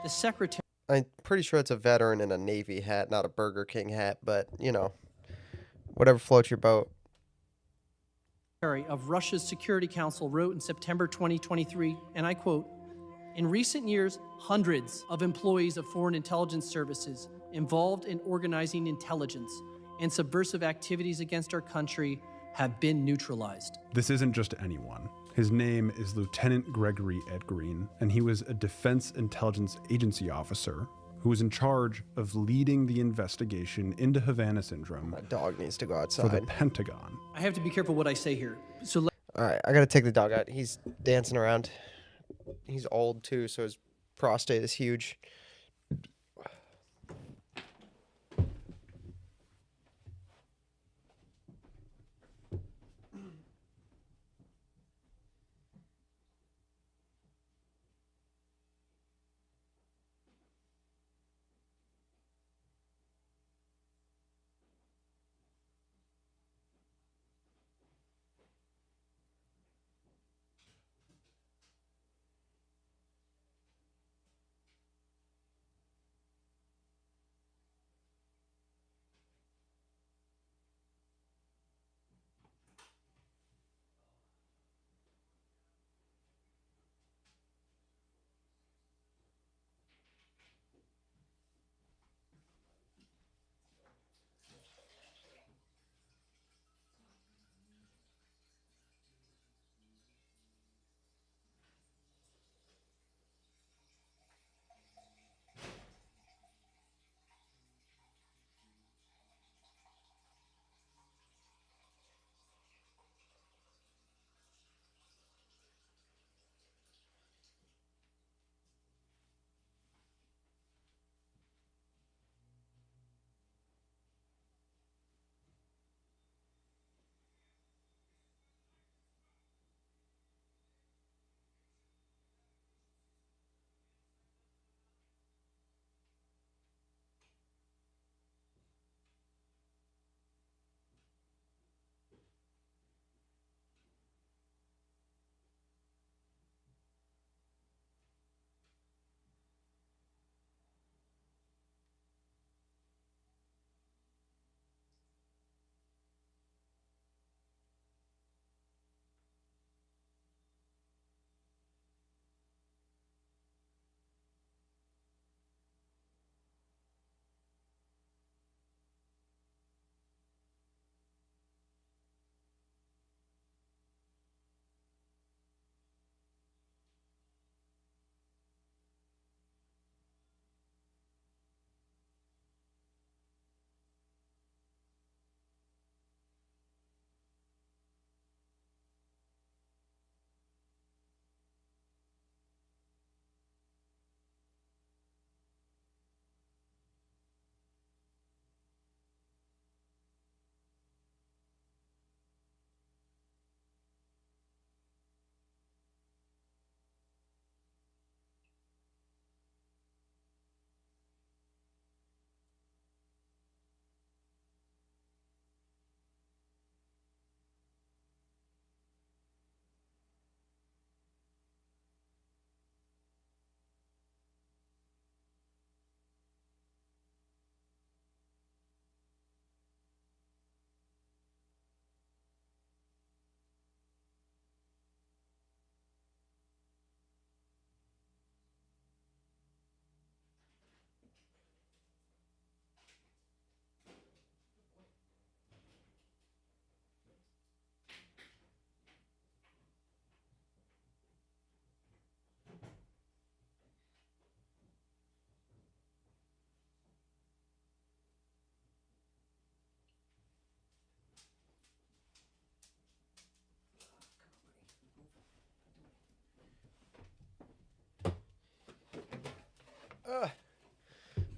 the secretary... I'm pretty sure it's a veteran in a Navy hat, not a Burger King hat, but, you know, whatever floats your boat. Of Russia's Security Council wrote in September 2023, and I quote, "In recent years, hundreds of employees of foreign intelligence services involved in organizing intelligence and subversive activities against our country have been neutralized." This isn't just anyone. His name is Lieutenant Gregory Edgreen, and he was a Defense Intelligence Agency officer who was in charge of leading the investigation into Havana Syndrome. My dog needs to go For outside. the Pentagon. I have to be careful what I say here. So All right, I gotta take the dog out. He's dancing around. He's old too, so his prostate is huge.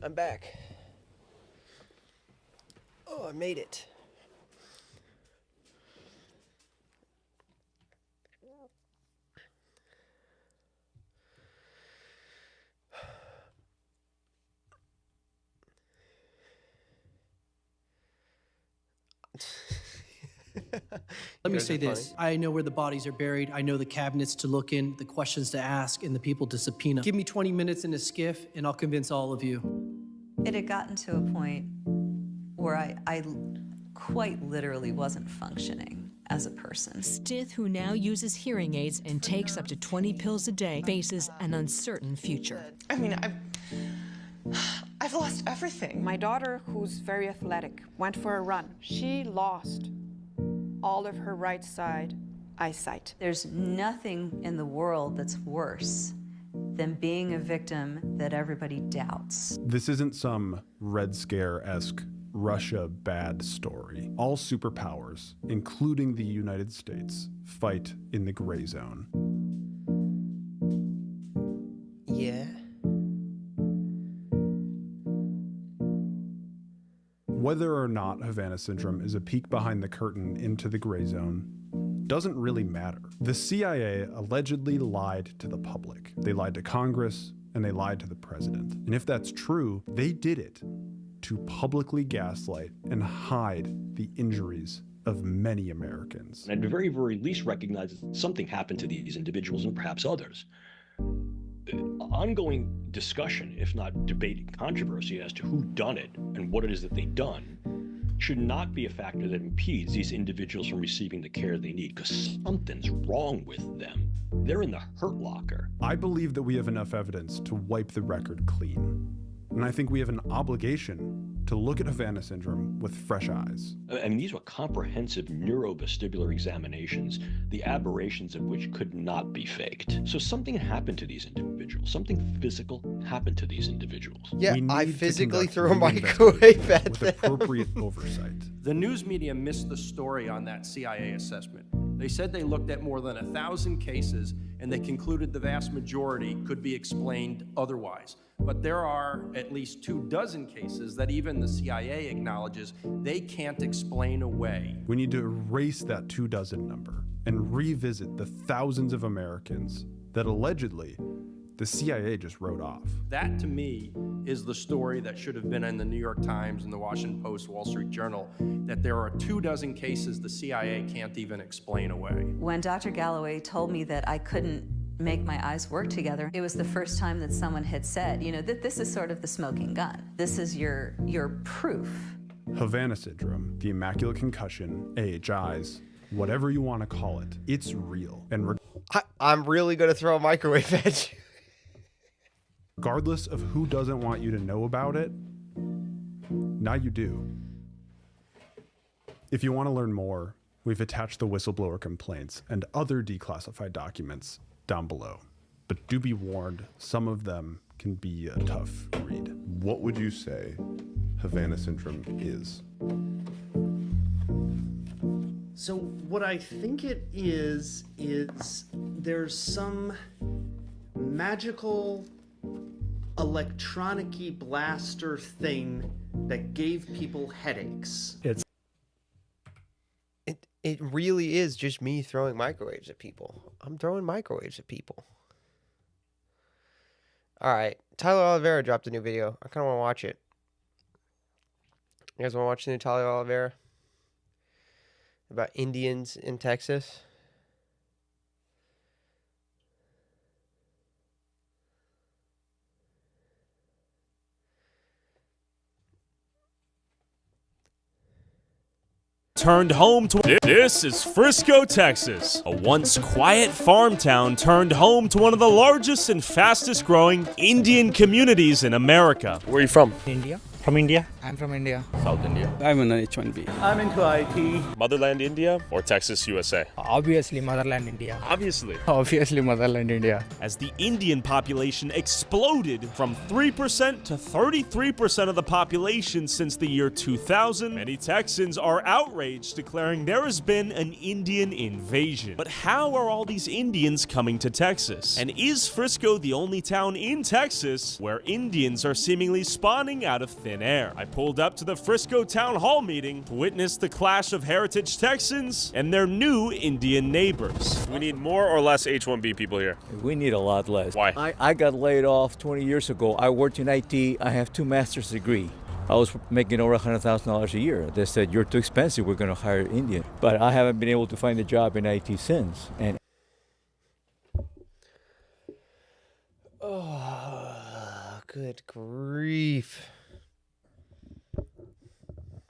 I'm back. Oh, I made it. Let me say this. I know where the bodies are buried. I know the cabinets to look in, the questions to ask, and the people to subpoena. Give me 20 minutes in a skiff, and I'll convince all of you. It had gotten to a point where I quite literally wasn't functioning as a person. Stith, who now uses hearing aids and takes up to 20 pills a day, faces an uncertain future. I mean, I've lost everything. My daughter, who's very athletic, went for a run. She lost all of her right side eyesight. There's nothing in the world that's worse than being a victim that everybody doubts. This isn't some Red Scare-esque Russia bad story. All superpowers, including the United States, fight in the gray zone. Yeah. Whether or not Havana Syndrome is a peek behind the curtain into the gray zone doesn't really matter. The CIA allegedly lied to the public. They lied to Congress, and they lied to the president. And if that's true, they did it to publicly gaslight and hide the injuries of many Americans. And at the very, very least recognize that something happened to these individuals and perhaps others. Ongoing discussion, if not debate and controversy as to who done it and what it is that they done, should not be a factor that impedes these individuals from receiving the care they need, because something's wrong with them. They're in the hurt locker. I believe that we have enough evidence to wipe the record clean. And I think we have an obligation to look at Havana Syndrome with fresh eyes. I mean, these were comprehensive neurovestibular examinations, the aberrations of which could not be faked. So something happened to these individuals. Something physical happened to these individuals. Yeah, I physically threw a microwave at them. With appropriate oversight. The news media missed the story on that CIA assessment. They said they looked at more than 1,000 cases, and they concluded the vast majority could be explained otherwise. But there are at least 24 cases that even the CIA acknowledges they can't explain away. We need to erase that 24 number and revisit the thousands of Americans that allegedly the CIA just wrote off. That, to me, is the story that should have been in the New York Times and the Washington Post, Wall Street Journal, that there are 24 cases the CIA can't even explain away. When Dr. Galloway told me that I couldn't make my eyes work together, it was the first time that someone had said, you know, that this is sort of the smoking gun. This is your proof. Havana Syndrome, the Immaculate Concussion, AHIs, whatever you want to call it, it's real. And I'm really going to throw a microwave at you. Regardless of who doesn't want you to know about it, now you do. If you want to learn more, we've attached the whistleblower complaints and other declassified documents down below. But do be warned, some of them can be a tough read. What would you say Havana Syndrome is? So what I think it is there's some magical electronic-y blaster thing that gave people headaches. It really is just me throwing microwaves at people. I'm throwing microwaves at people. All right. Tyler Oliveira dropped a new video. I kind of want to watch it. You guys want to watch the new Tyler Oliveira? About Indians in Texas? Turned home to... This is Frisco, Texas. A once quiet farm town turned home to one of the largest and fastest growing Indian communities in America. Where are you from? India. From India. I'm from India. South India. I'm an H1B. I'm into IT. Motherland India or Texas, USA? Obviously, Motherland India. Obviously. Obviously, Motherland India. As the Indian population exploded from 3% to 33% of the population since the year 2000, many Texans are outraged, declaring there has been an Indian invasion. But how are all these Indians coming to Texas? And is Frisco the only town in Texas where Indians are seemingly spawning out of thin air? I pulled up to the Frisco Town Hall meeting to witness the clash of heritage Texans and their new Indian neighbors. We need more or less H-1B people here? We need a lot less. Why? I got laid off 20 years ago. I worked in IT. I have 2 master's degrees. I was making over $100,000 a year. They said, you're too expensive, we're going to hire Indian. But I haven't been able to find a job in IT since. And oh, good grief.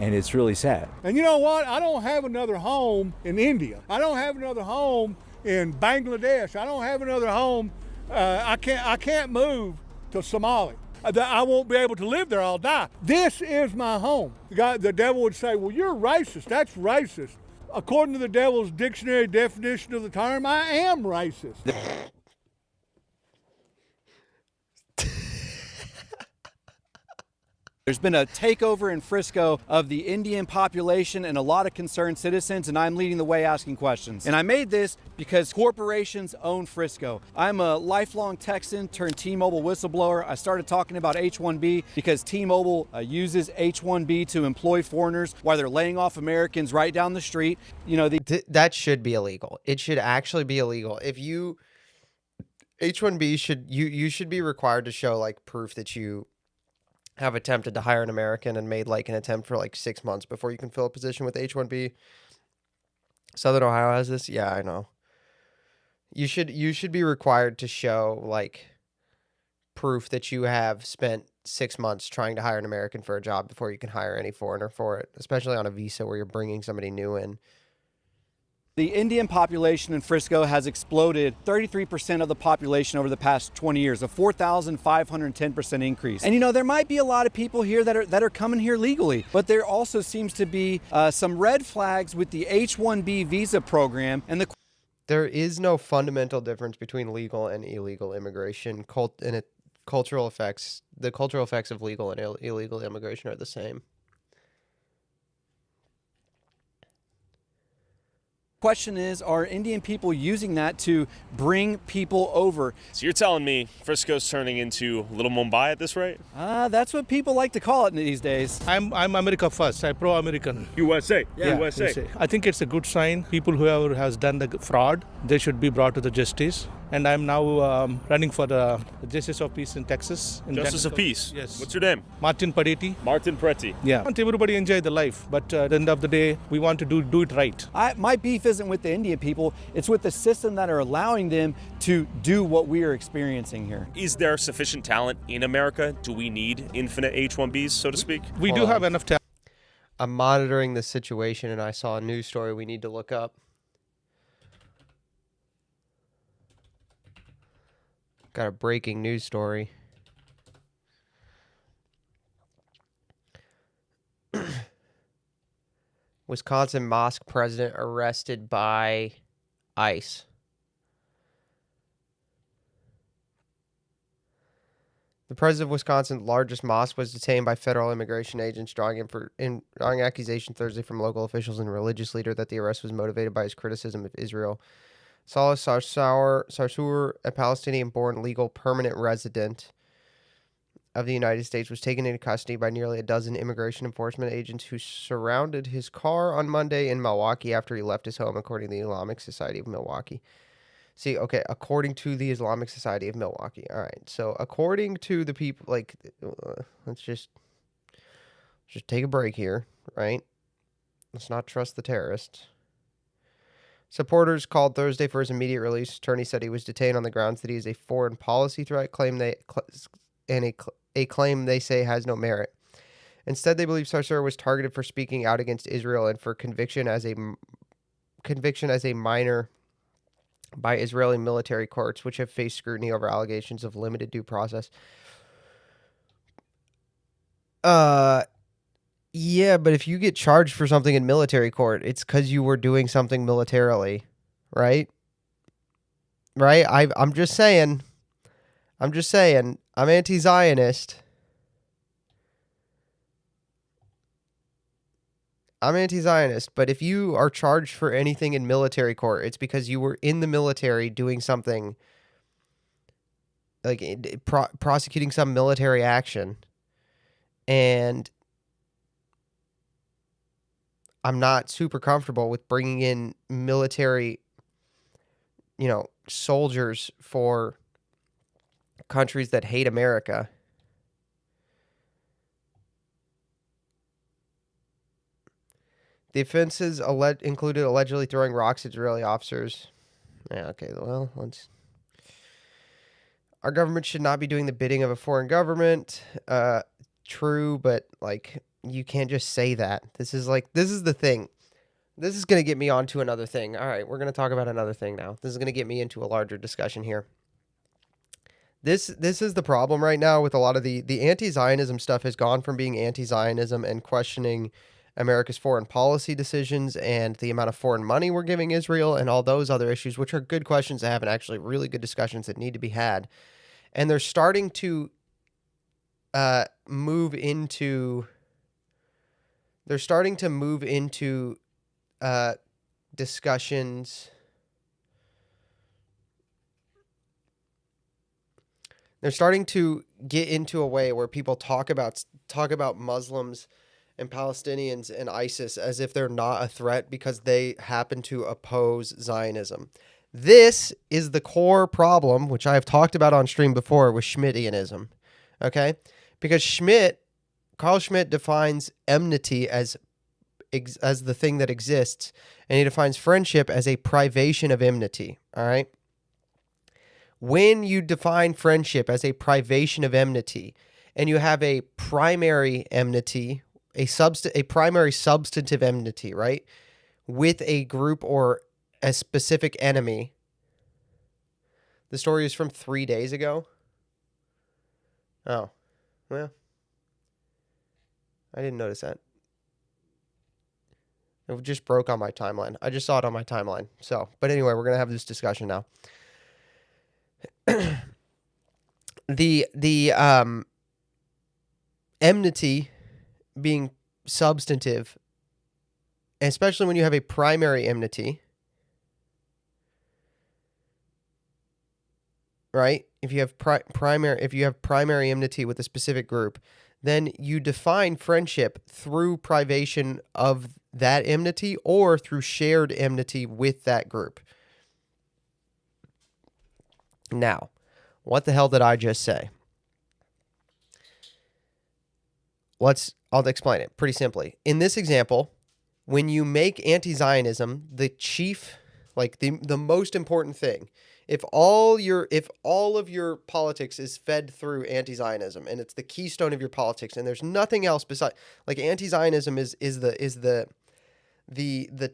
And it's really sad. And you know what? I don't have another home in India. I don't have another home in Bangladesh. I don't have another home. I can't move to Somalia. I won't be able to live there. I'll die. This is my home. The devil would say, well, you're racist. That's racist. According to the devil's dictionary definition of the term, I am racist. There's been a takeover in Frisco of the Indian population and a lot of concerned citizens, and I'm leading the way asking questions. And I made this because corporations own Frisco. I'm a lifelong Texan turned T-Mobile whistleblower. I started talking about H-1B because T-Mobile uses H-1B to employ foreigners while they're laying off Americans right down the street. You know, that should be illegal. It should actually be illegal. If you H-1B you should be required to show like proof that you have attempted to hire an American and made like an attempt for like 6 months before you can fill a position with H-1B. Southern Ohio has this. Yeah, I know. You should be required to show like proof that you have spent 6 months trying to hire an American for a job before you can hire any foreigner for it, especially on a visa where you're bringing somebody new in. The Indian population in Frisco has exploded 33% of the population over the past 20 years, a 4,510% increase. And you know, there might be a lot of people here that are coming here legally, but there also seems to be some red flags with the H-1B visa program. And there is no fundamental difference between legal and illegal immigration. Cultural effects, the cultural effects of legal and illegal immigration are the same. Question is, are Indian people using that to bring people over? So you're telling me Frisco's turning into Little Mumbai at this rate? That's what people like to call it these days. I'm America first. I'm pro-American. USA. Yeah, USA. I think it's a good sign. People whoever has done the fraud, they should be brought to the justice. And I'm now running for the Justice of Peace in Texas. Justice of Peace? Yes. What's your name? Martin Padetti. Martin Preti. Yeah. I want everybody enjoy the life, but at the end of the day, we want to do it right. My beef isn't with the Indian people. It's with the system that are allowing them to do what we are experiencing here. Is there sufficient talent in America? Do we need infinite H-1Bs, so to speak? We do have enough talent. I'm monitoring the situation, and I saw a news story we need to look up. Got a breaking news story. Wisconsin mosque president arrested by ICE. The president of Wisconsin's largest mosque was detained by federal immigration agents, drawing accusation Thursday from local officials and a religious leader that the arrest was motivated by his criticism of Israel. Salah Sarsour, a Palestinian-born legal permanent resident of the United States, was taken into custody by nearly a dozen immigration enforcement agents who surrounded his car on Monday in Milwaukee after he left his home, according to the Islamic Society of Milwaukee. See, okay, according to the Islamic Society of Milwaukee. All right, so according to the people, like, let's just take a break here, right? Let's not trust the terrorists. Supporters called Thursday for his immediate release. Attorney said he was detained on the grounds that he is a foreign policy threat, a claim they say has no merit. Instead, they believe Sarsour was targeted for speaking out against Israel and for conviction as a minor by Israeli military courts, which have faced scrutiny over allegations of limited due process. Yeah, but if you get charged for something in military court, it's because you were doing something militarily, right? Right? I'm just saying. I'm just saying. I'm anti-Zionist. I'm anti-Zionist, but if you are charged for anything in military court, it's because you were in the military doing something, like prosecuting some military action. And I'm not super comfortable with bringing in military, soldiers for countries that hate America. The offenses included allegedly throwing rocks at Israeli officers. Yeah, okay, well, our government should not be doing the bidding of a foreign government. True, but you can't just say that. This is the thing. This is going to get me onto another thing. All right, we're going to talk about another thing now. This is going to get me into a larger discussion here. This is the problem right now with a lot of the anti-Zionism stuff has gone from being anti-Zionism and questioning America's foreign policy decisions and the amount of foreign money we're giving Israel and all those other issues, which are good questions to have and actually really good discussions that need to be had. And they're starting to move into discussions. They're starting to get into a way where people talk about Muslims and Palestinians and ISIS as if they're not a threat because they happen to oppose Zionism. This is the core problem, which I have talked about on stream before, with Schmittianism. Okay? Because Carl Schmitt defines enmity as the thing that exists, and he defines friendship as a privation of enmity. All right? When you define friendship as a privation of enmity, and you have a primary enmity, a primary substantive enmity, right, with a group or a specific enemy. The story is from 3 days ago. Oh, well, I didn't notice that. It just broke on my timeline. I just saw it on my timeline. So, but anyway, we're gonna have this discussion now. the enmity being substantive, especially when you have a primary enmity, right? If you have primary enmity with a specific group, then you define friendship through privation of that enmity or through shared enmity with that group. Now, what the hell did I just say? I'll explain it pretty simply. In this example, when you make anti-Zionism the chief, the most important thing, if all of your politics is fed through anti-Zionism and it's the keystone of your politics and there's nothing else besides, anti-Zionism is the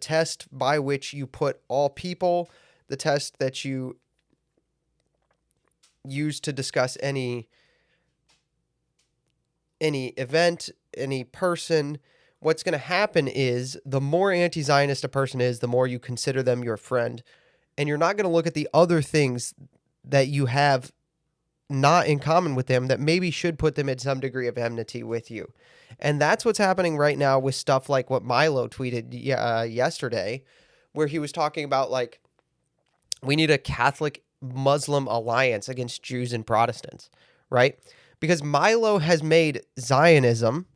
test by which you put all people, the test that you use to discuss any event, any person. What's going to happen is the more anti-Zionist a person is, the more you consider them your friend. And you're not going to look at the other things that you have not in common with them that maybe should put them at some degree of enmity with you. And that's what's happening right now with stuff like what Milo tweeted yesterday, where he was talking about, we need a Catholic-Muslim alliance against Jews and Protestants, right? Because Milo has made Zionism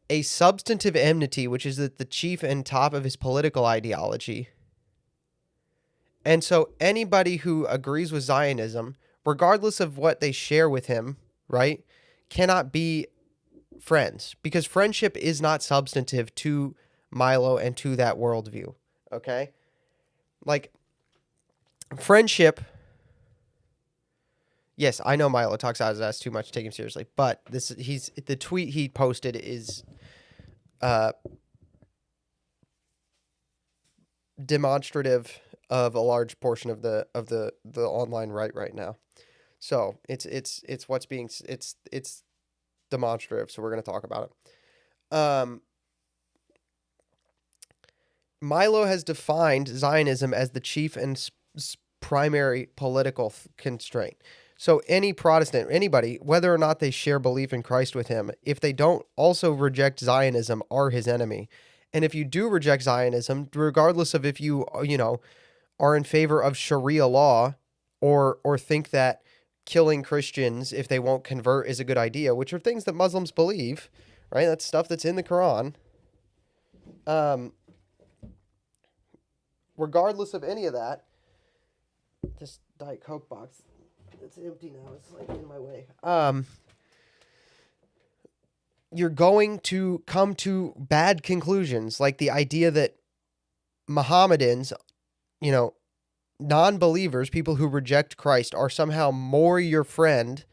a substantive enmity, which is at the chief and top of his political ideology. And so anybody who agrees with Zionism, regardless of what they share with him, right, cannot be friends, because friendship is not substantive to Milo and to that worldview, okay? Friendship... Yes, I know Milo talks out his ass too much to take him seriously, but the tweet he posted is demonstrative of a large portion of the online right now. So it's demonstrative. So we're going to talk about Milo has defined Zionism as the chief and primary political constraint. So any Protestant, anybody, whether or not they share belief in Christ with him, if they don't also reject Zionism, are his enemy. And if you do reject Zionism, regardless of if you, are in favor of Sharia law or think that killing Christians if they won't convert is a good idea, which are things that Muslims believe, right? That's stuff that's in the Quran. Regardless of any of that, this Diet Coke box, it's empty now. It's like in my way. You're going to come to bad conclusions, like the idea that Mohammedans, non-believers, people who reject Christ, are somehow more your friend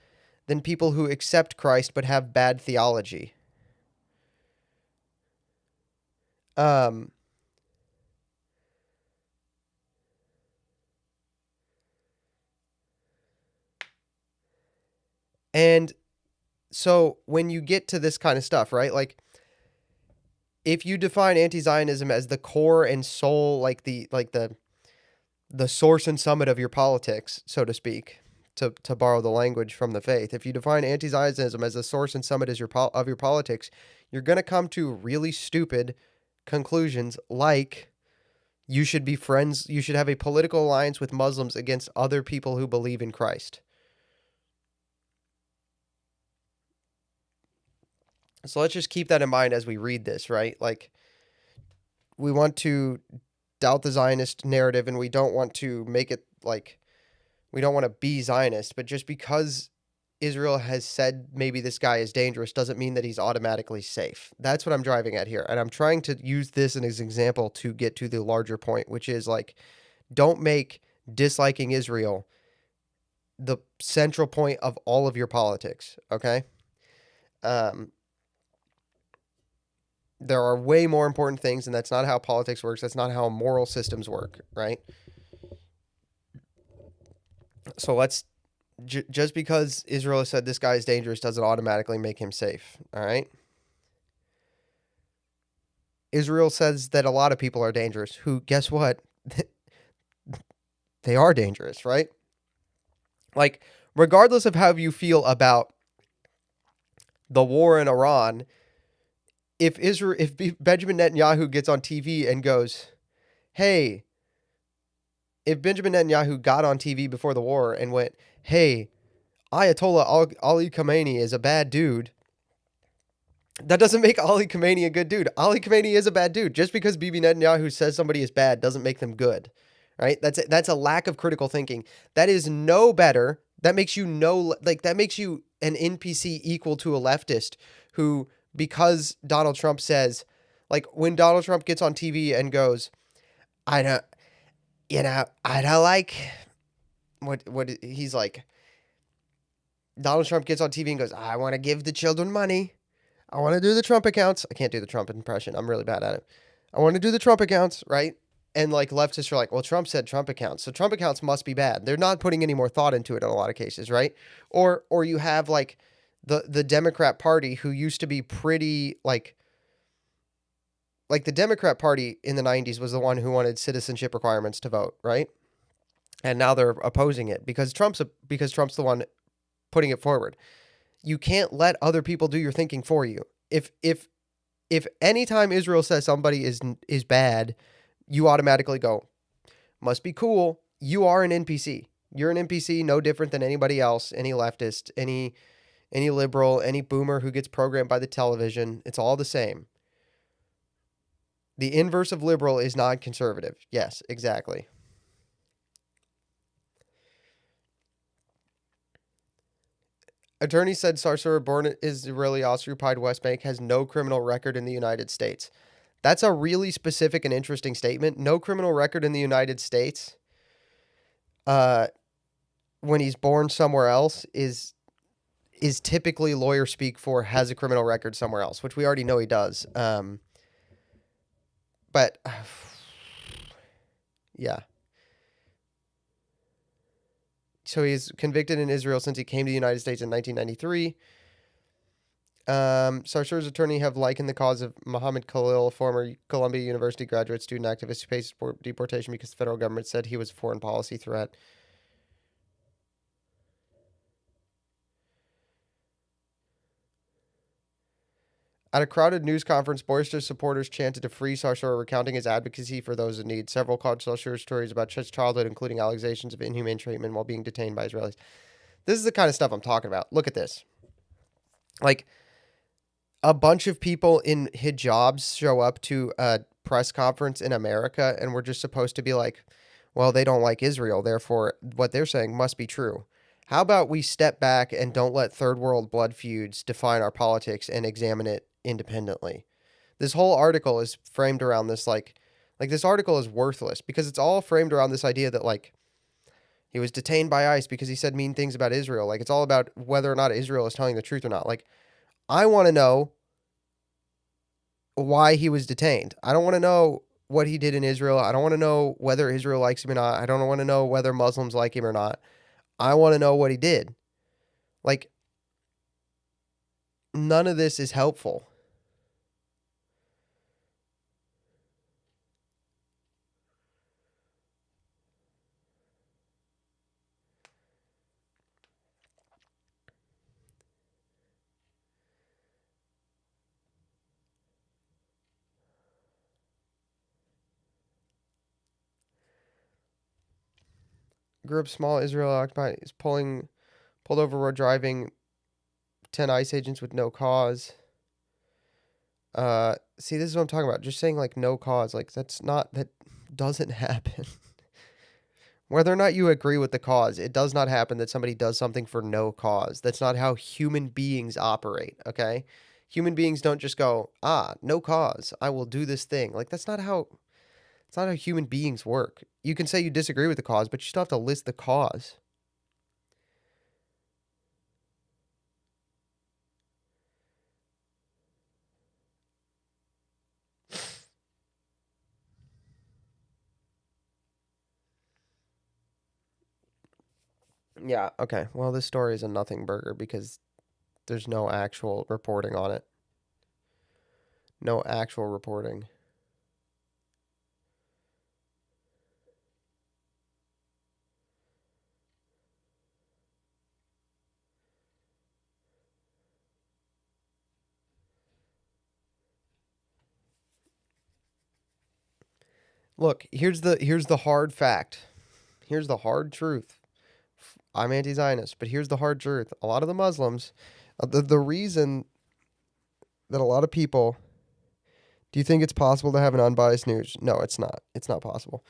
than people who accept Christ but have bad theology. And so when you get to this kind of stuff, right? Like, if you define anti-Zionism as the core and soul, like the source and summit of your politics, so to speak, to borrow the language from the faith, if you define anti-Zionism as the source and summit of your politics, you're going to come to really stupid conclusions, like you should be friends, you should have a political alliance with Muslims against other people who believe in Christ. So let's just keep that in mind as we read this, right? Like, we want to doubt the Zionist narrative, and we don't want to make it like, we don't want to be Zionist, but just because Israel has said maybe this guy is dangerous doesn't mean that he's automatically safe. That's what I'm driving at here. And I'm trying to use this as an example to get to the larger point, which is like, don't make disliking Israel the central point of all of your politics, okay? There are way more important things, and that's not how politics works. That's not how moral systems work, right? So let's, just because Israel has said this guy is dangerous doesn't automatically make him safe, all right? Israel says that a lot of people are dangerous, who, guess what? They are dangerous, right? Like, regardless of how you feel about the war in Iran, if Benjamin Netanyahu gets on TV and goes, hey, if Benjamin Netanyahu got on TV before the war and went, hey, Ayatollah Ali Khamenei is a bad dude, that doesn't make Ali Khamenei a good dude. Ali Khamenei is a bad dude. Just because Bibi Netanyahu says somebody is bad doesn't make them good, right? That's a lack of critical thinking. That is no better. That makes you that makes you an NPC equal to a leftist who, because Donald Trump says, like, when Donald Trump gets on TV and goes, I don't like what he's like. Donald Trump gets on TV and goes, I want to give the children money. I want to do the Trump accounts. I can't do the Trump impression. I'm really bad at it. I want to do the Trump accounts, right? And like leftists are like, well, Trump said Trump accounts, so Trump accounts must be bad. They're not putting any more thought into it in a lot of cases, right? Or you have like the Democrat Party, who used to be pretty like the Democrat Party in the 90s was the one who wanted citizenship requirements to vote, right? And now they're opposing it because Trump's the one putting it forward. You can't let other people do your thinking for you. If anytime Israel says somebody is bad, you automatically go, must be cool. You are an NPC. You're an NPC, no different than anybody else, any leftist, any liberal, any boomer who gets programmed by the television. It's all the same. The inverse of liberal is non-conservative. Yes, exactly. Attorney said Sarsour, born in Israeli occupied West Bank, has no criminal record in the United States. That's a really specific and interesting statement. No criminal record in the United States when he's born somewhere else is typically lawyer speak for has a criminal record somewhere else, which we already know he does. But yeah. So he's convicted in Israel since he came to the United States in 1993. Sarsur's attorney have likened the cause of Muhammad Khalil, former Columbia University graduate student activist who faced deportation because the federal government said he was a foreign policy threat. At a crowded news conference, boisterous supporters chanted to free Sarsour, recounting his advocacy for those in need. Several called Sarsour stories about his childhood, including allegations of inhumane treatment while being detained by Israelis. This is the kind of stuff I'm talking about. Look at this. Like, a bunch of people in hijabs show up to a press conference in America, and we're just supposed to be like, well, they don't like Israel, therefore what they're saying must be true. How about we step back and don't let third world blood feuds define our politics and examine it independently? This whole article is framed around this like this article is worthless because it's all framed around this idea that like he was detained by ICE because he said mean things about Israel. Like, it's all about whether or not Israel is telling the truth or not. Like, I want to know why he was detained. I don't want to know what he did in Israel. I don't want to know whether Israel likes him or not. I don't want to know whether Muslims like him or not. I want to know what he did. Like, none of this is helpful. Group small Israel occupied is pulled over while driving 10 ICE agents with no cause. See, this is what I'm talking about. Just saying like no cause, like that doesn't happen. Whether or not you agree with the cause, it does not happen that somebody does something for no cause. That's not how human beings operate, okay? Human beings don't just go, no cause, I will do this thing. Like, it's not how human beings work. You can say you disagree with the cause, but you still have to list the cause. Yeah, okay. Well, this story is a nothing burger because there's no actual reporting on it. No actual reporting. Look, here's the hard fact. Here's the hard truth. I'm anti-Zionist, but here's the hard truth. A lot of the Muslims, the reason that a lot of people, do you think it's possible to have an unbiased news? No, it's not. It's not possible.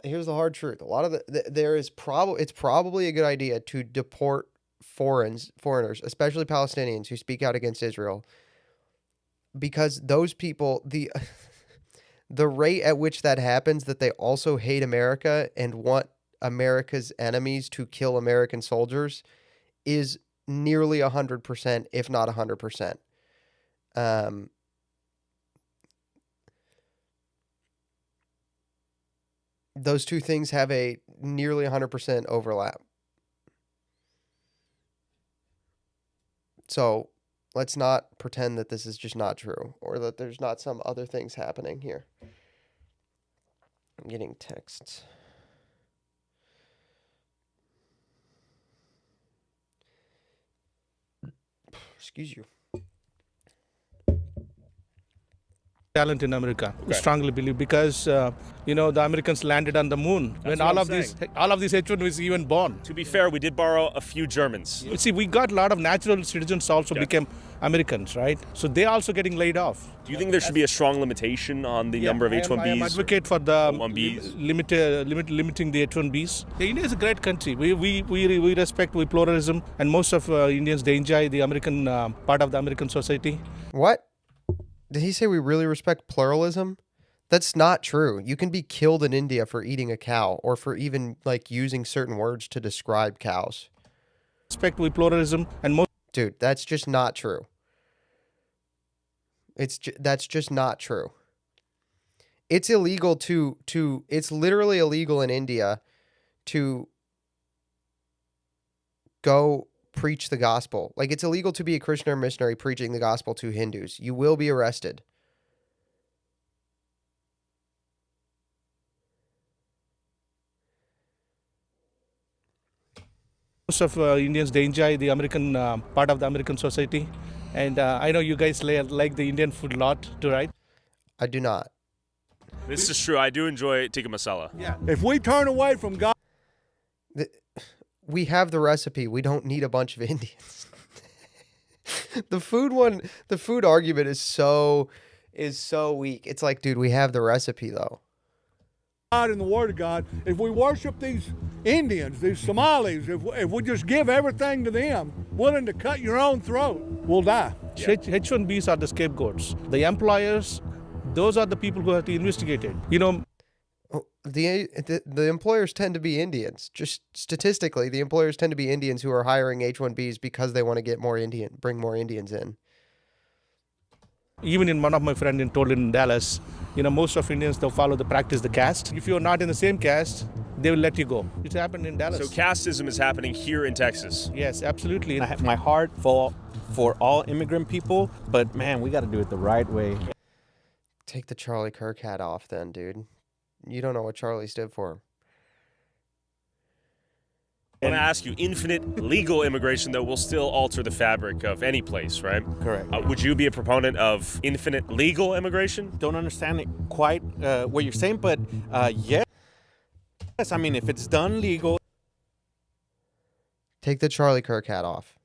Here's the hard truth. A lot of it's probably a good idea to deport foreigners, especially Palestinians who speak out against Israel, because those people, the rate at which that happens, that they also hate America and want America's enemies to kill American soldiers, is nearly 100%, if not 100%. Those two things have a nearly 100% overlap. So let's not pretend that this is just not true, or that there's not some other things happening here. I'm getting texts. Excuse you. Talent in America. I strongly believe because the Americans landed on the moon when all of these H1Bs even born. To be fair, we did borrow a few Germans. See, we got a lot of natural citizens also became Americans, right? So they also getting laid off. Do you think there should be a strong limitation on the number of H1Bs? I am advocate for the H1Bs. limiting the H1Bs. India is a great country. We respect pluralism, and most of Indians, they enjoy the American part of the American society. What? Did he say we really respect pluralism? That's not true. You can be killed in India for eating a cow, or for even like using certain words to describe cows. Respect pluralism, and most. Dude, that's just not true. That's just not true. It's illegal it's literally illegal in India to go preach the gospel. Like, it's illegal to be a Christian or missionary preaching the gospel to Hindus. You will be arrested. Most of Indians, they enjoy the American part of the American society. And I know you guys like the Indian food a lot too, right? I do not. This is true. I do enjoy tikka masala. Yeah. If we turn away from God, We have the recipe. We don't need a bunch of Indians. The food argument is so weak. It's like, dude, we have the recipe though. God in the Word of God, if we worship these Indians, these Somalis, if we just give everything to them, willing to cut your own throat, we'll die. H-1Bs are the scapegoats. The employers, those are the people who have to investigate it. You know, the employers tend to be Indians. Just statistically, the employers tend to be Indians who are hiring H-1Bs because they want to get bring more Indians in. Even in one of my friends told in Dallas, you know, most of Indians, they'll follow the practice, the caste. If you're not in the same caste, they will let you go. It's happened in Dallas. So casteism is happening here in Texas. Yes, absolutely. I have my heart for all immigrant people, but man, we got to do it the right way. Take the Charlie Kirk hat off then, dude. You don't know what Charlie stood for. I want to ask you, infinite legal immigration, though, will still alter the fabric of any place, right? Correct. Would you be a proponent of infinite legal immigration? Don't understand it quite what you're saying, but yes. I mean, if it's done legal. Take the Charlie Kirk hat off.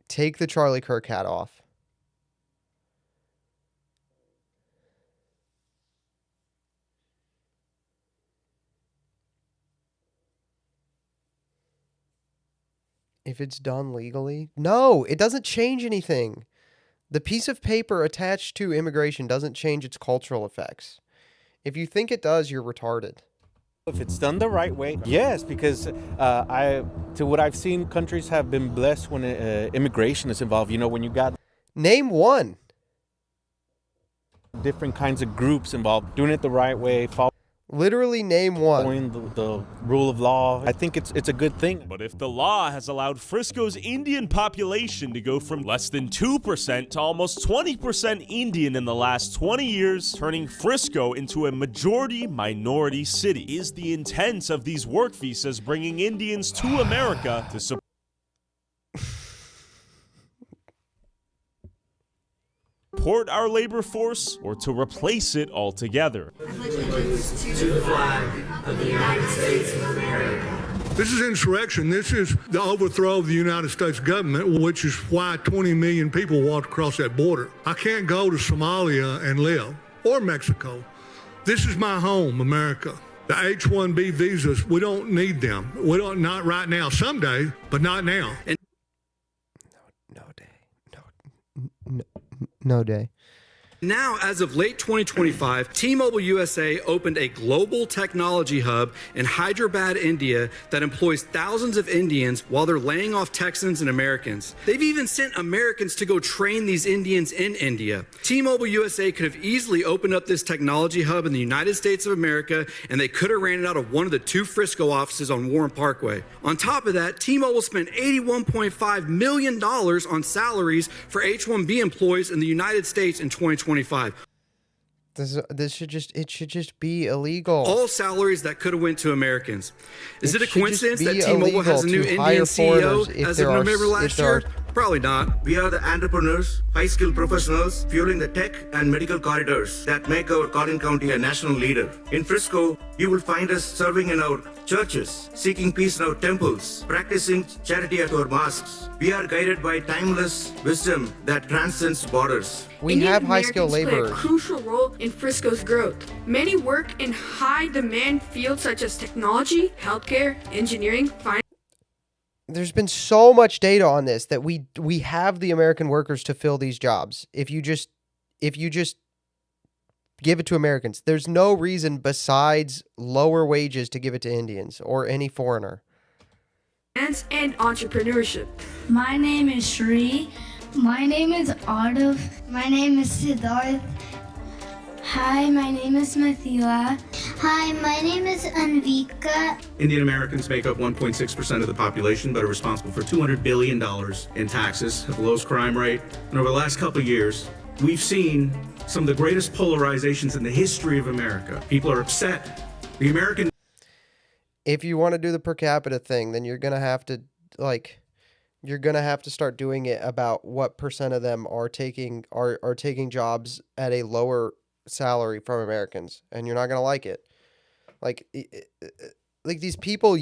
Take the Charlie Kirk hat off. If it's done legally? No, it doesn't change anything. The piece of paper attached to immigration doesn't change its cultural effects. If you think it does, you're retarded. If it's done the right way, yes, because to what I've seen, countries have been blessed when immigration is involved. You know, when you got... Name one. Different kinds of groups involved, doing it the right way, literally name one. Following the rule of law. I think it's a good thing. But if the law has allowed Frisco's Indian population to go from less than 2% to almost 20% Indian in the last 20 years, turning Frisco into a majority-minority city, is the intent of these work visas bringing Indians to America to support our labor force or to replace it altogether? To the flag of the United States of America. This is insurrection. This is the overthrow of the United States government, which is why 20 million people walked across that border. I can't go to Somalia and live, or Mexico. This is my home, America. The H-1B visas, we don't need them. We don't, not right now. Someday, but not now. No day. Now, as of late 2025, T-Mobile USA opened a global technology hub in Hyderabad, India that employs thousands of Indians while they're laying off Texans and Americans. They've even sent Americans to go train these Indians in India. T-Mobile USA could have easily opened up this technology hub in the United States of America, and they could have ran it out of one of the 2 Frisco offices on Warren Parkway. On top of that, T-Mobile spent $81.5 million on salaries for H-1B employees in the United States in 2025. This should just be illegal. All salaries that could have went to Americans. Is it a coincidence that T-Mobile has a new Indian CEO as of November last year? Probably not. We are the entrepreneurs, high-skilled professionals, fueling the tech and medical corridors that make our Collin County a national leader. In Frisco, you will find us serving in our churches, seeking peace in our temples, practicing charity at our mosques. We are guided by timeless wisdom that transcends borders. We have high-skilled laborers. Play a crucial role in Frisco's growth. Many work in high-demand fields such as technology, healthcare, engineering, finance. There's been so much data on this that we have the American workers to fill these jobs. If you just give it to Americans, there's no reason besides lower wages to give it to Indians or any foreigner. And entrepreneurship. My name is Shri. My name is Ardav. My name is Siddharth. Hi, my name is Mathila. Hi, my name is Anvika. Indian Americans make up 1.6% of the population, but are responsible for $200 billion in taxes, have the lowest crime rate. And over the last couple of years, we've seen some of the greatest polarizations in the history of America. People are upset. The American... If you want to do the per capita thing, then you're going to have to, like, you're going to have to start doing it about what percent of them are taking jobs at a lower salary from Americans, and you're not going to like it. Like these people are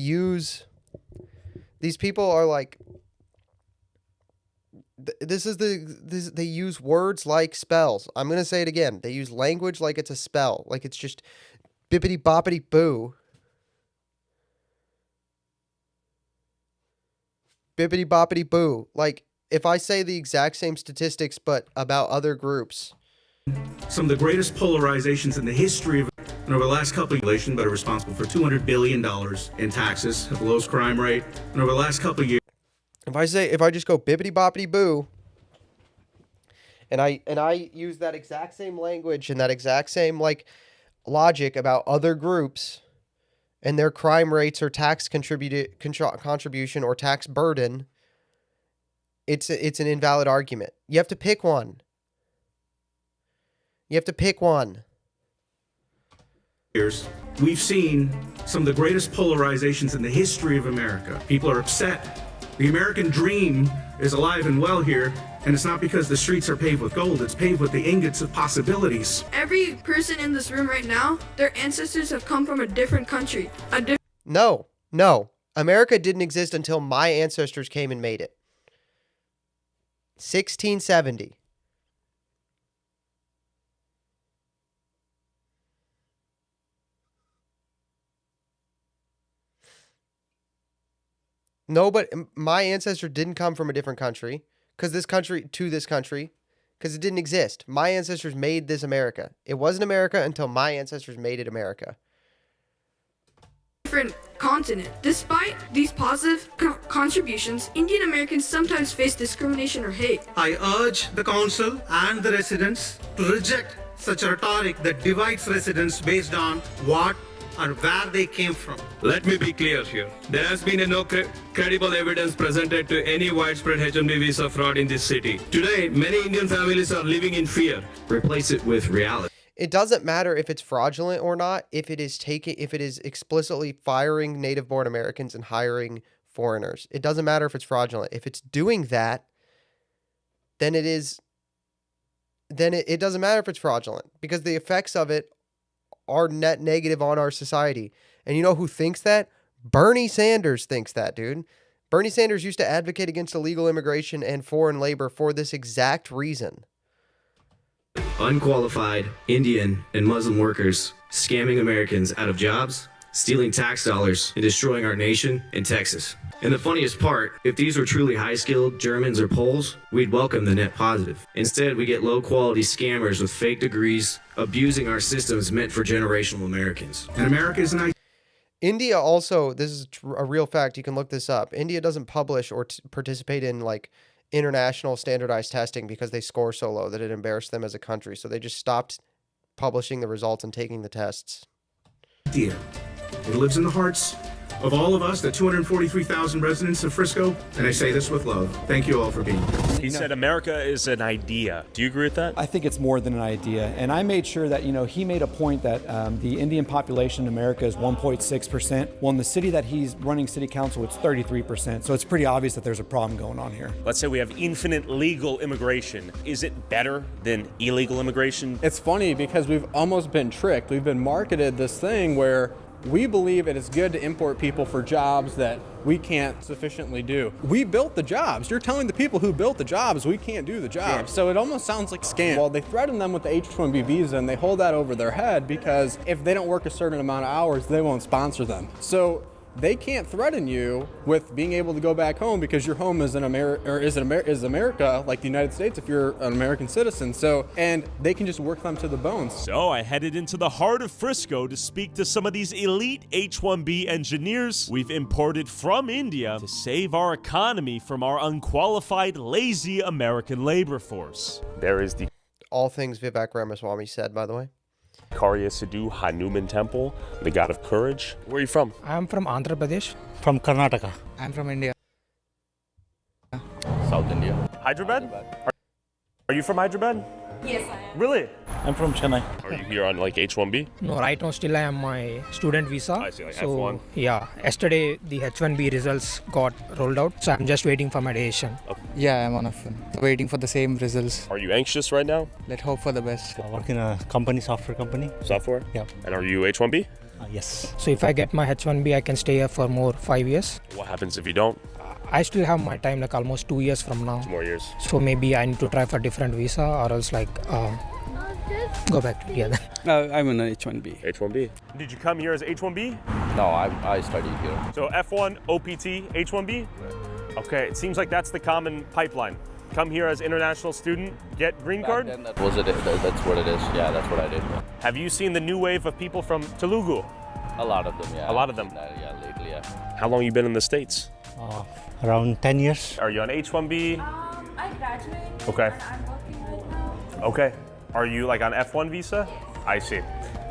like, they use words like spells. I'm going to say it again. They use language like it's a spell. Like it's just bippity boppity boo. Bippity boppity boo. Like if I say the exact same statistics but about other groups. Some of the greatest polarizations in the history of, and over the last couple of years, but are responsible for $200 billion in taxes, have the lowest crime rate, and over the last couple of years. If I just go bippity boppity boo, and I use that exact same language and that exact same like logic about other groups and their crime rates or tax contribution or tax burden, it's an invalid argument. You have to pick one. You have to pick one. We've seen some of the greatest polarizations in the history of America. People are upset. The American dream is alive and well here, and it's not because the streets are paved with gold, it's paved with the ingots of possibilities. Every person in this room right now, their ancestors have come from a different country. No. America didn't exist until my ancestors came and made it. 1670. No, but my ancestor didn't come from a different country because this country, because it didn't exist. My ancestors made this America. It wasn't America until my ancestors made it America. Different continent. Despite these positive contributions, Indian Americans sometimes face discrimination or hate. I urge the council and the residents to reject such a rhetoric that divides residents based on what or where they came from. Let me be clear here. There has been no credible evidence presented to any widespread H-1B visa fraud in this city. Today, many Indian families are living in fear. Replace it with reality. It doesn't matter if it's fraudulent or not, if it is explicitly firing native-born Americans and hiring foreigners. It doesn't matter if it's fraudulent. If it's doing that, then it doesn't matter if it's fraudulent because the effects of it are net negative on our society. And you know who thinks that? Bernie Sanders thinks that, dude. Bernie Sanders used to advocate against illegal immigration and foreign labor for this exact reason. Unqualified Indian and Muslim workers scamming Americans out of jobs, stealing tax dollars, and destroying our nation in Texas. And the funniest part, if these were truly high-skilled Germans or Poles, we'd welcome the net positive. Instead, we get low-quality scammers with fake degrees, abusing our systems meant for generational Americans. And America is an... India also, this is a real fact, you can look this up. India doesn't publish or participate in like international standardized testing because they score so low that it embarrassed them as a country. So they just stopped publishing the results and taking the tests. It lives in the hearts of all of us, the 243,000 residents of Frisco, and I say this with love. Thank you all for being here. He said America is an idea. Do you agree with that? I think it's more than an idea. And I made sure that, he made a point that the Indian population in America is 1.6%. Well, in the city that he's running city council, it's 33%. So it's pretty obvious that there's a problem going on here. Let's say we have infinite legal immigration. Is it better than illegal immigration? It's funny because we've almost been tricked. We've been marketed this thing where we believe it is good to import people for jobs that we can't sufficiently do. We built the jobs. You're telling the people who built the jobs we can't do the jobs. Yeah. So it almost sounds like a scam. Well, they threaten them with the H-1B visa and they hold that over their head because if they don't work a certain amount of hours, they won't sponsor them. So they can't threaten you with being able to go back home because your home is is America, like the United States, if you're an American citizen. So, and they can just work them to the bone. So I headed into the heart of Frisco to speak to some of these elite H-1B engineers we've imported from India to save our economy from our unqualified, lazy American labor force. There is the... All things Vivek Ramaswamy said, by the way. Karya Sidhu Hanuman Temple, the god of courage. Where are you from? I'm from Andhra Pradesh. From Karnataka. I'm from India. South India. Hyderabad? Are you from Hyderabad? Yes, I am. Really? I'm from Chennai. Are you here on like H1B? No, right now still I am my student visa. I see, like so, F1. Yeah, yesterday the H1B results got rolled out, so I'm just waiting for my decision. Yeah, I'm on F1. Waiting for the same results. Are you anxious right now? Let's hope for the best. I work in a company, software company. Software? Yeah. And are you H1B? Yes. So if I get my H1B, I can stay here for more 5 years. What happens if you don't? I still have my time, like almost 2 years from now. 2 more years. So maybe I need to try for different visa, or else like go back to India then. I'm on H1B. H1B. Did you come here as H1B? No, I studied here. So F1, OPT, H1B? Okay, it seems like that's the common pipeline. Come here as international student, get green card? Then that was it. That's what it is. Yeah, that's what I did. Have you seen the new wave of people from Telugu? A lot of them, yeah. A lot of them? Yeah, lately, yeah. How long you been in the States? Around 10 years. Are you on H1B? I graduated. Okay. And I'm working right now. Okay. Are you like on F1 visa? I see.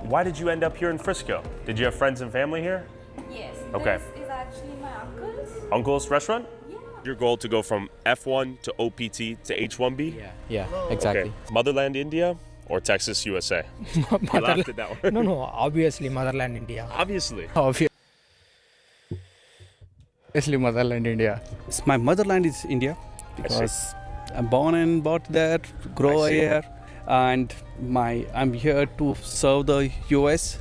Why did you end up here in Frisco? Did you have friends and family here? Yes. Okay. This is actually my uncle's. Uncle's restaurant? Yeah. Your goal to go from F1 to OPT to H1B? Yeah, exactly. Okay. Motherland India or Texas, USA? You laughed at that one. No, obviously Motherland India. Obviously. Obviously, motherland India. My motherland is India because I'm born and brought there, grow here, and I'm here to serve the US.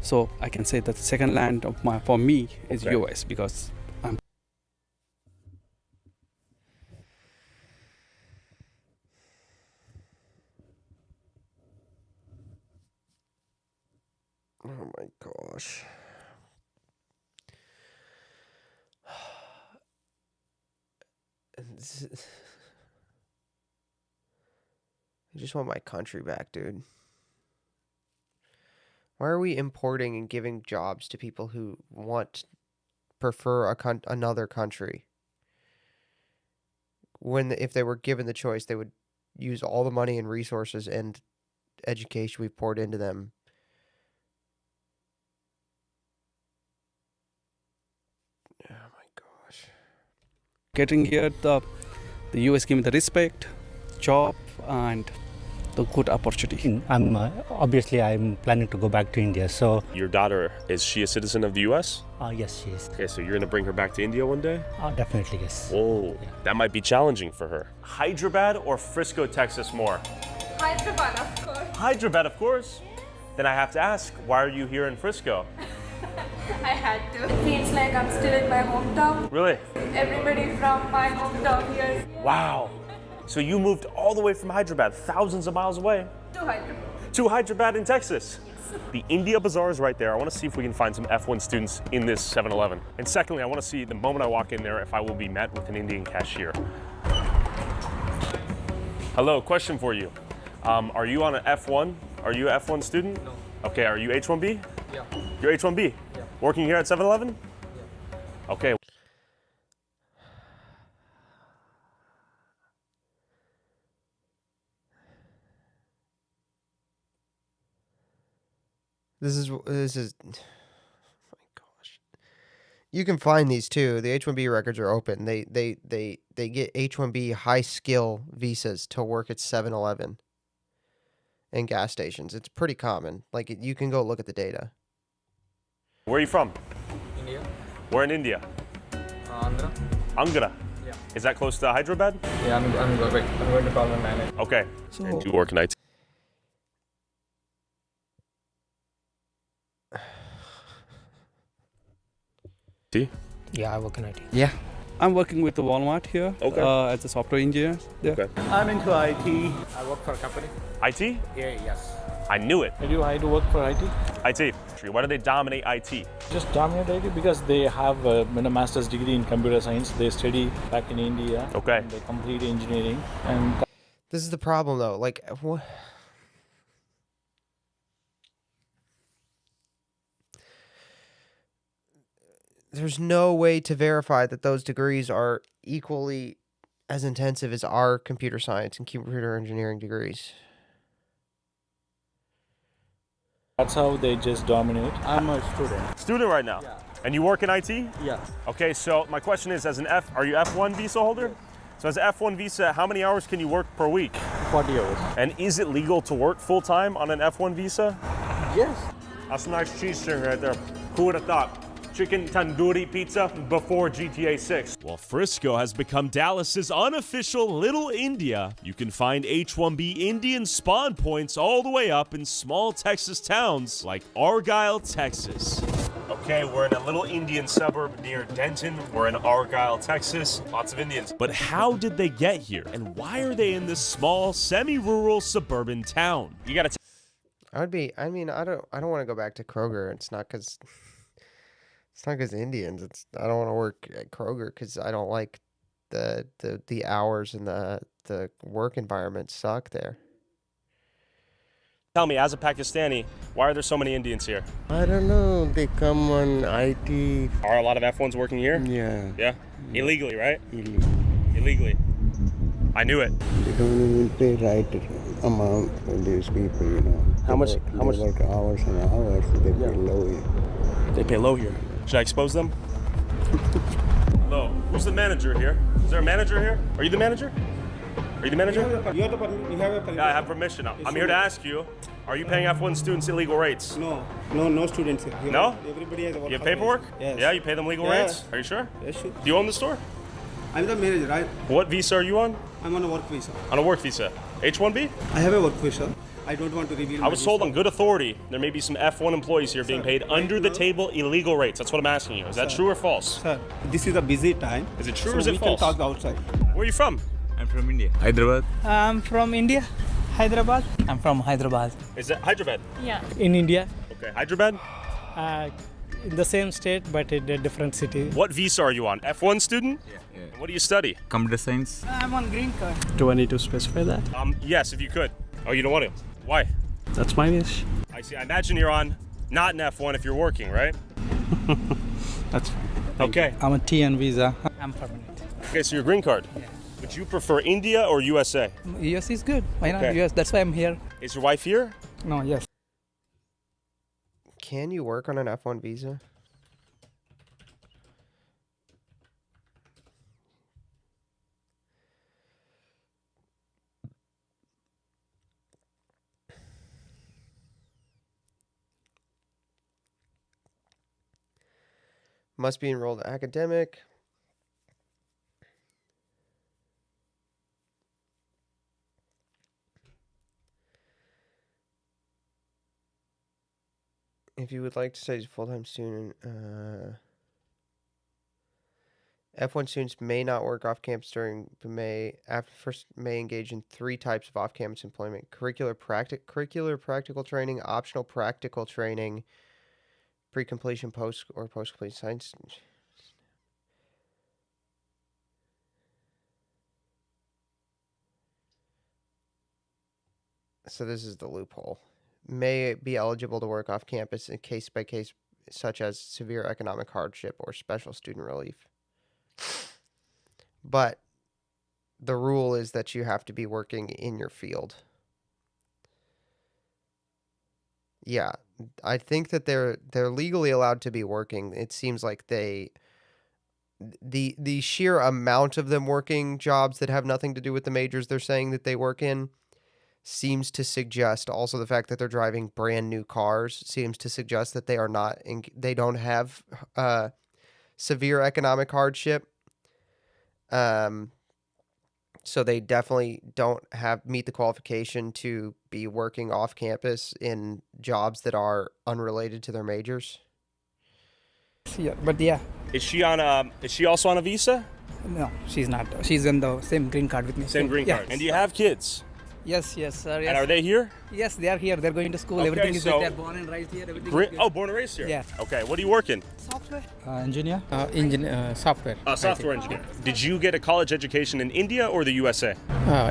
So I can say that the second land of for me is US because I'm. Oh my gosh. I just want my country back, dude. Why are we importing and giving jobs to people who prefer another country? If they were given the choice, they would use all the money and resources and education we poured into them. Oh my gosh. Getting here, the US give me the respect, job, and the good opportunity. I'm planning to go back to India. So Your daughter, is she a citizen of the US? yes, she is. Okay, so you're gonna bring her back to India one day? Definitely yes. Oh, that might be challenging for her. Hyderabad or Frisco, Texas more? Hyderabad, of course. Hyderabad, of course. Then I have to ask, why are you here in Frisco? I had to. It feels like I'm still in my hometown. Really? Everybody from my hometown here. Wow. So you moved all the way from Hyderabad, thousands of miles away, To Hyderabad. to Hyderabad in Texas. The India Bazaar is right there. I want to see if we can find some F1 students in this 7-Eleven. And secondly, I want to see the moment I walk in there if I will be met with an Indian cashier. Hello, question for you. Are you on an F1? Are you an F1 student? No. Okay, are you H1B? Yeah. You're H1B? Yeah. Working here at 7-Eleven? Yeah. Okay. This is oh my gosh. You can find these too. The H1B records are open. They get H1B high skill visas to work at 7-Eleven and gas stations. It's pretty common. Like you can go look at the data. Where are you from? India. Where in India? Andhra. Angara. Yeah. Is that close to Hyderabad? Yeah, I'm going to call my manager. Okay. So- And you work in IT? Yeah, I work in IT. Yeah. I'm working with the Walmart here as a software engineer. There. Okay. I'm into IT. I work for a company. IT? Yeah, yes. I knew it. I do work for IT. IT. Why do they dominate IT? Just dominate IT because they have a master's degree in computer science. They study back in India. Okay. They complete engineering and. This is the problem though. Like what? There's no way to verify that those degrees are equally as intensive as our computer science and computer engineering degrees. That's how they just dominate. I'm a student. Student right now? Yeah. And you work in IT? Yeah. Okay, so my question is, are you F1 visa holder? So as an F1 visa, how many hours can you work per week? 40 hours. And is it legal to work full-time on an F1 visa? Yes. That's a nice cheese string right there. Who would have thought? Chicken tandoori pizza before GTA 6. Well, Frisco has become Dallas's unofficial Little India. You can find H-1B Indian spawn points all the way up in small Texas towns like Argyle, Texas. Okay, we're in a little Indian suburb near Denton. We're in Argyle, Texas. Lots of Indians. But how did they get here? And why are they in this small, semi-rural suburban town? You gotta I don't want to go back to Kroger. It's not because Indians. I don't want to work at Kroger because I don't like the hours and the work environment suck there. Tell me, as a Pakistani, why are there so many Indians here? I don't know. They come on IT. Are a lot of F1s working here? Yeah. Yeah? Illegally, right? Illegally. I knew it. They don't even pay right amount for these people, you know. How much? They work hours and hours. They pay low here. They pay low here. Should I expose them? Hello. Who's the manager here? Is there a manager here? Are you the manager? Are you the manager? You have permission. Yeah, I have permission. I'm here to ask you, are you paying F1 students illegal rates? No students here. No? Everybody has a work. You have paperwork? Yes. Yeah, you pay them legal rates? Are you sure? Yes, sure. Do you own the store? I'm the manager, right? What visa are you on? I'm on a work visa. On a work visa. H-1B? I have a work visa. I don't want to reveal. I was told on good authority there may be some F1 employees here being paid under the table illegal rates. That's what I'm asking you. Is that true or false? Sir, this is a busy time. Is it true so or is it we false? can talk outside. Where are you from? I'm from India. Hyderabad. I'm from India, Hyderabad. I'm from Hyderabad. Is that Hyderabad? Yeah. In India. Okay, Hyderabad? In the same state, but in a different city. What visa are you on? F1 student? Yeah. And what do you study? Computer science. I'm on green card. Do I need to specify that? Yes, if you could. Oh, you don't want to? Why? That's my wish. I see. I imagine you're on not an F1 if you're working, right? That's fine. Okay. I'm a TN visa. I'm permanent. Okay, so your green card. Yeah. Would you prefer India or USA? US is good. Why not Okay. US? That's why I'm here. Is your wife here? No, yes. Can you work on an F1 visa? Must be enrolled academic. If you would like to study as a full-time student, F1 students may not work off campus may engage in 3 types of off-campus employment: curricular practical training, optional practical training, pre-completion, post-completion science. So this is the loophole. May be eligible to work off campus in case by case, such as severe economic hardship or special student relief. But the rule is that you have to be working in your field. Yeah, I think that they're legally allowed to be working. It seems like the sheer amount of them working jobs that have nothing to do with the majors they're saying that they work in seems to suggest, also the fact that they're driving brand new cars seems to suggest that they are not they don't have severe economic hardship. So they definitely don't meet the qualification to be working off campus in jobs that are unrelated to their majors. Yeah, but yeah. Is she also on a visa? No, she's not. She's in the same green card with me. Same green card. And do you have kids? Yes, sir. Yes. And are they here? Yes, they are here. They're going to school. Okay, Everything is so good. They're born and raised here. Everything is good. Oh, born and raised here? Yeah. Okay, what are you working? Software. Engineer. Software. Software engineer. Did you get a college education in India or the USA?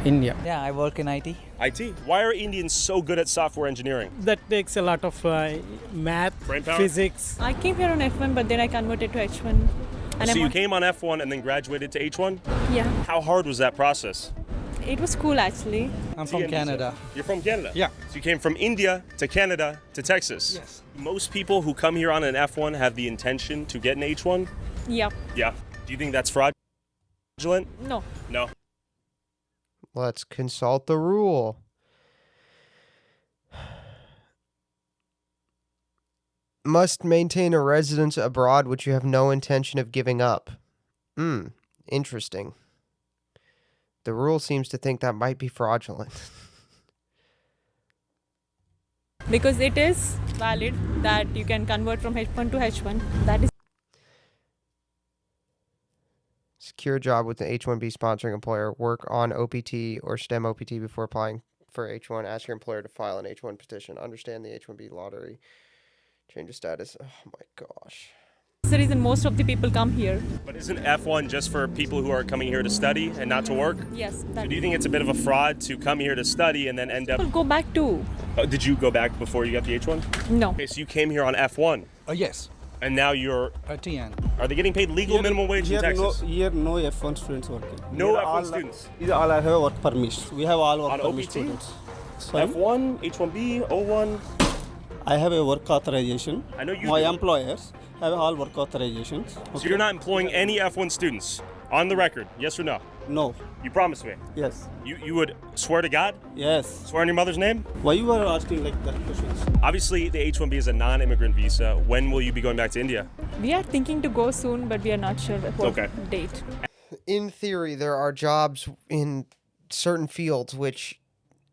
India. Yeah, I work in IT. IT? Why are Indians so good at software engineering? That takes a lot of math, brain power? physics. I came here on F1, but then I converted to H1. So you came on F1 and then graduated to H1? Yeah. How hard was that process? It was cool actually. I'm from TN Canada. visa. You're from Canada? Yeah. So you came from India to Canada to Texas? Yes. Most people who come here on an F1 have the intention to get an H1? Yeah. Yeah. Do you think that's fraudulent? No. No. Let's consult the rule. Must maintain a residence abroad which you have no intention of giving up. Interesting. The rule seems to think that might be fraudulent. Because it is valid that you can convert from H1 to H1. That is Secure a job with the H-1B sponsoring employer. Work on OPT or STEM OPT before applying for H-1. Ask your employer to file an H-1 petition. Understand the H-1B lottery. Change of status. Oh my gosh. the reason most of the people come here. But isn't F1 just for people who are coming here to study and not to work? Yes. So do you think it's a bit of a fraud to come here to study and then end up... Go back too. Did you go back before you got the H1? No. Okay, so you came here on F1. Yes. And now you're... TN. Are they getting paid legal minimum wage in Texas? Here no F1 students working. No Here F1 students? These all I have work permits. We have all work On permit OPT? students. F1, H1B, O1? I have a work authorization. I know you My do. employers have all work authorizations. So you're not employing any F1 students? On the record, yes or no? No. You promise me? Yes. You would swear to God? Yes. Swear on your mother's name? Why you are asking like that questions? Obviously, the H1B is a non-immigrant visa. When will you be going back to India? We are thinking to go soon, but we are not sure what date. In theory, there are jobs in certain fields which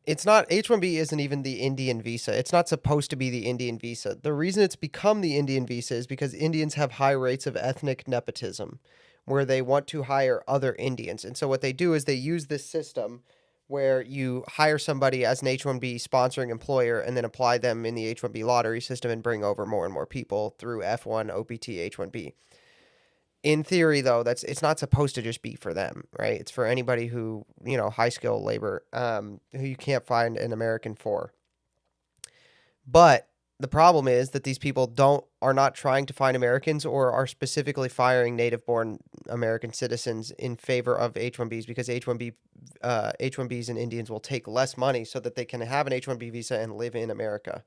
it's not, H1B isn't even the Indian visa. It's not supposed to be the Indian visa. The reason it's become the Indian visa is because Indians have high rates of ethnic nepotism where they want to hire other Indians. And so what they do is they use this system where you hire somebody as an H1B sponsoring employer and then apply them in the H1B lottery system and bring over more and more people through F1, OPT, H1B. In theory, though, it's not supposed to just be for them, right? It's for anybody who, high skill labor, who you can't find an American for. But the problem is that these people are not trying to find Americans or are specifically firing native-born American citizens in favor of H-1Bs because H-1Bs and Indians will take less money so that they can have an H-1B visa and live in America.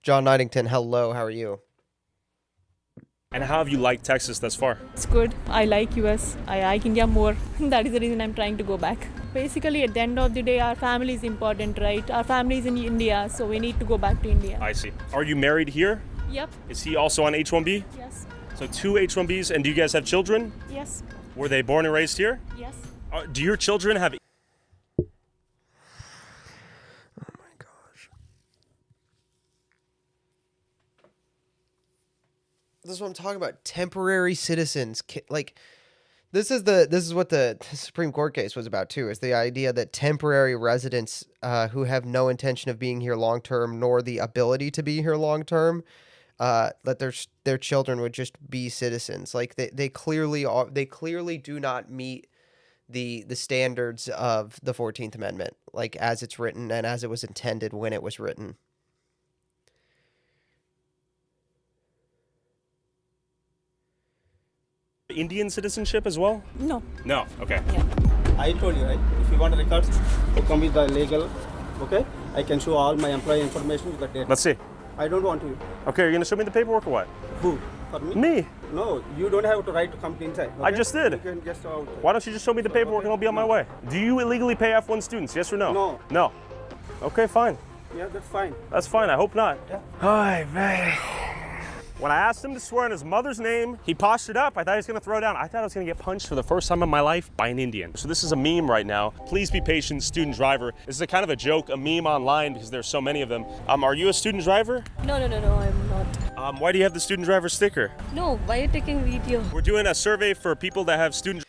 John Knightington, hello, how are you? And how have you liked Texas thus far? It's good. I like US. I like India more. That is the reason I'm trying to go back. Basically, at the end of the day, our family is important, right? Our family is in India, so we need to go back to India. I see. Are you married here? Yep. Is he also on H-1B? Yes. So 2 H-1Bs, and do you guys have children? Yes. Were they born and raised here? Yes. Do your children have... This is what I'm talking about. Temporary citizens. This is what the Supreme Court case was about too, is the idea that temporary residents who have no intention of being here long term nor the ability to be here long term, that their children would just be citizens. Like they clearly do not meet the standards of the 14th Amendment, like as it's written and as it was intended when it was written. Indian citizenship as well? No. No, okay. Yeah. I told you, right? If you want the records, to come with the legal, okay? I can show all my employee information with the date. Let's see. I don't want to. Okay, you're going to show me the paperwork or what? Who? For me? Me. No, you don't have to right to come inside. Okay? I just did. You can just out. Why don't you just show me the paperwork and I'll be on my way? Do you illegally pay F1 students, yes or no? No. No. Okay, fine. Yeah, that's fine. That's fine, I hope not. Yeah. Hi, man. When I asked him to swear on his mother's name, he postured up. I thought he was going to throw down. I thought I was going to get punched for the first time in my life by an Indian. So this is a meme right now. Please be patient, student driver. This is a kind of a joke, a meme online because there's so many of them. Are you a student driver? No, I'm not. Why do you have the student driver sticker? No, why are you taking video? We're doing a survey for people that have student.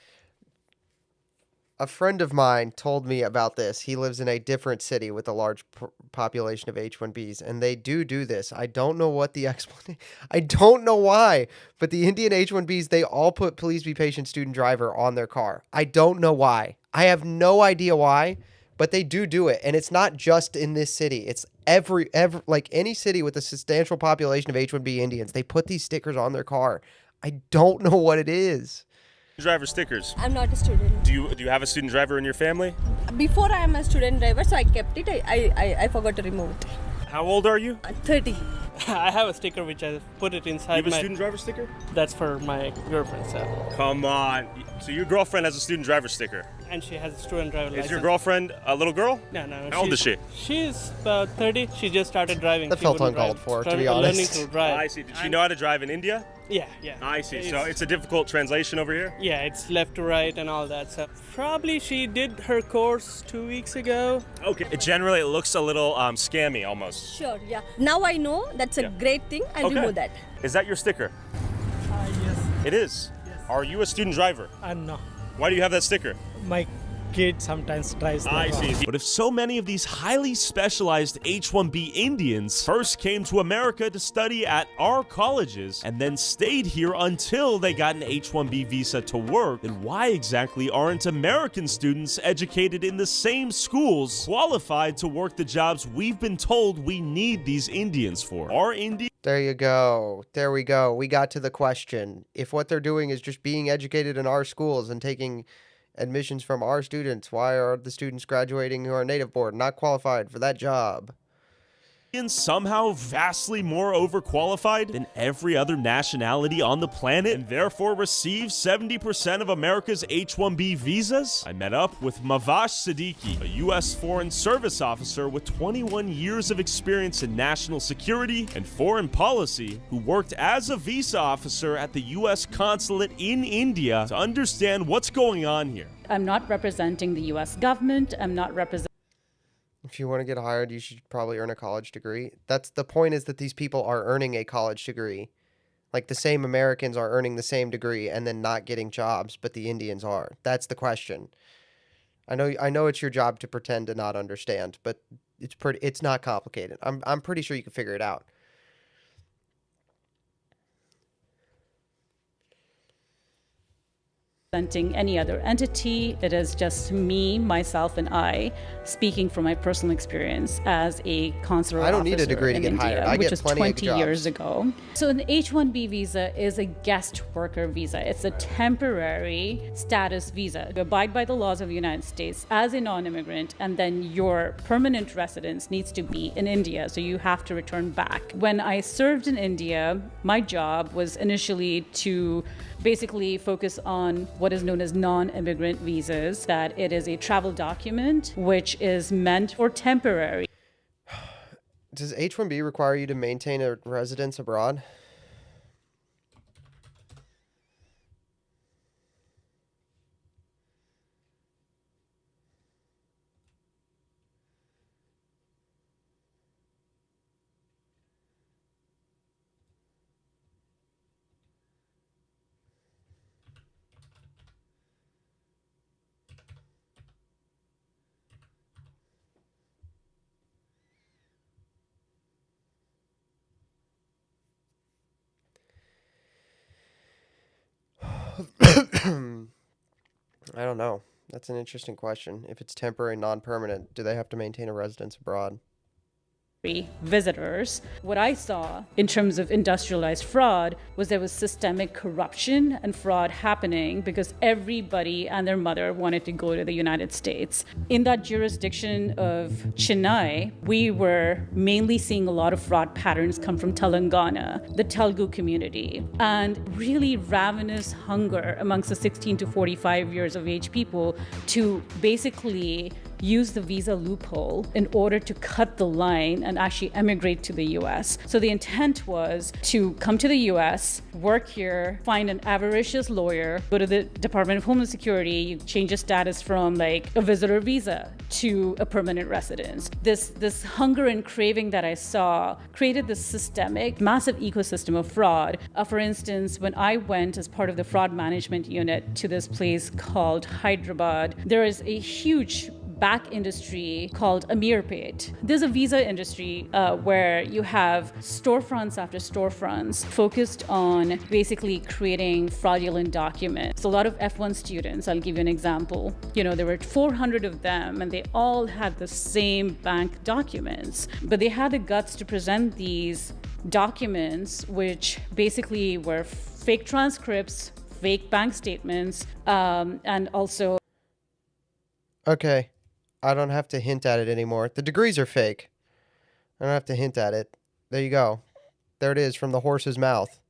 A friend of mine told me about this. He lives in a different city with a large population of H-1Bs, and they do this. I don't know what the explanation... I don't know why, but the Indian H-1Bs, they all put please be patient student driver on their car. I don't know why. I have no idea why, but they do it, and it's not just in this city. It's every like any city with a substantial population of H-1B Indians, they put these stickers on their car. I don't know what it is. Driver stickers. I'm not a student. Do you have a student driver in your family? Before I am a student driver, so I kept it. I forgot to remove it. How old are you? 30. I have a sticker which I put it inside You have a student driver sticker? That's for my girlfriend, so. Come on. So your girlfriend has a student driver sticker. And she has a student driver license. Is your girlfriend a little girl? No. How old is she? She's about 30. She just started driving. That She felt wouldn't uncalled drive. for, to Started be honest. learning to drive. I see. Did she know how to drive in India? Yeah. I see. So it's a difficult translation over here? Yeah, it's left to right and all that. So probably she did her course 2 weeks ago. Okay. Generally, it looks a little scammy almost. Sure, yeah. Now I know that's a great thing. I'll remove that. Is that your sticker? Yes. It is? Yes. Are you a student driver? No. Why do you have that sticker? My kid sometimes tries that. I see. But if so many of these highly specialized H-1B Indians first came to America to study at our colleges and then stayed here until they got an H-1B visa to work, then why exactly aren't American students educated in the same schools qualified to work the jobs we've been told we need these Indians for? Are Indians... There you go. There we go. We got to the question. If what they're doing is just being educated in our schools and taking admissions from our students, why are the students graduating who are native born not qualified for that job? Somehow vastly more overqualified than every other nationality on the planet and therefore receive 70% of America's H-1B visas? I met up with Mavash Siddiqui, a U.S. Foreign Service officer with 21 years of experience in national security and foreign policy, who worked as a visa officer at the U.S. consulate in India to understand what's going on here. I'm not representing the U.S. government. I'm not representing... If you want to get hired, you should probably earn a college degree. That's the point, is that these people are earning a college degree. Like the same Americans are earning the same degree and then not getting jobs, but the Indians are. That's the question. I know it's your job to pretend to not understand, but it's not complicated. I'm pretty sure you can figure it out. Representing any other entity. It is just me, myself, and I speaking from my personal experience as a consular officer. I don't need a degree to get hired. I get plenty of jobs. Which was 20 years ago. So an H-1B visa is a guest worker visa. It's a temporary status visa. You abide by the laws of the United States as a non-immigrant, and then your permanent residence needs to be in India, so you have to return back. When I served in India, my job was initially to basically focus on what is known as non-immigrant visas, that it is a travel document which is meant for temporary. Does H-1B require you to maintain a residence abroad? I don't know. That's an interesting question. If it's temporary, non-permanent, do they have to maintain a residence abroad? Visitors. What I saw in terms of industrialized fraud was there was systemic corruption and fraud happening because everybody and their mother wanted to go to the United States. In that jurisdiction of Chennai, we were mainly seeing a lot of fraud patterns come from Telangana, the Telugu community, and really ravenous hunger amongst the 16 to 45 years of age people to basically use the visa loophole in order to cut the line and actually emigrate to the US. So the intent was to come to the US, work here, find an avaricious lawyer, go to the Department of Homeland Security, you change your status from like a visitor visa to a permanent residence. This hunger and craving that I saw created this systemic, massive ecosystem of fraud. For instance, when I went as part of the fraud management unit to this place called Hyderabad, there is a huge back industry called Amirpet. There's a visa industry where you have storefronts after storefronts focused on basically creating fraudulent documents. A lot of F1 students, I'll give you an example. There were 400 of them and they all had the same bank documents, but they had the guts to present these documents which basically were fake transcripts, fake bank statements, and also. Okay. I don't have to hint at it anymore. The degrees are fake. I don't have to hint at it. There you go. There it is from the horse's mouth.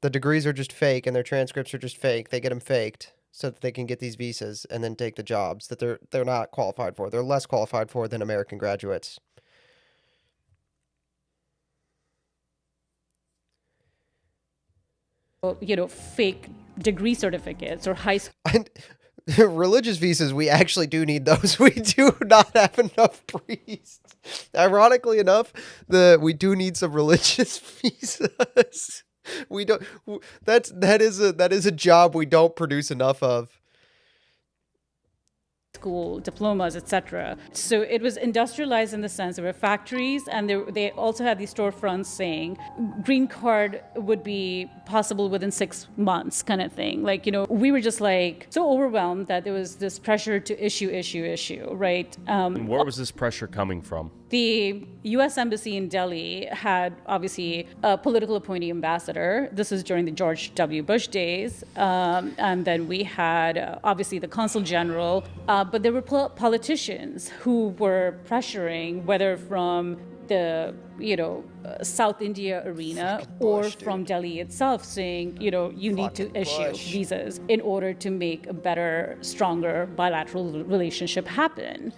The degrees are just fake and their transcripts are just fake. They get them faked so that they can get these visas and then take the jobs that they're not qualified for. They're less qualified for than American graduates. Fake degree certificates or high school. And religious visas, we actually do need those. We do not have enough priests. Ironically enough, we do need some religious visas. We don't. That is a job we don't produce enough of. School diplomas, etc. So it was industrialized in the sense there were factories, and they also had these storefronts saying green card would be possible within 6 months, kind of thing. Like, we were just like so overwhelmed that there was this pressure to issue, right? And where was this pressure coming from? The U.S. Embassy in Delhi had obviously a political appointee ambassador. This is during the George W. Bush days. And then we had obviously the consul general. But there were politicians who were pressuring, whether from the South India arena or from Delhi itself, saying you need to issue visas in order to make a better, stronger bilateral relationship happen.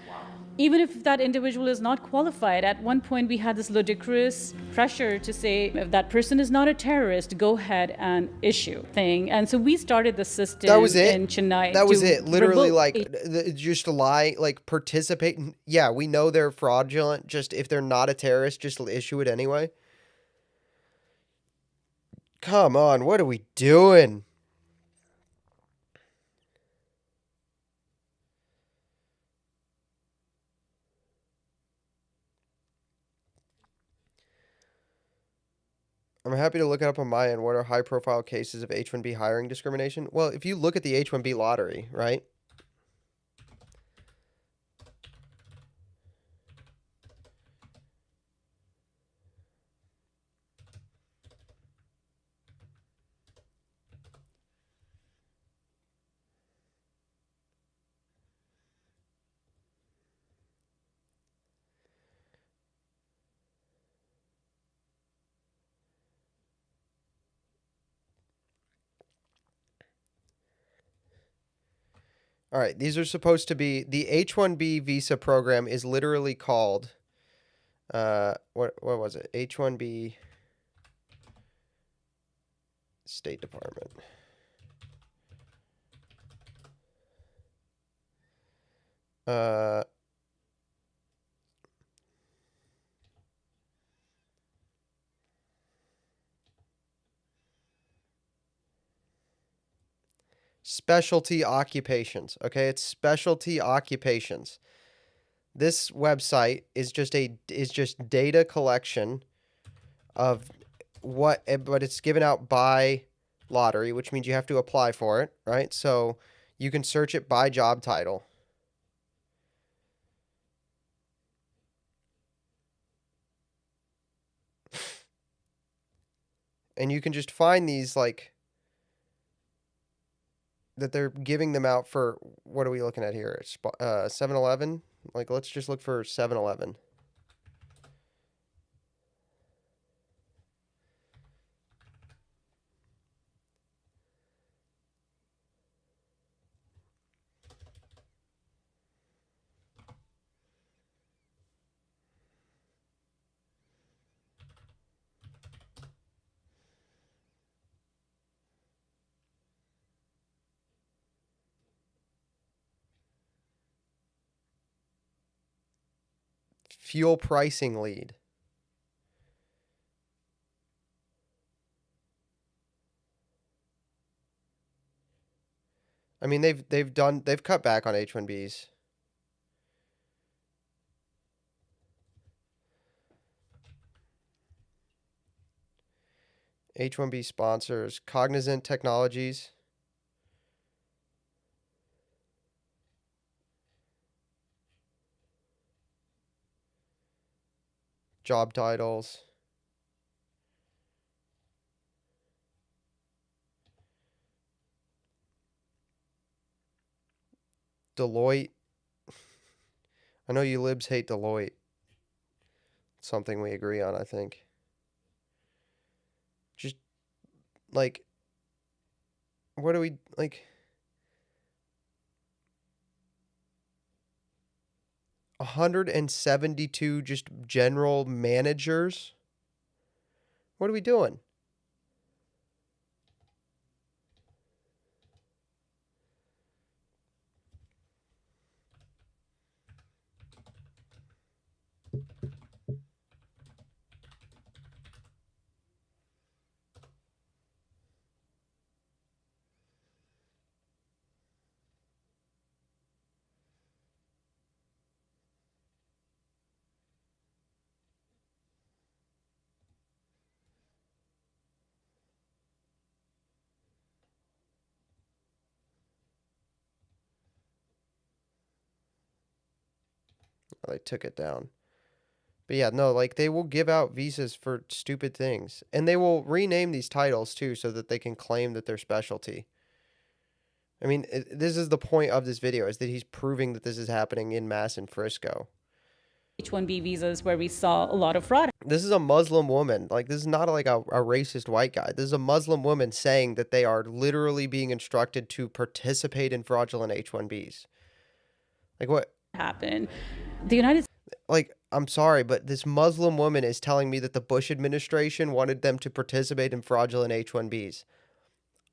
Even if that individual is not qualified, at one point we had this ludicrous pressure to say, if that person is not a terrorist, go ahead and issue thing. And so we started the system in Chennai. That was it. Literally, just to lie, participate. Yeah, we know they're fraudulent. Just if they're not a terrorist, just issue it anyway. Come on, what are we doing? I'm happy to look it up on my end. What are high-profile cases of H-1B hiring discrimination? Well, if you look at the H-1B lottery, right? All right, these are supposed to be the H-1B visa program is literally called what was it? H-1B State Department. Specialty occupations. Okay, it's specialty occupations. This website is just data collection of but it's given out by lottery, which means you have to apply for it, right? So you can search it by job title. And you can just find these that they're giving them out for. What are we looking at here? 7-Eleven. Let's just look for 7-Eleven. Fuel pricing lead. I mean, they've cut back on H-1Bs. H-1B sponsors, Cognizant Technologies. Job titles. Deloitte. I know you libs hate Deloitte. Something we agree on, I think. Just, like, what do we, like, 172 just general managers? What are we doing? They took it down. But yeah, no, like they will give out visas for stupid things. And they will rename these titles too so that they can claim that they're specialty. I mean, this is the point of this video, is that he's proving that this is happening in mass in Frisco. H-1B visas where we saw a lot of fraud. This is a Muslim woman. Like, this is not like a racist white guy. This is a Muslim woman saying that they are literally being instructed to participate in fraudulent H-1Bs. Like, what happened? The United States. Like, I'm sorry, but this Muslim woman is telling me that the Bush administration wanted them to participate in fraudulent H-1Bs.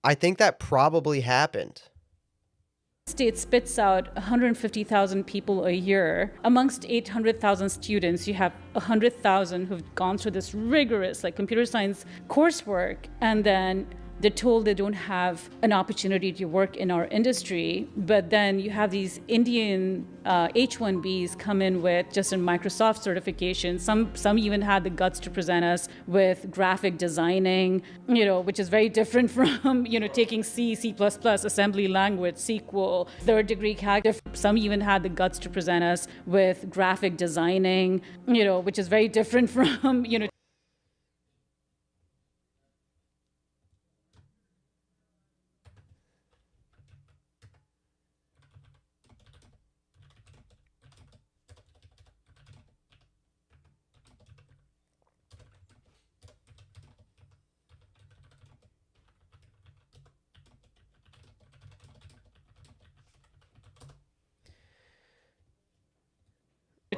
I think that probably happened. State spits out 150,000 people a year. Amongst 800,000 students, you have 100,000 who've gone through this rigorous, like, computer science coursework, and then they're told they don't have an opportunity to work in our industry. But then you have these Indian H-1Bs come in with just a Microsoft certification. Some even had the guts to present us with graphic designing, which is very different from, taking C, C++, assembly language, SQL, third degree calc. Some even had the guts to present us with graphic designing, which is very different from,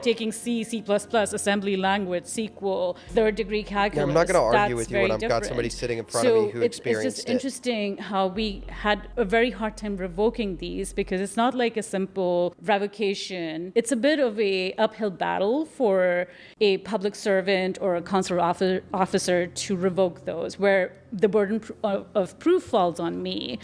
taking C, C++, assembly language, SQL, third degree calculus. Yeah, I'm not going to argue with you when I've got somebody sitting in front of me who experienced it. It's just interesting how we had a very hard time revoking these, because it's not like a simple revocation. It's a bit of a uphill battle for a public servant or a consular officer to revoke those, where the burden of proof falls on me.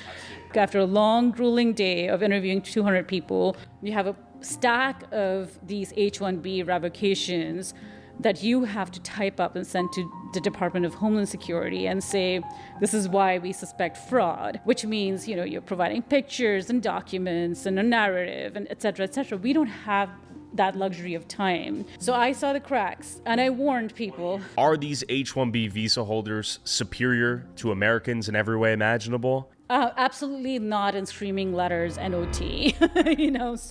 After a long, grueling day of interviewing 200 people, you have a stack of these H-1B revocations that you have to type up and send to the Department of Homeland Security and say, this is why we suspect fraud, which means, you're providing pictures and documents and a narrative and et cetera, et cetera. We don't have that luxury of time. So I saw the cracks and I warned people. Are these H-1B visa holders superior to Americans in every way imaginable? Absolutely not in screaming letters, NOT.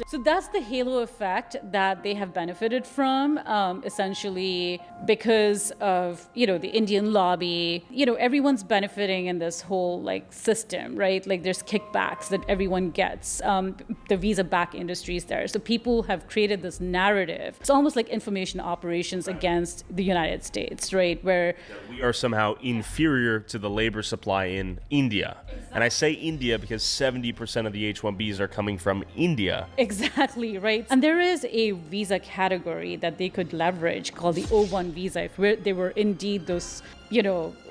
So that's the halo effect that they have benefited from, essentially because of, the Indian lobby. Everyone's benefiting in this whole system, right? Like there's kickbacks that everyone gets. The visa back industry is there. So people have created this narrative. It's almost like information operations against the United States, right? Where we are somehow inferior to the labor supply in India. And I say India because 70% of the H-1Bs are coming from India. Exactly, right? And there is a visa category that they could leverage called the O1 visa, if they were indeed those,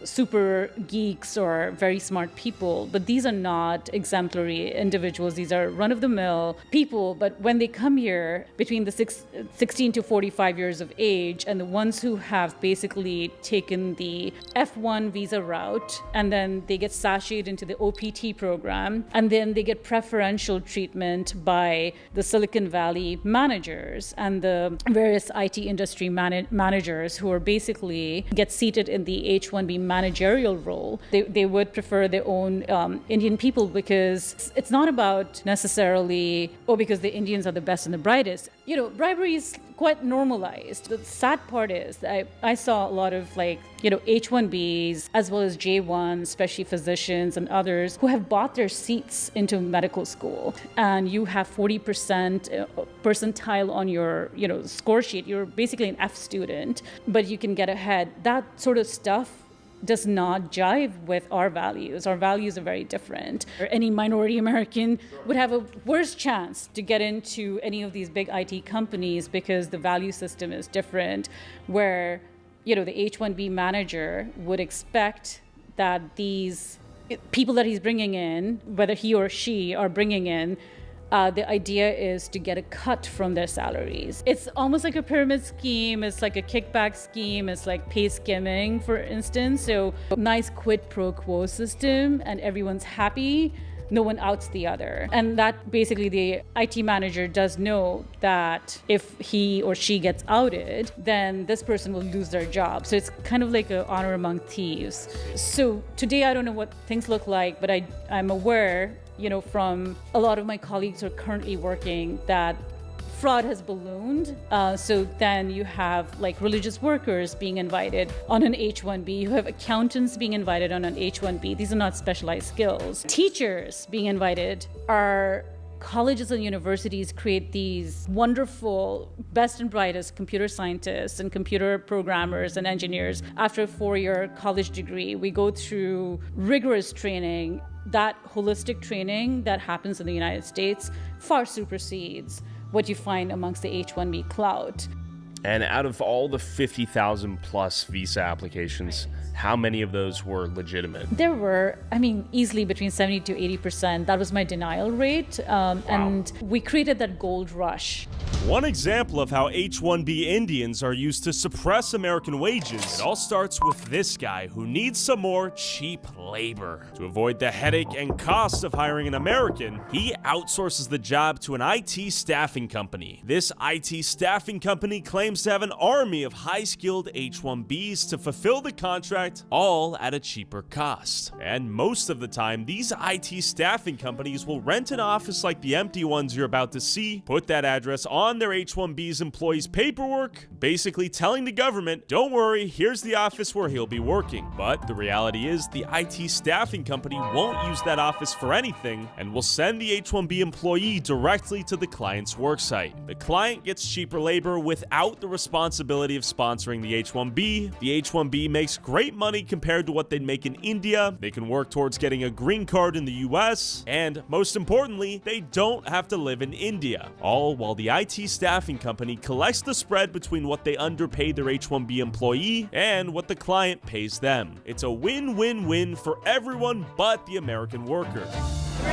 super geeks or very smart people. But these are not exemplary individuals. These are run-of-the-mill people. But when they come here between the 16 to 45 years of age, and the ones who have basically taken the F1 visa route, and then they get sashayed into the OPT OPT program, and then they get preferential treatment by the Silicon Valley managers and the various IT industry managers who are basically get seated in the H-1B managerial role. They would prefer their own Indian people because it's not about necessarily, because the Indians are the best and the brightest. Bribery is quite normalized. The sad part is that I saw a lot of H-1Bs as well as J-1s, especially physicians and others who have bought their seats into medical school, and you have 40% percentile on your score sheet. You're basically an F student, but you can get ahead. That sort of stuff does not jive with our values. Our values are very different. Any minority American would have a worse chance to get into any of these big IT companies because the value system is different, where the H-1B manager would expect that these people that he's bringing in, whether he or she are bringing in, the idea is to get a cut from their salaries. It's almost like a pyramid scheme. It's like a kickback scheme. It's like pay skimming, for instance. So nice quid pro quo system, and everyone's happy. No one outs the other. And that basically the IT manager does know that if he or she gets outed, then this person will lose their job. So it's kind of like an honor among thieves. So today, I don't know what things look like, but I'm aware from a lot of my colleagues who are currently working that fraud has ballooned. So then you have religious workers being invited on an H-1B. You have accountants being invited on an H-1B. These are not specialized skills. Teachers being invited. Our colleges and universities create these wonderful, best and brightest computer scientists and computer programmers and engineers. After a 4-year college degree, we go through rigorous training. That holistic training that happens in the United States far supersedes what you find amongst the H-1B clout. And out of all the 50,000 plus visa applications, how many of those were legitimate? There were, easily between 70 to 80%. That was my denial rate. And we created that gold rush. One example of how H-1B Indians are used to suppress American wages, it all starts with this guy who needs some more cheap labor. To avoid the headache and costs of hiring an American, he outsources the job to an IT staffing company. This IT staffing company claims to have an army of high-skilled H-1Bs to fulfill the contract, all at a cheaper cost. And most of the time, these IT staffing companies will rent an office like the empty ones you're about to see, put that address on their H-1B's employees' paperwork, basically telling the government, don't worry, here's the office where he'll be working. But the reality is, the IT staffing company won't use that office for anything and will send the H-1B employee directly to the client's worksite. The client gets cheaper labor without the responsibility of sponsoring the H-1B. The H-1B makes great money compared to what they'd make in India. They can work towards getting a green card in the US, and most importantly, they don't have to live in India. All while the IT staffing company collects the spread between what they underpay their H-1B employee and what the client pays them. It's a win-win-win for everyone but the American worker.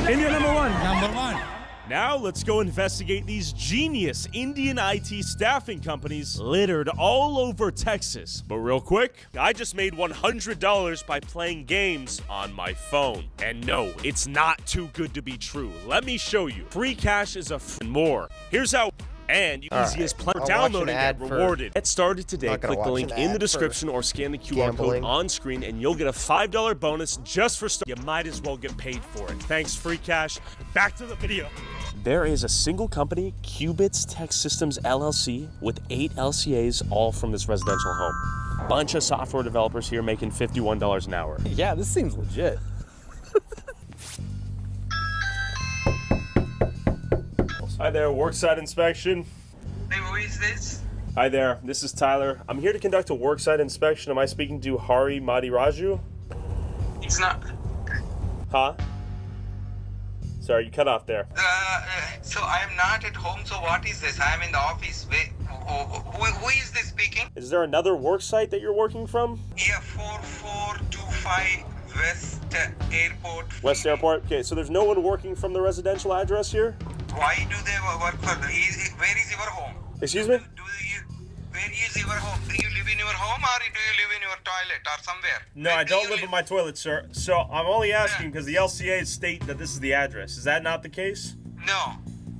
India number one. Number one. Now let's go investigate these genius Indian IT staffing companies littered all over Texas. But real quick, I just made $100 by playing games on my phone. And no, it's not too good to be true. Let me show you. Free cash is a more. Here's how. And easiest plan for downloading and rewarded. Get started today. Click the link in the description or scan the QR code on screen and you'll get a $5 bonus just for starting. You might as well get paid for it. Thanks, Free Cash. Back to the video. There is a single company, Qubits Tech Systems LLC, with 8 LCAs, all from this residential home. Bunch of software developers here making $51 an hour. Yeah, this seems legit. Hi there, worksite inspection. Hey, who is this? Hi there, this is Tyler. I'm here to conduct a worksite inspection. Am I speaking to Hari Madiraju? It's not. Huh? Sorry, you cut off there. So I'm not at home, so what is this? I'm in the office. Who is this speaking? Is there another worksite that you're working from? Yeah, 4425 West Airport. West Airport? Okay, so there's no one working from the residential address here? Why do they work for where is your home? Excuse me? Where is your home? Do you live in your home or do you live in your toilet or somewhere. No, I don't live in my toilet, sir. So I'm only asking because the LCA state that this is the address. Is that not the case? No.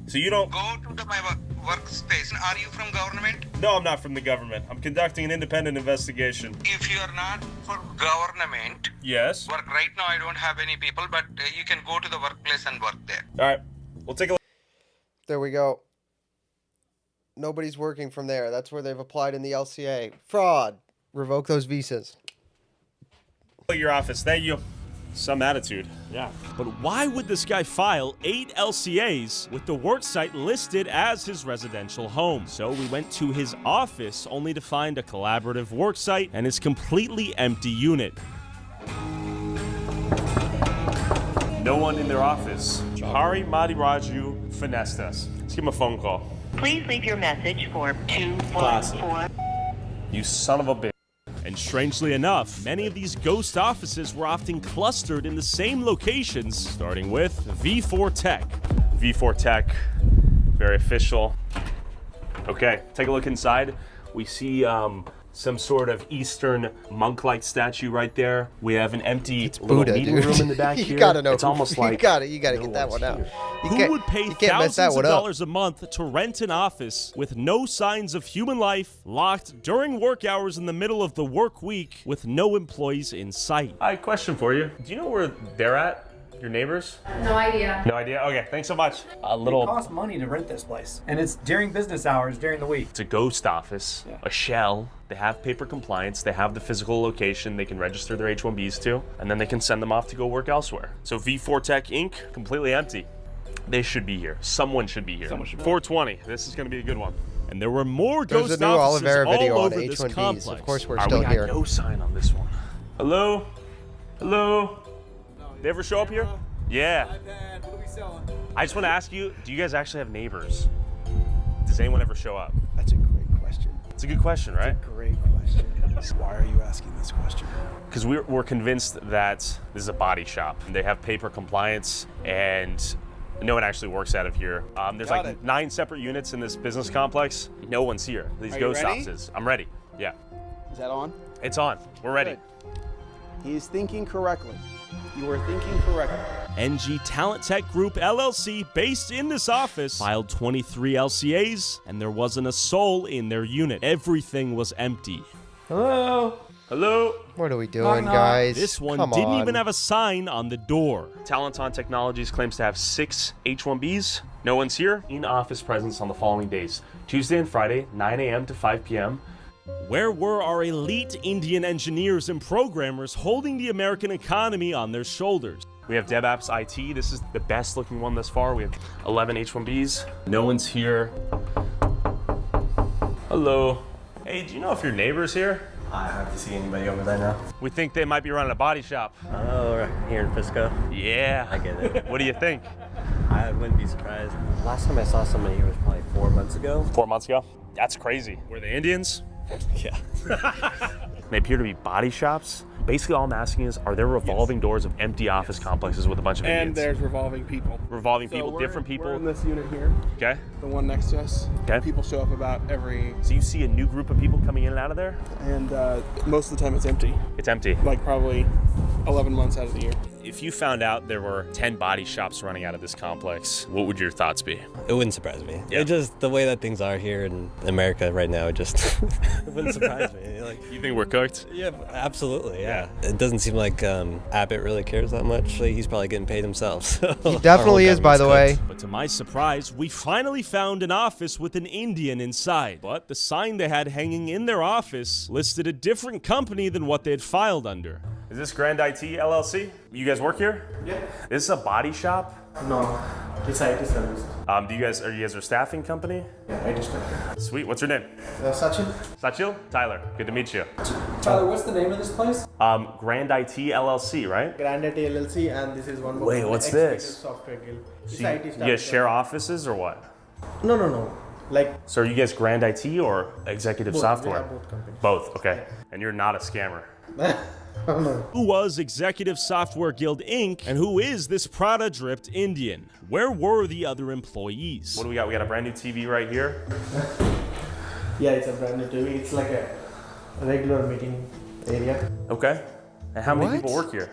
So you don't... Go to my workspace. Are you from government? No, I'm not from the government. I'm conducting an independent investigation. If you are not for government, Yes. work right now I don't have any people, but you can go to the workplace and work there. All right. We'll take a look There we go. Nobody's working from there. That's where they've applied in the LCA. Fraud. Revoke those visas. at your office. Thank you. Some attitude. Yeah. But why would this guy file 8 LCAs with the worksite listed as his residential home? So we went to his office only to find a collaborative worksite and his completely empty unit. No one in their office. Hari Madiraju finessed us. Let's give him a phone call. Please leave your message for 214. You son of a bitch. And strangely enough, many of these ghost offices were often clustered in the same locations, starting with V4 Tech. V4 Tech, very official. Okay, take a look inside. We see some sort of Eastern monk-like statue right there. We have an empty little Buddha, meeting dude. room in the back You here. gotta know. It's almost like you gotta get that one out. Who would pay you can't mess that thousands one of up. dollars a month to rent an office with no signs of human life, locked during work hours in the middle of the work week, with no employees in sight? I question for you. Do you know where they're at? Your neighbors? No idea. No idea? Okay, thanks so much. A It little... costs money to rent this place, and it's during business hours during the week. It's a ghost office, a shell. They have paper compliance. They have the physical location they can register their H-1Bs to, and then they can send them off to go work elsewhere. So V4 Tech Inc., completely empty. They should be here. Someone should be here. 420. This is going to be a good one. And there were more There's ghost a new offices Oliveira video all on over this H1Bs. complex. Of course, we're We still got here. no sign on this one. Hello? Hello? They ever show up here? Yeah. What are we selling? I just want to ask you, do you guys actually have neighbors? Does anyone ever show up? That's a great question. It's a good question, right? Great question. Why are you asking this question? Because we're convinced that this is a body shop. They have paper compliance, and no one actually works out of here. There's Got like it. 9 separate units in this business complex. No one's here. These Are you ghost ready? offices. I'm ready. Yeah. Is that on? It's on. We're ready. He is thinking correctly. You are thinking correctly. NG Talent Tech Group LLC, based in this office, filed 23 LCAs, and there wasn't a soul in their unit. Everything was empty. Hello? Hello? What are we doing, guys? This one Come didn't on. even have a sign on the door. Talenton Technologies claims to have 6 H-1Bs. No one's here. In-office presence on the following days. Tuesday and Friday, 9 a.m. to 5 p.m. Where were our elite Indian engineers and programmers holding the American economy on their shoulders? We have DevApps IT. This is the best looking one thus far. We have 11 H-1Bs. No one's here. Hello. Hey, do you know if your neighbor's here? I hardly see anybody over there now. We think they might be running a body shop. Oh, right here in Frisco? Yeah. I get it. What do you think? I wouldn't be surprised. Last time I saw somebody here was probably 4 months ago. 4 months ago? That's crazy. Were they Indians? Yeah. They appear to be body shops. Basically, all I'm asking is, are there revolving doors of empty office complexes with a bunch of And Indians? there's revolving people. Revolving So people, we're- different people. We're in this unit here. Okay. The one next to us. Okay. People show up about every, So you see a new group of people coming in and out of there? and most of the time it's empty. It's empty. Like probably 11 months out of the year. If you found out there were 10 body shops running out of this complex, what would your thoughts be? It wouldn't surprise me. Yeah. It just, the way that things are here in America right now, it just it wouldn't surprise me. Like, You think we're cooked? yeah, absolutely, yeah. It doesn't seem like Abbott really cares that much. Like, he's probably getting paid himself. So He definitely is, by the way. But to my surprise, we finally found an office with an Indian inside. But the sign they had hanging in their office listed a different company than what they had filed under. Is this Grand IT LLC? You guys work here? Yeah. This is a body shop? No. It's IT service. Are you guys a staffing company? Yeah, IT staff. Sweet. What's your name? Sachin. Sachil? Tyler. Good to meet you. Tyler, what's the name of this place? Grand IT LLC, right? Grand IT LLC, and this is one more. Wait, company, what's Executive this? Software Guild. It's So IT you staff. guys share offices or what? No. Like, So are you guys Grand IT or Executive Both. Software? We are both companies. Both, okay. And you're not a scammer. Who was Executive Software Guild Inc., and who is this Prada-dripped Indian? Where were the other employees? What do we got? We got a brand new TV right here. yeah, it's a brand new TV. It's like a regular meeting area. Okay. And how many What? people work here?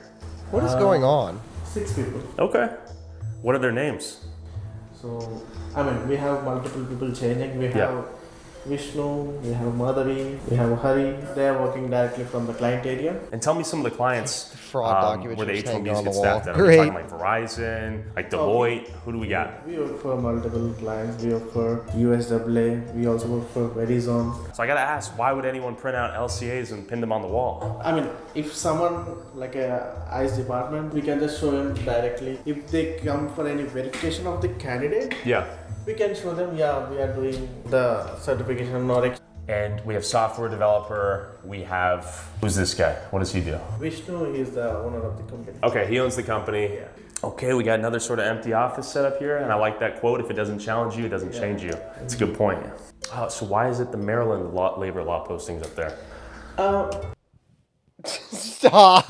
What is going on? 6 people. Okay. What are their names? So, I mean, we have multiple people changing. We have Yeah. Vishnu, we have Madhavi, we have Hari. They are working directly from the client area. And tell me some of the clients Fraud documents where the just hanging H-1Bs on the get wall. staffed at. Are we Great. talking like Verizon, like Deloitte? Who do we got? We work for multiple clients. We work for USAA. We also work for Verizon. So I gotta ask, why would anyone print out LCAs and pin them on the wall? I mean, if someone like a ICE department, we can just show them directly. If they come for any verification of the candidate, Yeah. we can show them, yeah, we are doing the certification or And we have software developer. We have, who's this guy? What does he do? Vishnu is the owner of the company. Okay, he owns the company. Okay, we got another sort of empty office set up here, and I like that quote, if it doesn't challenge you, it doesn't change you. It's a good point. So why is it the Maryland labor law postings up there? Stop.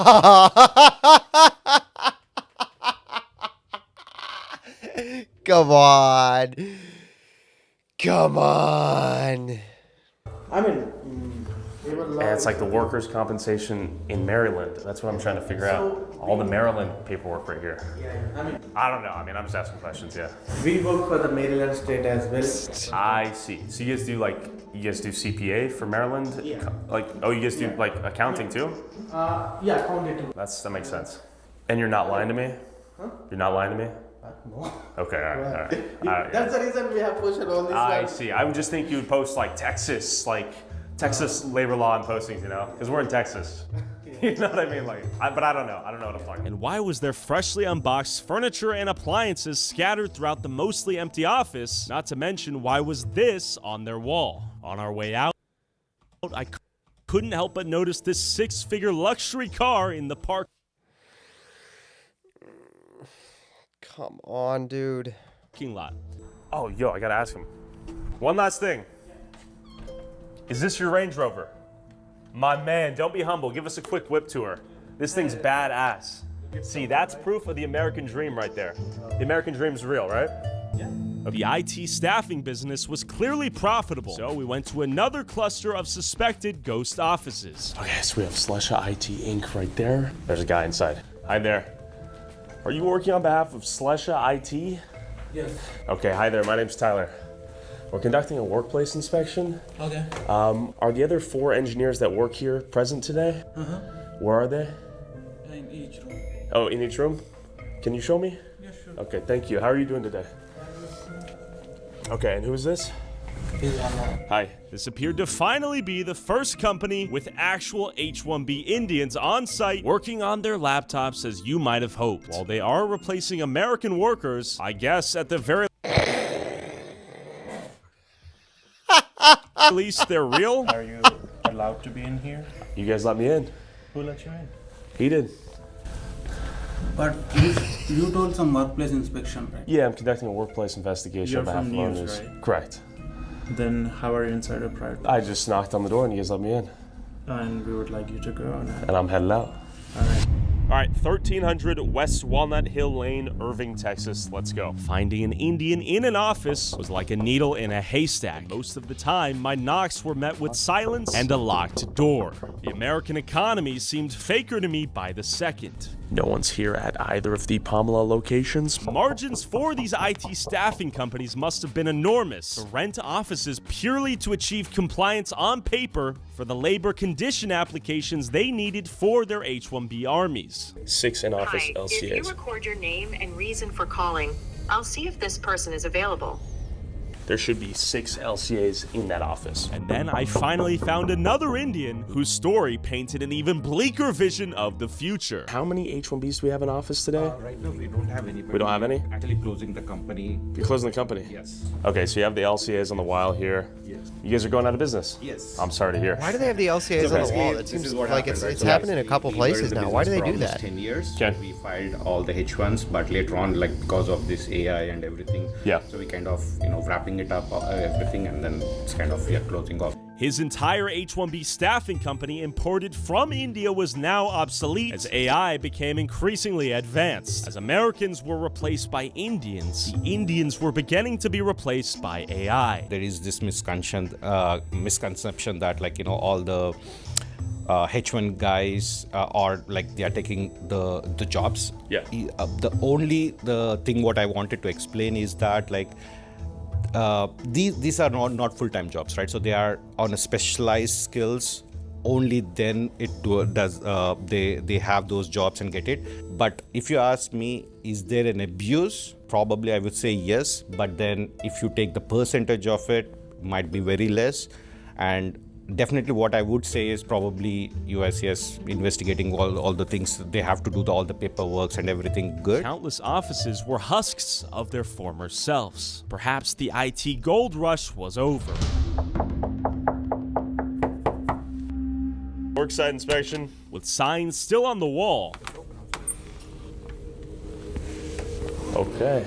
Come on. Come on. I mean, labor law. And it's like the workers' compensation in Maryland. That's what I'm trying to figure out. All the Maryland paperwork right here. Yeah, I mean, I don't know. I mean, I'm just asking questions, yeah. we work for the Maryland state as well. I see. So you guys do CPA for Maryland? Yeah. You guys do like accounting too? Yeah, county too. That makes sense. And you're not lying to me? Huh? You're not lying to me? No. Okay, all right. That's the reason we have posted all these. I see. I would just think you would post Texas labor law and postings, because we're in Texas. You know what I mean? But I don't know. I don't know what I'm talking about. And why was there freshly unboxed furniture and appliances scattered throughout the mostly empty office? Not to mention, why was this on their wall? On our way out, I couldn't help but notice this 6-figure luxury car in the park. Come on, dude. Parking lot. Oh, yo, I gotta ask him. One last thing. Is this your Range Rover? My man, don't be humble. Give us a quick whip tour. This thing's badass. See, that's proof of the American dream right there. The American dream's real, right? The IT staffing business was clearly profitable, so we went to another cluster of suspected ghost offices. Okay, so we have Slesha IT Inc. right there. There's a guy inside. Hi there. Are you working on behalf of Slesha IT? Yes. Okay, hi there. My name's Tyler. We're conducting a workplace inspection. Okay. Are the other 4 engineers that work here present today? Where are they? In each room. Oh, in each room? Can you show me? Yeah, sure. Okay, thank you. How are you doing today? Okay, and who is this? Hi. This appeared to finally be the first company with actual H-1B Indians on site working on their laptops, as you might have hoped. While they are replacing American workers, I guess at the very least they're real. Are you allowed to be in here? You guys let me in. Who let you in? He did. But you told some workplace inspection, right? Yeah, I'm conducting a workplace investigation You're on behalf from of News, owners. right? Correct. Then how are you inside a private? I just knocked on the door and you guys let me in. And we would like you to go on. And I'm headed out. All right. All right, 1300 West Walnut Hill Lane, Irving, Texas. Let's go. Finding an Indian in an office was like a needle in a haystack. Most of the time, my knocks were met with silence and a locked door. The American economy seemed faker to me by the second. No one's here at either of the Pamela locations. Margins for these IT staffing companies must have been enormous. To rent offices purely to achieve compliance on paper for the labor condition applications they needed for their H-1B armies. 6 in-office Hi, LCAs. if you record your name and reason for calling, I'll see if this person is available. There should be 6 LCAs in that office. And then I finally found another Indian whose story painted an even bleaker vision of the future. How many H-1Bs do we have in office today? Right now we don't have any. We don't have any? Actually closing the company. You're closing the company? Yes. Okay, so you have the LCAs on the wall here. Yes. You guys are going out of business? Yes. I'm sorry to hear. Why do they have the LCAs on the wall? It seems like it's happened in a couple places now. Why do they do that? 10 years. Okay. We filed all the H1s, but later on, because of this AI and everything. Yeah. So we kind of, wrapping it up, everything, and then it's kind of closing off. His entire H-1B staffing company imported from India was now obsolete as AI became increasingly advanced. As Americans were replaced by Indians, the Indians were beginning to be replaced by AI. There is this misconception that all the H1 guys or like they are taking the jobs. Yeah. The thing what I wanted to explain is that like these are not full-time jobs, right? So they are on a specialized skills. Only then they have those jobs and get it. But if you ask me, is there an abuse? Probably I would say yes. But then if you take the percentage of it, might be very less. And definitely what I would say is probably USCS investigating all the things. They have to do all the paperwork and everything good. Countless offices were husks of their former selves. Perhaps the IT gold rush was over. Worksite inspection. With signs still on the wall. Okay,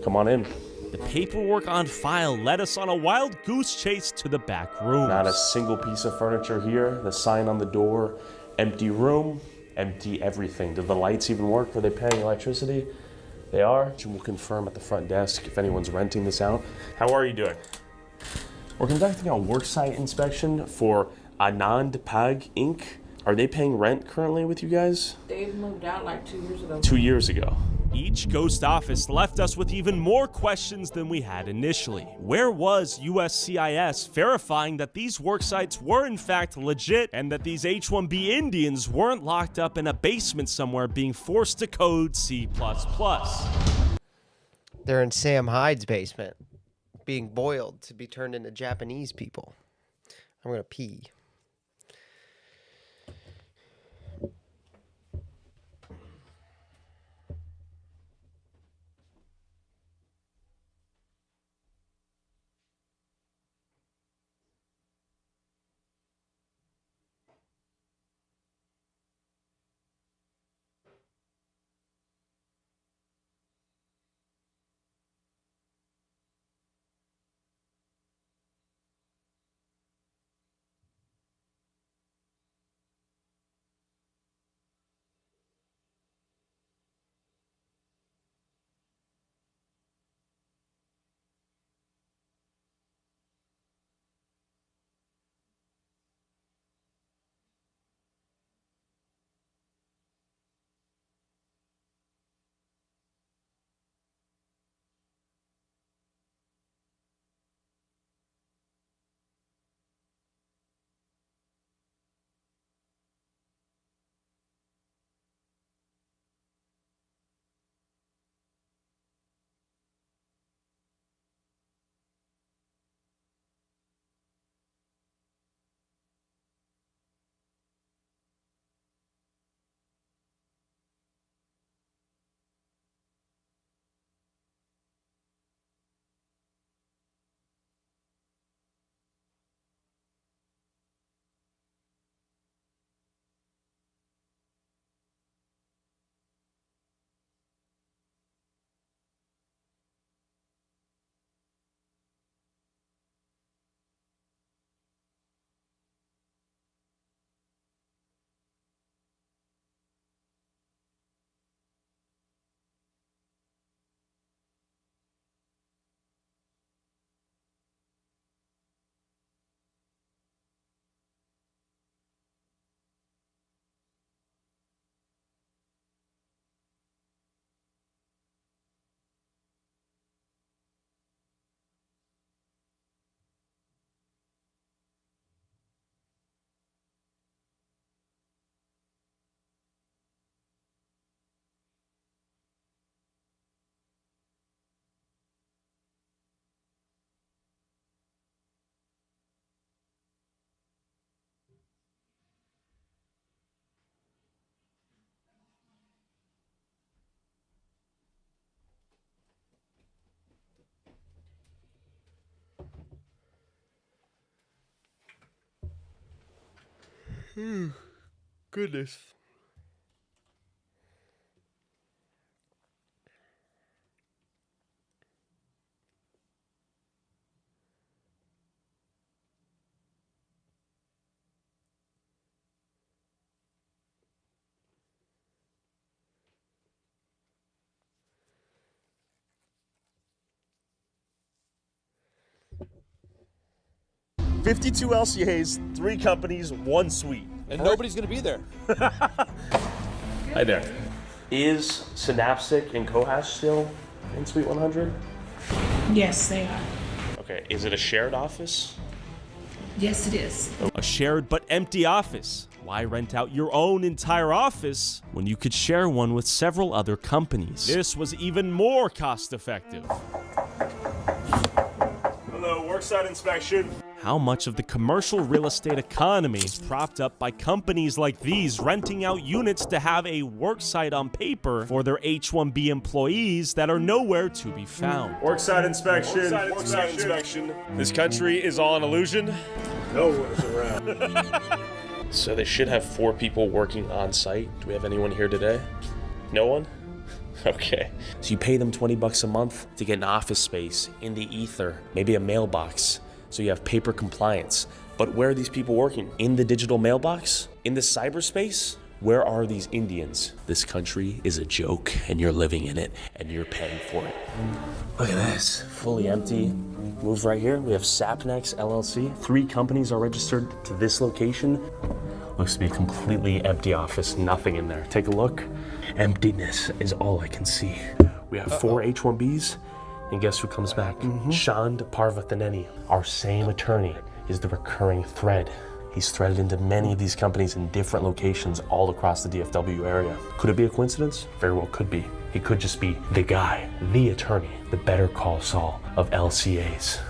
come on in. The paperwork on file led us on a wild goose chase to the back rooms. Not a single piece of furniture here. The sign on the door, empty room, empty everything. Do the lights even work? Are they paying electricity? They are. We'll confirm at the front desk if anyone's renting this out. How are you doing? We're conducting a worksite inspection for Anand Pag Inc. Are they paying rent currently with you guys? They've moved out like 2 years ago. 2 years ago. Each ghost office left us with even more questions than we had initially. Where was USCIS verifying that these work sites were in fact legit and that these H-1B Indians weren't locked up in a basement somewhere being forced to code C++? They're in Sam Hyde's basement, being boiled to be turned into Japanese people. I'm gonna pee. Goodness. $52 LCAs, 3 companies, 1 suite. And nobody's going to be there. Hi there. Is Synaptic and Cohash still in Suite 100? Yes, they are. Okay, is it a shared office? Yes, it is. A shared but empty office. Why rent out your own entire office when you could share one with several other companies? This was even more cost effective. Hello, worksite inspection. How much of the commercial real estate economy is propped up by companies like these renting out units to have a worksite on paper for their H-1B employees that are nowhere to be found? Worksite inspection. Worksite inspection. This country is all an illusion. No one's around. So they should have 4 people working on site. Do we have anyone here today? No one? Okay. So you pay them $20 a month to get an office space in the ether, maybe a mailbox, so you have paper compliance. But where are these people working? In the digital mailbox? In the cyberspace? Where are these Indians? This country is a joke, and you're living in it, and you're paying for it. Look at this, fully empty. Move right here, we have Sapnex LLC. 3 companies are registered to this location. Looks to be a completely empty office, nothing in there. Take a look. Emptiness is all I can see. We have 4 H-1Bs, and guess who comes back? Shand Parvathaneni, our same attorney, is the recurring thread. He's threaded into many of these companies in different locations all across the DFW area. Could it be a coincidence? Very well could be. He could just be the guy, the attorney, the Better Call Saul of LCAs.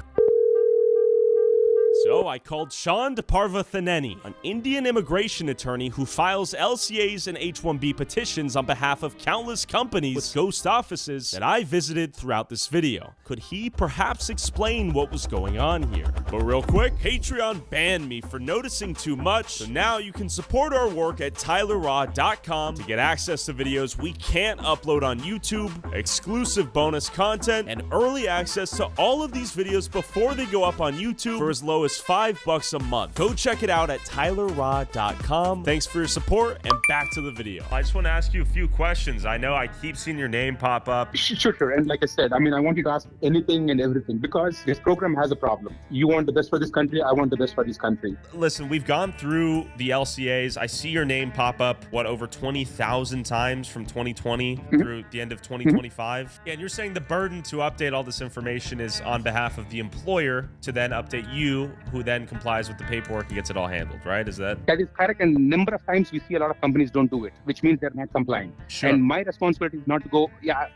So I called Shand Parvathaneni, an Indian immigration attorney who files LCAs and H-1B petitions on behalf of countless companies with ghost offices that I visited throughout this video. Could he perhaps explain what was going on here? But real quick, Patreon banned me for noticing too much, so now you can support our work at tylerraw.com to get access to videos we can't upload on YouTube, exclusive bonus content, and early access to all of these videos before they go up on YouTube for as low as $5 a month. Go check it out at tylerraw.com. Thanks for your support, and back to the video. I just want to ask you a few questions. I know I keep seeing your name pop up. Sure. And like I said, I want you to ask anything and everything because this program has a problem. You want the best for this country, I want the best for this country. Listen, we've gone through the LCAs. I see your name pop up, over 20,000 times from 2020 through the end of 2025. Yeah, and you're saying the burden to update all this information is on behalf of the employer to then update you, who then complies with the paperwork and gets it all handled, right? Is that? That is correct. And number of times we see a lot of companies don't do it, which means they're not complying. Sure. And my responsibility is not to go,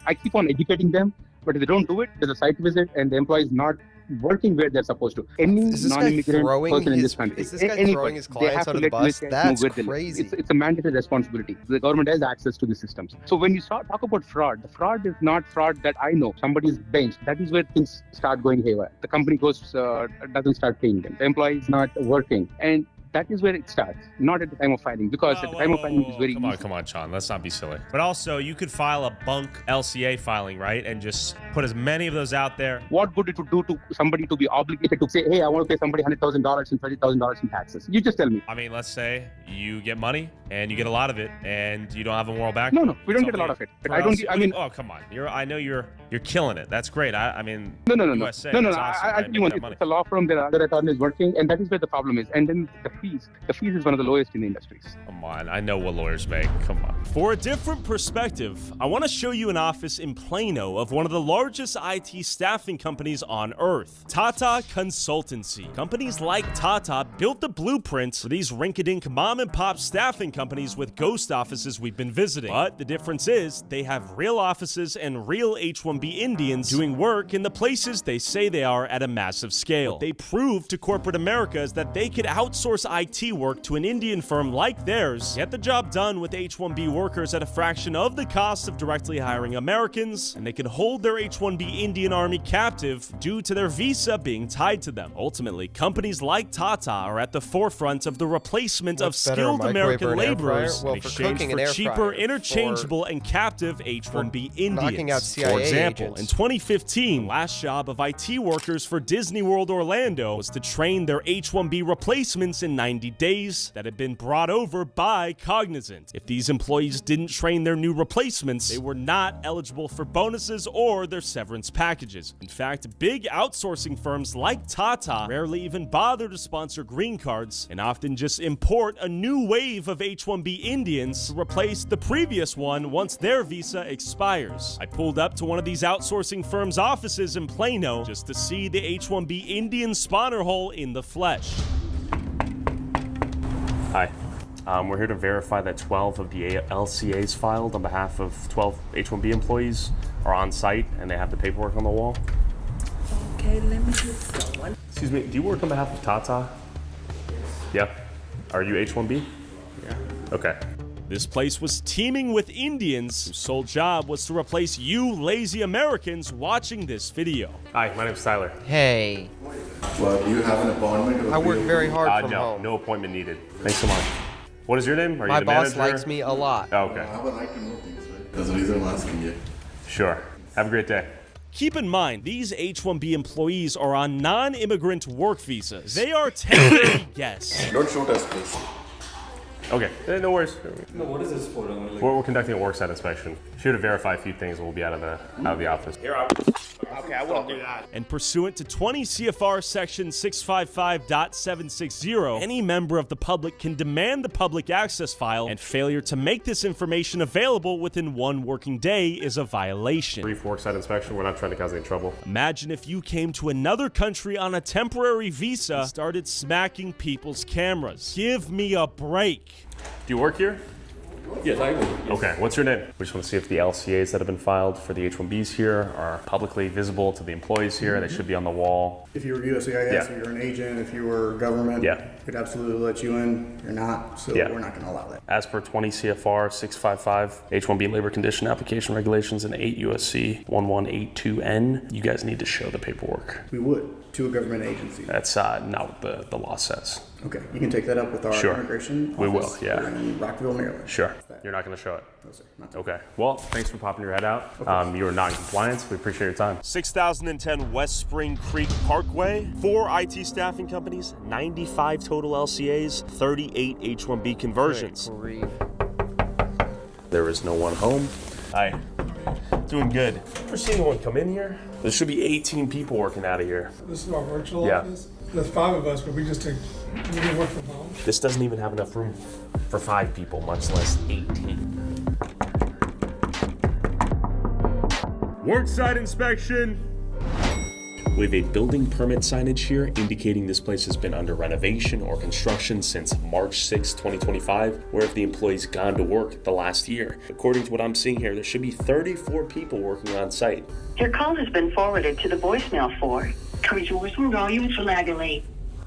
I keep on educating them, but if they don't do it, there's a site visit and the employee is not working where they're supposed to. Any non-immigrant person in this country, is this guy throwing his clients under the bus? That's crazy. It's a mandatory responsibility. The government has access to the systems. So when you talk about fraud, the fraud is not fraud that I know. Somebody's benched. That is where things start going haywire. The company doesn't start paying them. The employee is not working. And that is where it starts, not at the time of filing, because at the time of filing it is very easy. Come on, Sean, let's not be silly. But also, you could file a bunk LCA filing, right? And just put as many of those out there. What good it would do to somebody to be obligated to say, hey, I want to pay somebody $100,000 and $30,000 in taxes? You just tell me. Let's say you get money and you get a lot of it and you don't have a moral background. No, we don't get a lot of it. But oh, come on. I know you're killing it. That's great. No. USA, No. awesome, I'll tell you one thing. It's a law firm. There are other attorneys working, and that is where the problem is. And then the fees. The fees is one of the lowest in the industries. Come on. I know what lawyers make. Come on. For a different perspective, I want to show you an office in Plano of one of the largest IT staffing companies on earth, Tata Consultancy. Companies like Tata built the blueprints for these rink-a-dink mom-and-pop staffing companies with ghost offices we've been visiting. But the difference is they have real offices and real H-1B Indians doing work in the places they say they are at a massive scale. What they proved to corporate America is that they could outsource IT work to an Indian firm like theirs, get the job done with H-1B workers at a fraction of the cost of directly hiring Americans, and they could hold their H-1B Indian army captive due to their visa being tied to them. Ultimately, companies like Tata are at the forefront of the replacement of skilled American laborers in exchange for cheaper, interchangeable, and captive H-1B Indians. For example, in 2015, last job of IT workers for Disney World Orlando was to train their H-1B replacements in 90 days that had been brought over by Cognizant. If these employees didn't train their new replacements, they were not eligible for bonuses or their severance packages. In fact, big outsourcing firms like Tata rarely even bother to sponsor green cards and often just import a new wave of H-1B Indians to replace the previous one once their visa expires. I pulled up to one of these outsourcing firms' offices in Plano just to see the H-1B Indian spawner hole in the flesh. Hi. We're here to verify that 12 of the LCAs filed on behalf of 12 H-1B employees are on site and they have the paperwork on the wall. Okay, let me see someone. Excuse me, do you work on behalf of Tata? Yeah. Are you H-1B? Yeah. Okay. This place was teeming with Indians whose sole job was to replace you lazy Americans watching this video. Hi, my name's Tyler. Hey. Well, do you have an appointment? I work very hard from home. No appointment needed. Thanks so much. What is your name? Are My you the boss manager? likes me a lot. Oh, okay. I would like to know things, right? That's the reason I'm asking you. Sure. Have a great day. Keep in mind, these H-1B employees are on non-immigrant work visas. They are temporary guests. Don't shoot us, please. Okay, no worries. No, what is this for? We're conducting a worksite inspection. Here to verify a few things, we'll be out of the office. Okay, I wouldn't do that. And pursuant to 20 CFR section 655.760, any member of the public can demand the public access file, and failure to make this information available within 1 working day is a violation. Brief worksite inspection, we're not trying to cause any trouble. Imagine if you came to another country on a temporary visa and started smacking people's cameras. Give me a break. Do you work here? Yes, I will. Okay, what's your name? We just want to see if the LCAs that have been filed for the H-1Bs here are publicly visible to the employees here. They should be on the wall. If you were USCIS, Yeah. if you're an agent, if you were government, we'd absolutely let you in. You're not, so we're not going to allow that. As per 20 CFR 655, H-1B labor condition application regulations, and 8 USC 1182N, you guys need to show the paperwork. We would, to a government agency. That's not what the law says. Okay, you can take that up with our immigration office. We will, yeah. We're in Rockville, Maryland. Sure. You're not going to show it? No, sir. Okay. Well, thanks for popping your head out. You are not in compliance. We appreciate your time. 6010 West Spring Creek Parkway. 4 IT staffing companies, 95 total LCAs, 38 H-1B conversions. There is no one home. Hi. Doing good. Ever seen anyone come in here? There should be 18 people working out of here. This is our virtual office. There's 5 of us, but we can work from home. This doesn't even have enough room for 5 people, much less 18. Worksite inspection. We have a building permit signage here indicating this place has been under renovation or construction since March 6, 2025, where have the employees gone to work the last year? According to what I'm seeing here, there should be 34 people working on site. Your call has been forwarded to the voicemail for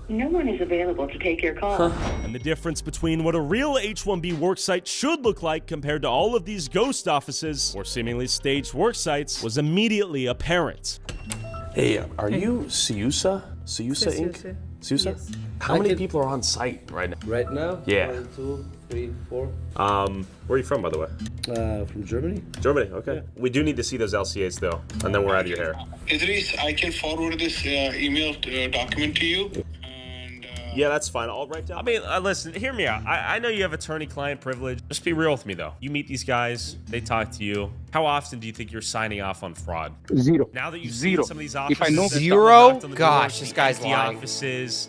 no one is available to take your call. And the difference between what a real H-1B worksite should look like compared to all of these ghost offices or seemingly staged worksites was immediately apparent. Hey, are you Siusa? Siusa Inc.? Siusa? Yes. How many people are on site right now? Right now? Yeah. 1, 2, 3, 4. Where are you from, by the way? From Germany. Germany, okay. Yeah. We do need to see those LCAs, though, and then we're out of your hair. Idris, I can forward this email document to you. Yeah, that's fine. I'll write down. I mean, listen, hear me out. I know you have attorney-client privilege. Just be real with me, though. You meet these guys, they talk to you. How often do you think you're signing off on fraud? 0. Now that you've seen some of these offices, If I know 0? Gosh, this guy's the lying. offices.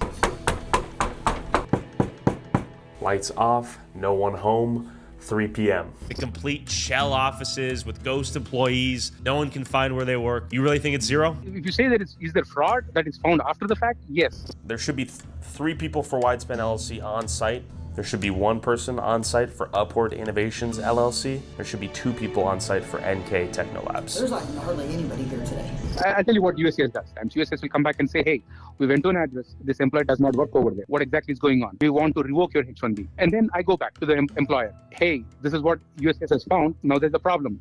Lights off, no one home. 3 p.m. The complete shell offices with ghost employees. No one can find where they work. You really think it's 0? If you say that is there fraud that is found after the fact, yes. There should be 3 people for Widespan LLC on site. There should be 1 person on site for Upward Innovations LLC. There should be 2 people on site for NK Technolabs. There's like hardly anybody here today. I'll tell you what USCIS does. USCIS will come back and say, hey, we went to an address. This employee does not work over there. What exactly is going on? We want to revoke your H-1B. And then I go back to the employer. Hey, this is what USCIS has found. Now there's a problem.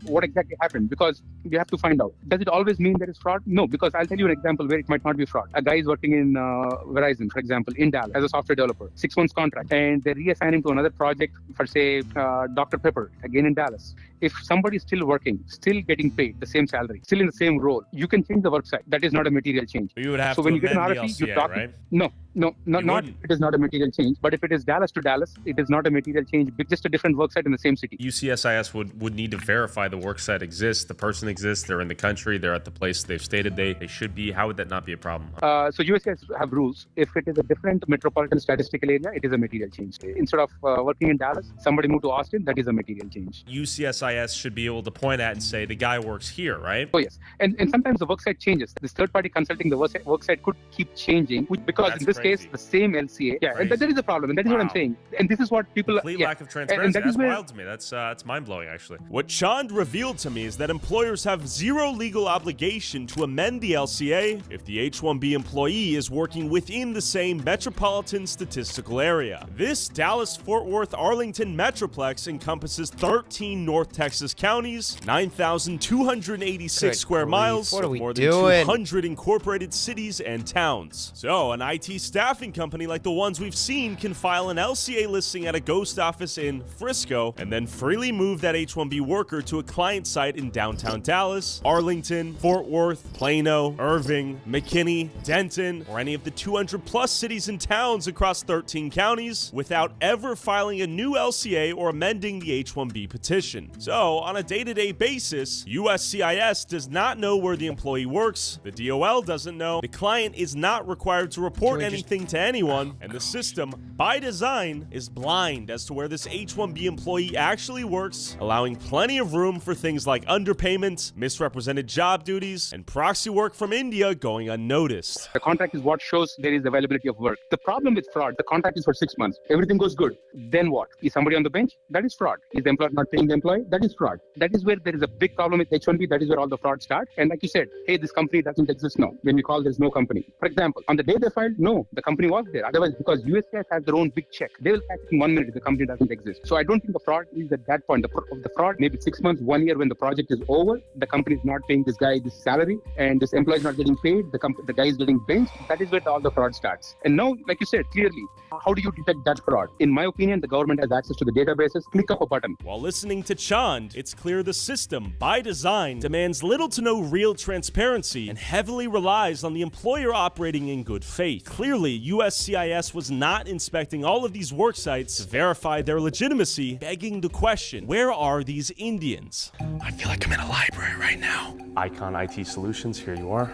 What exactly happened? Because you have to find out. Does it always mean there is fraud? No, because I'll tell you an example where it might not be fraud. A guy is working in Verizon, for example, in Dallas as a software developer, 6 months contract, and they reassign him to another project for, say, Dr. Pepper, again in Dallas. If somebody is still working, still getting paid the same salary, still in the same role, you can change the work site. That is not a material change. You would have so to when you get an amend RFE, the you LCA, document. right? No, No, not it is not a material change. But if it is Dallas to Dallas, it is not a material change. Just a different work site in the same city. UCSIS would need to verify the work site exists, the person exists, they're in the country, they're at the place they've stated they should be. How would that not be a problem? So USCIS have rules. If it is a different metropolitan statistical area, it is a material change. Instead of working in Dallas, somebody moved to Austin, that is a material change. UCSIS should be able to point at and say the guy works here, right? Oh yes, and sometimes the worksite changes. This third party consulting the worksite could keep changing, because That's in this crazy. case the same LCA. Yeah, and that is the problem, and that is what I'm saying. And this is what people. Complete lack of transparency. And that That's is where, wild to me. That's mind blowing, actually. What Chand revealed to me is that employers have zero legal obligation to amend the LCA if the H-1B employee is working within the same metropolitan statistical area. This Dallas-Fort Worth-Arlington metroplex encompasses 13 North Texas counties, 9,286 Good square grief. miles, What are we more than doing? 200 incorporated cities and towns. So, an IT staffing company like the ones we've seen can file an LCA listing at a ghost office in Frisco and then freely move that H-1B worker to a client site in downtown Dallas, Arlington, Fort Worth, Plano, Irving, McKinney, Denton, or any of the 200 plus cities and towns across 13 counties without ever filing a new LCA or amending the H-1B petition. So, on a day-to-day basis, USCIS does not know where the employee works, the DOL doesn't know, the client is not required to report anything to anyone, and the system, by design, is blind as to where this H-1B employee actually works, allowing plenty of room for things like underpayment, misrepresented job duties, and proxy work from India going unnoticed. the contract is what shows there is availability of work. The problem with fraud, the contract is for 6 months. Everything goes good. Then what? Is somebody on the bench? That is fraud. Is the employer not paying the employee? That is fraud. That is where there is a big problem with H-1B. That is where all the fraud starts. And like you said, hey, this company doesn't exist now. When we call, there's no company. For example, on the day they filed, no, the company was there. Otherwise, because USCIS has their own big check, they will catch it in 1 minute if the company doesn't exist. So I don't think the fraud is at that point. The fraud maybe 6 months, 1 year when the project is over, the company is not paying this guy this salary, and this employee is not getting paid, the guy is getting benched. That is where all the fraud starts. And now, like you said, clearly, how do you detect that fraud? In my opinion, the government has access to the databases. Click of a button. While listening to Chand, it's clear the system, by design, demands little to no real transparency and heavily relies on the employer operating in good faith. Clearly, USCIS was not inspecting all of these work sites to verify their legitimacy, begging the question, where are these Indians? I feel like I'm in a library right now. Icon IT Solutions, here you are.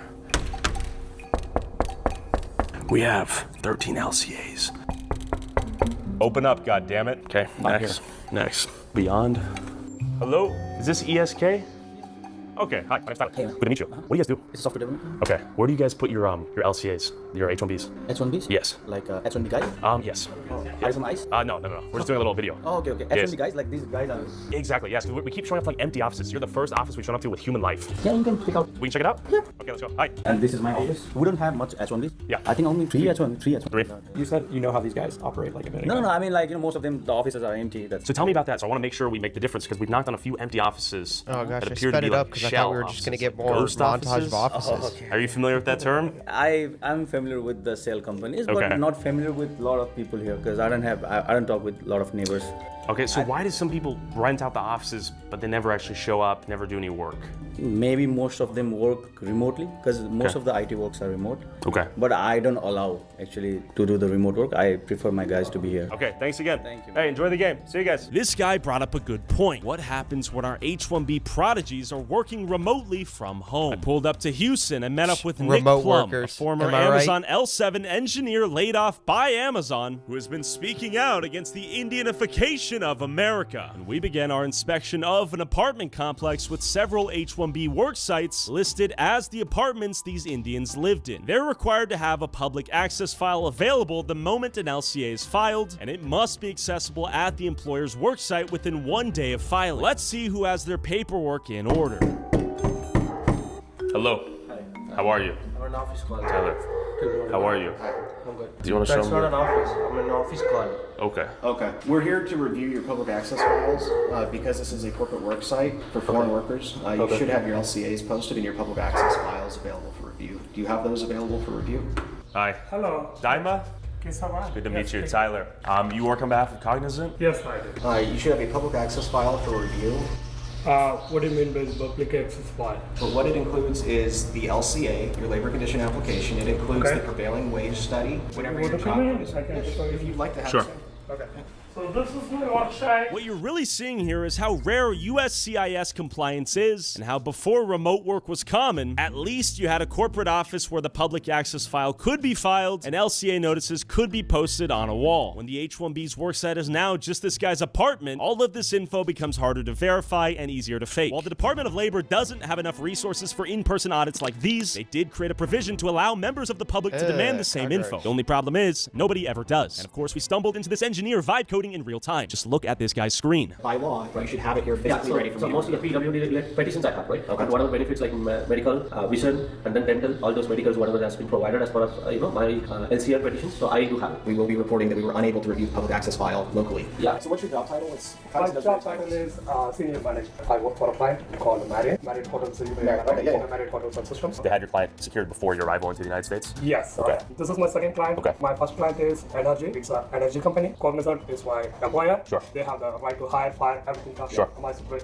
We have 13 LCAs. Open up, goddammit. Okay, next. Next. Beyond. Hello? Is this ESK? Okay, hi, my name's Tyler. Hey. Good to meet you. What do you guys do? It's a software development. Okay, where do you guys put your LCAs, your H-1Bs? H1Bs? Yes. Like H1B guys? Yes. Are you from ICE? No. We're just doing a little video. Oh, okay. Yes. H1B guys, like these guys are. Exactly, yes, 'cause we keep showing up to like empty offices. You're the first office we've shown up to with human life. Yeah, you can pick out. We can check it out? Yeah. Okay, let's go. Hi. And this is my office. We don't have much H1Bs. Yeah. I think only three H1. Three. You said you know how these guys operate like a minute No, ago. I mean like most of them, the offices are empty. So tell me about that. So I want to make sure we make the difference because we've knocked on a few empty offices. Oh gosh, that I appear to sped be it up like because I shell thought we were just going to offices, get more ghost montage of offices. offices. Are you familiar with that term? I'm familiar with the cell companies, Okay. but not familiar with a lot of people here because I don't talk with a lot of neighbors. Okay, so why do some people rent out the offices but they never actually show up, never do any work? Maybe most of them work remotely because most Okay. of the IT works are remote. Okay. But I don't allow actually to do the remote work. I prefer my guys to be here. Okay, thanks again. Thank you. Hey, enjoy the game. See you guys. This guy brought up a good point. What happens when our H-1B prodigies are working remotely from home? I pulled up to Houston and met up with Nick Remote Plum, workers. a former Am I right? Amazon L7 engineer laid off by Amazon, who has been speaking out against the Indianification of America. And we began our inspection of an apartment complex with several H-1B work sites listed as the apartments these Indians lived in. They're required to have a public access file available the moment an LCA is filed, and it must be accessible at the employer's worksite within 1 day of filing. Let's see who has their paperwork in order. Hello. Hi. How are you? I'm an office call. Tyler. How are you? Hi, I'm good. Do you want to show That's me? not an office. I'm an office call. Okay. Okay. We're here to review your public access files because this is a corporate work site for foreign workers. You Okay. should have your LCAs posted and your public access files available for review. Do you have those available for review? Hi. Hello. Daima? Good Good to meet you. Tyler. You work on behalf of Cognizant? Yes, I do. You should have a public access file for review. What do you mean by public access file? But what it includes is the LCA, your labor condition application. It includes the prevailing wage study, whatever your job is. If you'd like to have Sure. it. Okay. So this is my website. What you're really seeing here is how rare USCIS compliance is, and how before remote work was common, at least you had a corporate office where the public access file could be filed and LCA notices could be posted on a wall. When the H-1B's worksite is now just this guy's apartment, all of this info becomes harder to verify and easier to fake. While the Department of Labor doesn't have enough resources for in-person audits like these, they did create a provision to allow members of the public to demand the same info. The only problem is, nobody ever does. And of course, we stumbled into this engineer vibe coding in real time. Just look at this guy's screen. By law, you should have it here physically ready for you. So most of the PWD petitions I have, right? Okay. And whatever benefits like medical, vision, and then dental, all those medicals, whatever has been provided as part of my LCR petitions. So I do have it. We will be reporting that we were unable to review the public access file locally. Yeah. So what's your job title? My job title is senior manager. I work for a client called Marriott Hotels. Marriott Hotels and Systems. They had your client secured before your arrival into the United States? Yes. Okay. This is my second client. Okay. My first client is Energy. It's an energy company. Cognizant is my employer. Sure. They have the right to hire, fire, everything. Sure.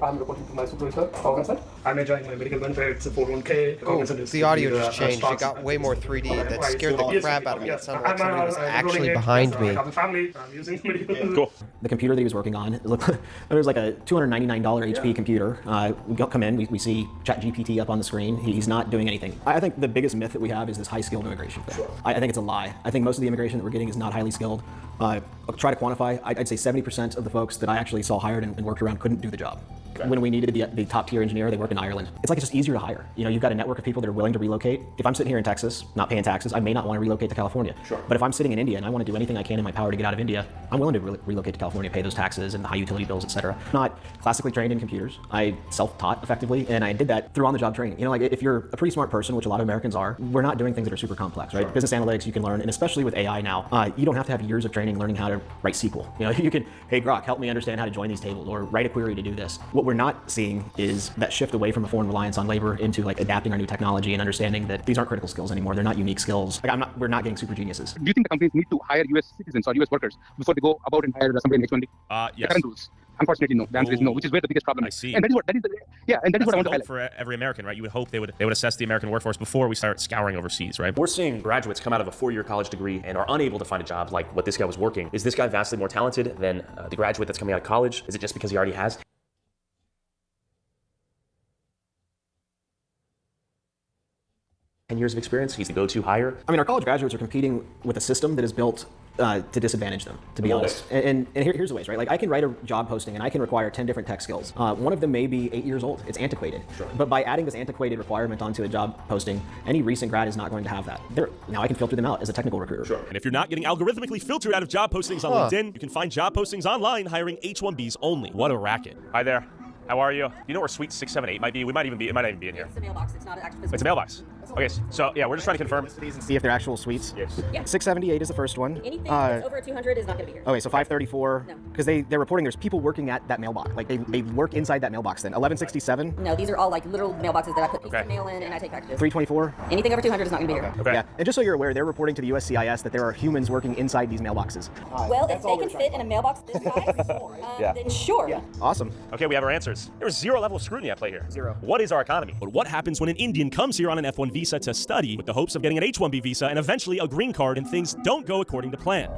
I'm reporting to my supervisor, Cognizant. I'm enjoying my medical benefits, 401k. Oh, the audio just changed. It got way more 3D. That scared the crap out of me. It sounded like somebody was actually behind me. I have a family. I'm using medical. Cool. The computer that he was working on, it was like a $299 HP computer. We come in, we see ChatGPT up on the screen. He's not doing anything. I think the biggest myth that we have is this high-skilled immigration thing. Sure. I think it's a lie. I think most of the immigration that we're getting is not highly skilled. I'll try to quantify. I'd say 70% of the folks that I actually saw hired and worked around couldn't do the job. Okay. When we needed the top tier engineer, they work in Ireland. It's like it's just easier to hire. You've got a network of people that are willing to relocate. If I'm sitting here in Texas, not paying taxes, I may not want to relocate to California. Sure. But if I'm sitting in India and I want to do anything I can in my power to get out of India, I'm willing to relocate to California, pay those taxes and the high utility bills, etc. Not classically trained in computers. I self-taught effectively, and I did that through on-the-job training. Like if you're a pretty smart person, which a lot of Americans are, we're not doing things that are super complex, right? Sure. Business analytics you can learn, and especially with AI now, you don't have to have years of training learning how to write SQL. You can, hey Grok, help me understand how to join these tables, or write a query to do this. What we're not seeing is that shift away from a foreign reliance on labor into like adapting our new technology and understanding that these aren't critical skills anymore. They're not unique skills. We're not getting super geniuses. Do you think the companies need to hire US citizens or US workers before they go about and hire somebody in H-1B? Yes. The current rules. Unfortunately, no. The answer is no, which is where the biggest problem is. I see. And that is what I want to highlight. For every American, right? You would hope they would assess the American workforce before we start scouring overseas, right? We're seeing graduates come out of a 4-year college degree and are unable to find a job like what this guy was working. Is this guy vastly more talented than the graduate that's coming out of college? Is it just because he already has 10 years of experience? He's the go-to hire? I mean, our college graduates are competing with a system that is built to disadvantage them, to be honest. And here's the ways, right? Like I can write a job posting and I can require 10 different tech skills. One of them may be 8 years old. It's antiquated. Sure. But by adding this antiquated requirement onto a job posting, any recent grad is not going to have that. Now I can filter them out as a technical recruiter. Sure. And if you're not getting algorithmically filtered out of job postings on LinkedIn, you can find job postings online hiring H-1Bs only. What a racket. Hi there. How are you? You know where Suite 678 might be? It might not even be in here. It's a mailbox. It's not an actual physical. It's a mailbox. Okay, so yeah, we're just trying to confirm. And see if they're actual suites. Yes. Yeah. 678 is the first one. Anything that's over 200 is not going to be here. Okay, so 534. No. Because they're reporting there's people working at that mailbox. Like they work inside that mailbox then. 1167. No, these are all like literal mailboxes that I put pieces of mail in and I take packages. 324. Anything over 200 is not going to be here. Okay. Yeah. And just so you're aware, they're reporting to the USCIS that there are humans working inside these mailboxes. Well, if they can fit in a mailbox this size, then sure. Yeah. Awesome. Okay, we have our answers. There's zero level of scrutiny at play here. Zero. What is our economy? But what happens when an Indian comes here on an F1 visa to study with the hopes of getting an H-1B visa and eventually a green card and things don't go according to plan?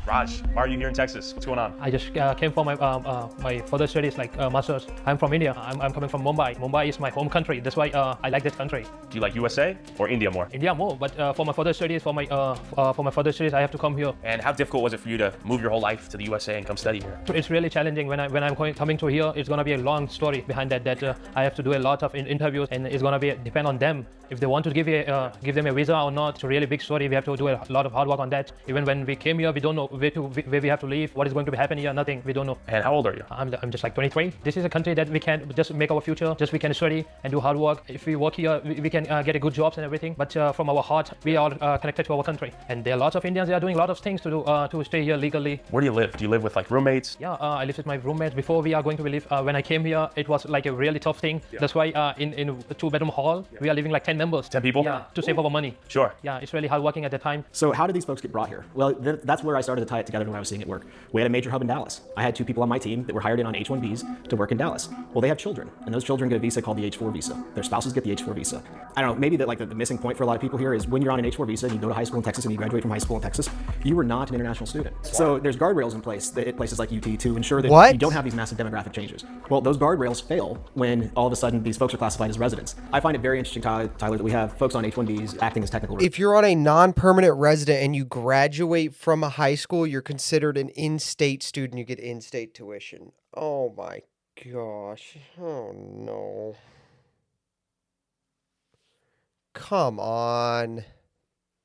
Raj, why are you here in Texas? What's going on? I just came for my further studies, like master's. I'm from India. I'm coming from Mumbai. Mumbai is my home country. That's why I like this country. Do you like USA or India more? India more, but for my further studies, I have to come here. And how difficult was it for you to move your whole life to the USA and come study here? It's really challenging. When I'm coming to here, it's gonna be a long story behind that. I have to do a lot of interviews, and it's gonna depend on them if they want to give them a visa or not. It's a really big story. We have to do a lot of hard work on that. Even when we came here, we don't know where we have to live, what is going to happen here, nothing. We don't know. And how old are you? I'm just like 23. This is a country that we can just make our future. Just we can study and do hard work. If we work here, we can get a good jobs and everything. But from our heart, we are connected to our country. And there are lots of Indians. They are doing a lot of things to do to stay here legally. Where do you live? Do you live with like roommates? Yeah, I live with my roommates. Before we are going to live, when I came here, it was like a really tough thing. Yeah. That's why in a 2-bedroom hall, we are living like 10 members. 10 people? Yeah, to save our money. Sure. Yeah, it's really hard working at the time. So how did these folks get brought here? Well, that's where I started to tie it together to what I was seeing at work. We had a major hub in Dallas. I had 2 people on my team that were hired in on H-1Bs to work in Dallas. Well, they have children, and those children get a visa called the H-4 visa. Their spouses get the H-4 visa. I don't know, maybe the missing point for a lot of people here is when you're on an H-4 visa and you go to high school in Texas and you graduate from high school in Texas, you are not an international student. So there's guardrails in place at places like UT to ensure that you don't have these massive demographic changes. Well, those guardrails fail when all of a sudden these folks are classified as residents. I find it very interesting, Tyler, that we have folks on H-1Bs acting as technical. If you're on a non-permanent resident and you graduate from a high school, you're considered an in-state student. You get in-state tuition. Oh my gosh. Oh no. Come on.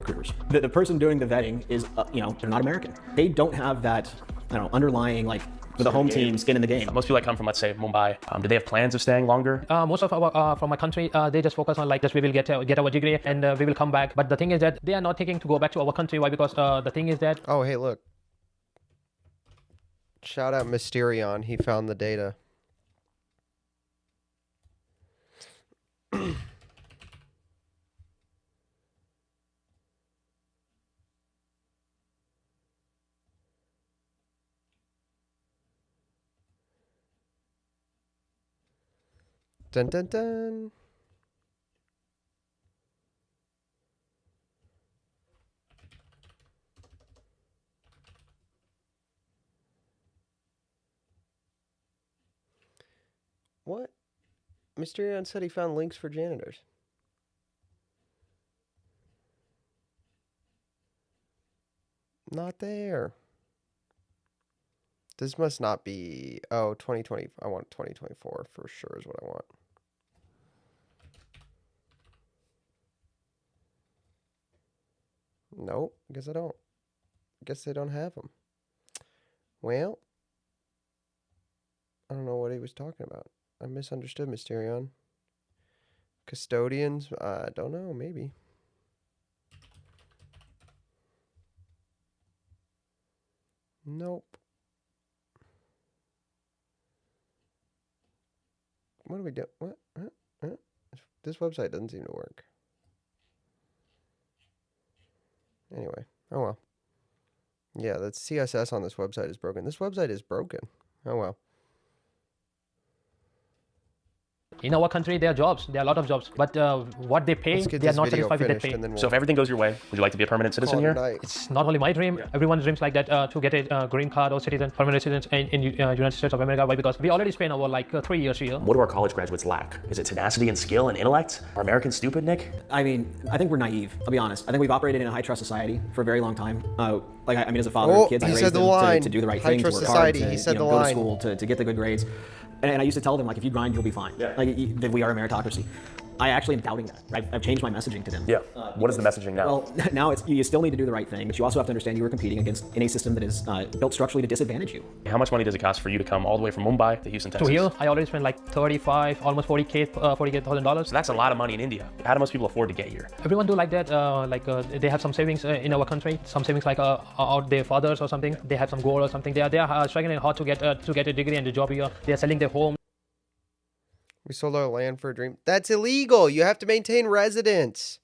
Recruiters. The person doing the vetting is, they're not American. They don't have that, underlying for the home team skin in the game. Most people that come from, let's say, Mumbai, do they have plans of staying longer? Most of our from my country, they just focus on just we will get our degree and we will come back. But the thing is that they are not thinking to go back to our country. Why? Because the thing is that. Oh, hey, look. Shout out Mysterion. He found the data. Dun dun dun. What? Mysterion said he found links for janitors. Not there. This must not be... Oh, 2020. I want 2024 for sure is what I want. Nope, guess I don't. Guess they don't have them. Well, I don't know what he was talking about. I misunderstood Mysterion. Custodians? I don't know, maybe. Nope. What do we do? What? This website doesn't seem to work. Anyway, oh well. Yeah, the CSS on this website is broken. This website is broken. Oh well. In our country, there are jobs. There are a lot of jobs. But what they pay, they are not satisfied with that pay. So if everything goes your way, would you like to be a permanent citizen here? It's not only my dream. Yeah. Everyone dreams like that to get a green card or permanent residence in United States of America. Why? Because we already spent over 3 years here. What do our college graduates lack? Is it tenacity and skill and intellect? Are Americans stupid, Nick? I mean, I think we're naive. I'll be honest. I think we've operated in a high-trust society for a very long time. As a father of kids, I raised them to do the right thing, to work hard, to go to school, to get the good grades. And I used to tell them, if you grind, you'll be fine. Yeah. That we are a meritocracy. I actually am doubting that. I've changed my messaging to them. Yeah. What is the messaging now? Well, now it's you still need to do the right thing, but you also have to understand you are competing in a system that is built structurally to disadvantage you. How much money does it cost for you to come all the way from Mumbai to Houston, Texas? To here, I already spent $35,000, almost $48,000. So that's a lot of money in India. How do most people afford to get here? Everyone do like that. They have some savings in our country. Some savings out their fathers or something. They have some goal or something. They are struggling hard to get a degree and a job here. They are selling their home. We sold our land for a dream. That's illegal. You have to maintain residence.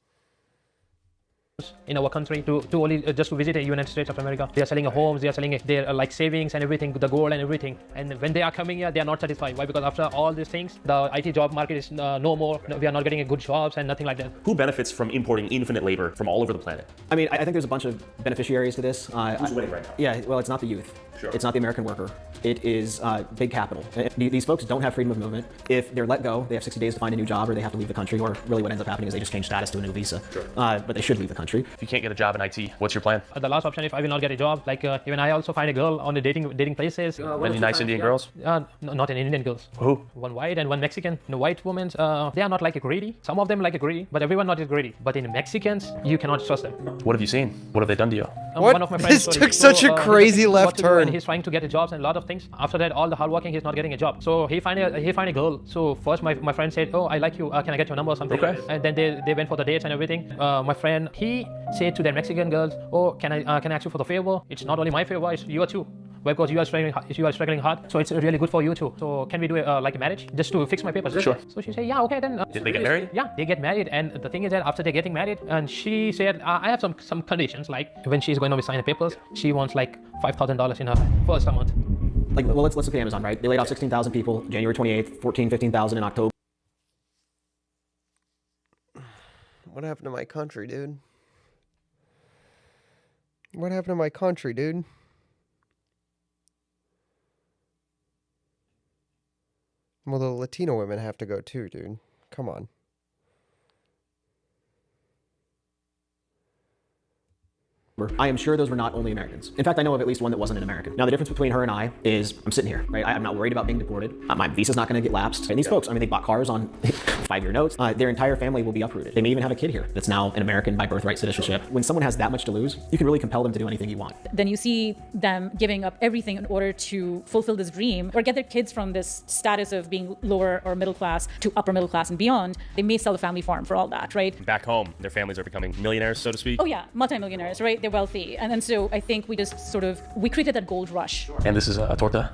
In our country to only just to visit the United States of America. They are selling homes, they are selling their savings and everything, the gold and everything. And when they are coming here, they are not satisfied. Why? Because after all these things, the IT job market is no more. We are not getting a good jobs and nothing like that. Who benefits from importing infinite labor from all over the planet? I mean, I think there's a bunch of beneficiaries to this. Who's winning right now? Yeah, well, it's not the youth. Sure. It's not the American worker. It is big capital. These folks don't have freedom of movement. If they're let go, they have 60 days to find a new job, or they have to leave the country, or really what ends up happening is they just change status to a new visa. Sure. But they should leave the country. If you can't get a job in IT, what's your plan? The last option, if I will not get a job, even I also find a girl on the dating places. Any nice Indian girls? Not an Indian girls. Who? One white and one Mexican. The white women, they are not greedy. Some of them greedy, but everyone not is greedy. But in Mexicans, you cannot trust them. What have you seen? What have they done to you? What? One of my friends, This took such a crazy left turn. And he's trying to get a job and a lot of things. After that, all the hard working, he's not getting a job. So he find a girl. So first my friend said, "Oh, I like you. Can I get your number or something?" Okay. And then they went for the dates and everything. My friend, he said to the Mexican girls, "Oh, can I ask you for the favor? It's not only my favor, it's your too." because you are struggling hard. So it's really good for you too. So can we do like a marriage just to fix my papers? Sure. So she said, yeah, okay then. Did they get married? Yeah, they get married. And the thing is that after they're getting married, and she said, I have some conditions. Like when she's going to be signing papers, she wants like $5,000 in her first month. Like, well, let's look at Amazon, right? They laid off 16,000 people January 28th, 15,000 in October. What happened to my country, dude? What happened to my country, dude? Well, the Latino women have to go too, dude. Come on. I am sure those were not only Americans. In fact, I know of at least one that wasn't an American. Now, the difference between her and I is I'm sitting here, right? I'm not worried about being deported. My visa's not going to get lapsed. And these folks, I mean, they bought cars on 5-year notes. Their entire family will be uprooted. They may even have a kid here that's now an American by birthright citizenship. When someone has that much to lose, you can really compel them to do anything you want. Then you see them giving up everything in order to fulfill this dream or get their kids from this status of being lower or middle class to upper middle class and beyond. They may sell a family farm for all that, right? Back home, their families are becoming millionaires, so to speak. Oh yeah, multimillionaires, right? They're wealthy. And so I think we just we created that gold rush. And this is a torta?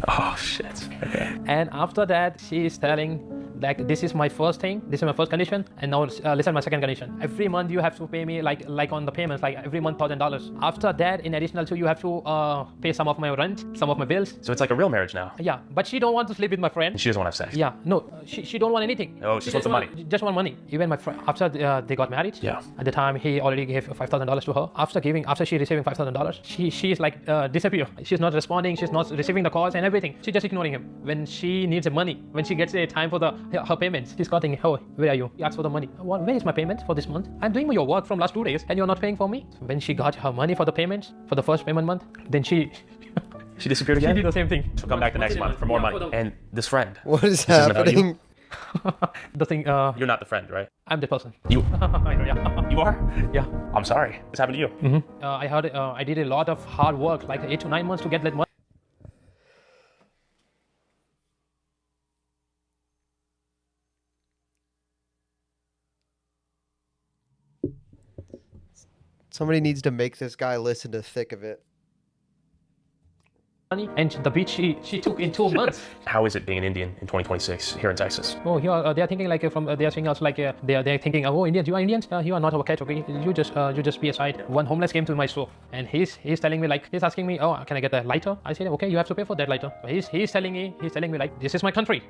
Oh, shit. Okay. And after that, she is telling, like, this is my first thing, this is my first condition, and now listen my second condition. Every month you have to pay me like on the payments, like every month $1,000. After that, in additional to, you have to pay some of my rent, some of my bills. So it's like a real marriage now. Yeah, but she don't want to sleep with my friend. And she doesn't want to have sex. Yeah, no, she don't want anything. Oh, she just wants the money. Just want money. Even my friend, after they got married, yeah, at the time he already gave $5,000 to her. After she receiving $5,000, she is like disappear. She's not responding. She's not receiving the calls and everything. She's just ignoring him. When she needs the money, when she gets a time for her payments, she's calling, oh, where are you? He asks for the money. Where is my payment for this month? I'm doing your work from last 2 days and you're not paying for me. So when she got her money for the payments for the first payment month, then she disappeared again. She did the same thing. She'll come back the next month for more money. And this friend. What is happening? The thing. You're not the friend, right? I'm the person. You. Yeah. You are? Yeah. I'm sorry. This happened to you. Mm-hmm. I heard. I did a lot of hard work, like 8 to 9 months to get that money. Somebody needs to make this guy listen to Thick of It. And the beach she took in 2 months. How is it being an Indian in 2026 here in Texas? Oh, here they are thinking like they are saying us like they're thinking, oh, Indians, you are Indians, you are not our category. You just be aside. One homeless came to my store and he's telling me like, he's asking me, oh, can I get a lighter? I said, okay, you have to pay for that lighter. But he's telling me like, this is my country.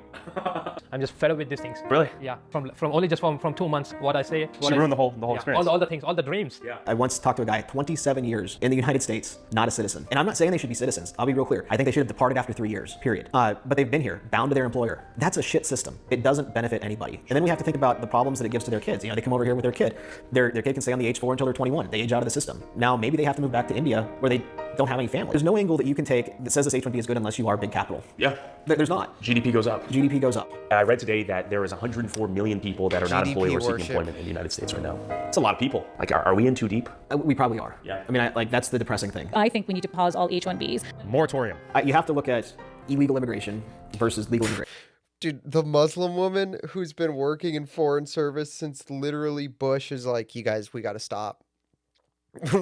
I'm just fed up with these things. Really? Yeah. From only just from 2 months. What I say. She ruined the whole experience. All the things, all the dreams. Yeah. I once talked to a guy 27 years in the United States, not a citizen. And I'm not saying they should be citizens. I'll be real clear. I think they should have departed after 3 years, period. But they've been here, bound to their employer. That's a shit system. It doesn't benefit anybody. And then we have to think about the problems that it gives to their kids. You know, they come over here with their kid. Their kid can stay on the H4 until they're 21. They age out of the system. Now, maybe they have to move back to India where they don't have any family. There's no angle that you can take that says this H1B is good unless you are big capital. Yeah. There's not. GDP goes up. GDP goes up. I read today that there is 104 million people that are not employed or seeking employment in the United States right now. It's a lot of people. Like, are we in too deep? We probably are. Yeah. I mean, that's the depressing thing. I think we need to pause all H-1Bs. Moratorium. You have to look at illegal immigration versus legal immigration. Dude, the Muslim woman who's been working in foreign service since literally Bush is like, you guys, we got to stop.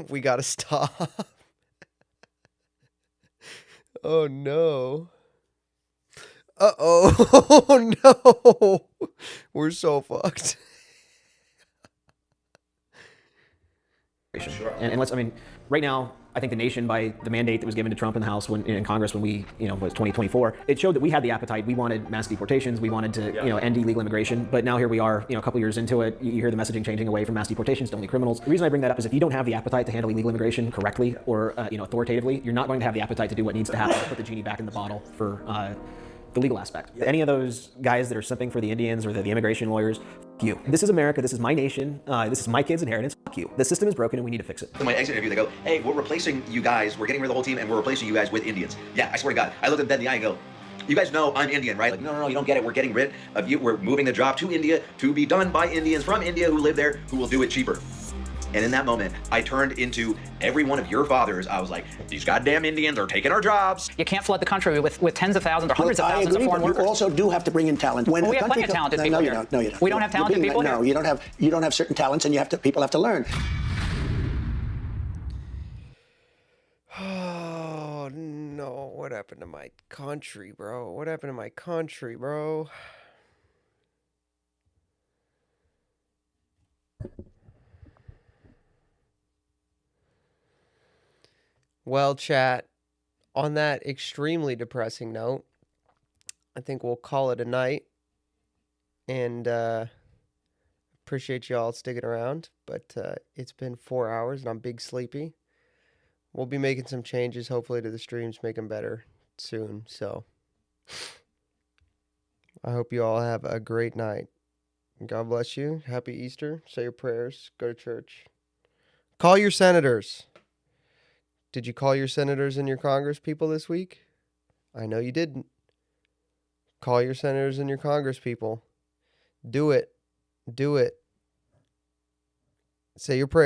We got to stop. Oh, no. Uh-oh. Oh, no. We're so fucked. Sure. And let's, I mean, right now, I think the nation, by the mandate that was given to Trump in the House, in Congress when we, was 2024, it showed that we had the appetite. We wanted mass deportations. We wanted to, end illegal immigration. But now here we are, a couple years into it. You hear the messaging changing away from mass deportations to only criminals. The reason I bring that up is if you don't have the appetite to handle illegal immigration correctly or, authoritatively, you're not going to have the appetite to do what needs to happen to put the genie back in the bottle for the legal aspect. Any of those guys that are simping for the Indians or the immigration lawyers, f*** you. This is America. This is my nation. This is my kids' inheritance. F*** you. The system is broken and we need to fix it. In my exit interview, they go, hey, we're replacing you guys. We're getting rid of the whole team and we're replacing you guys with Indians. Yeah, I swear to God. I looked at them in the eye and go, you guys know I'm Indian, right? Like, no, you don't get it. We're getting rid of you. We're moving the job to India to be done by Indians from India who live there, who will do it cheaper. And in that moment, I turned into every one of your fathers. I was like, these goddamn Indians are taking our jobs. You can't flood the country with tens of thousands or hundreds of thousands of foreign workers. You also do have to bring in talent. When we have plenty of talented people here. No, you don't. We don't have talented people here? No, you don't have certain talents, and people have to learn. Oh, what happened to my country, bro? What happened to my country, bro? Well, chat, on that extremely depressing note, I think we'll call it a night. And appreciate y'all sticking around. But it's been 4 hours and I'm big sleepy. We'll be making some changes, hopefully, to the streams, make them better soon. So I hope you all have a great night. God bless you. Happy Easter. Say your prayers. Go to church. Call your senators. Did you call your senators and your Congress people this week? I know you didn't. Call your senators and your Congress people. Do it. Do it. Say your prayers.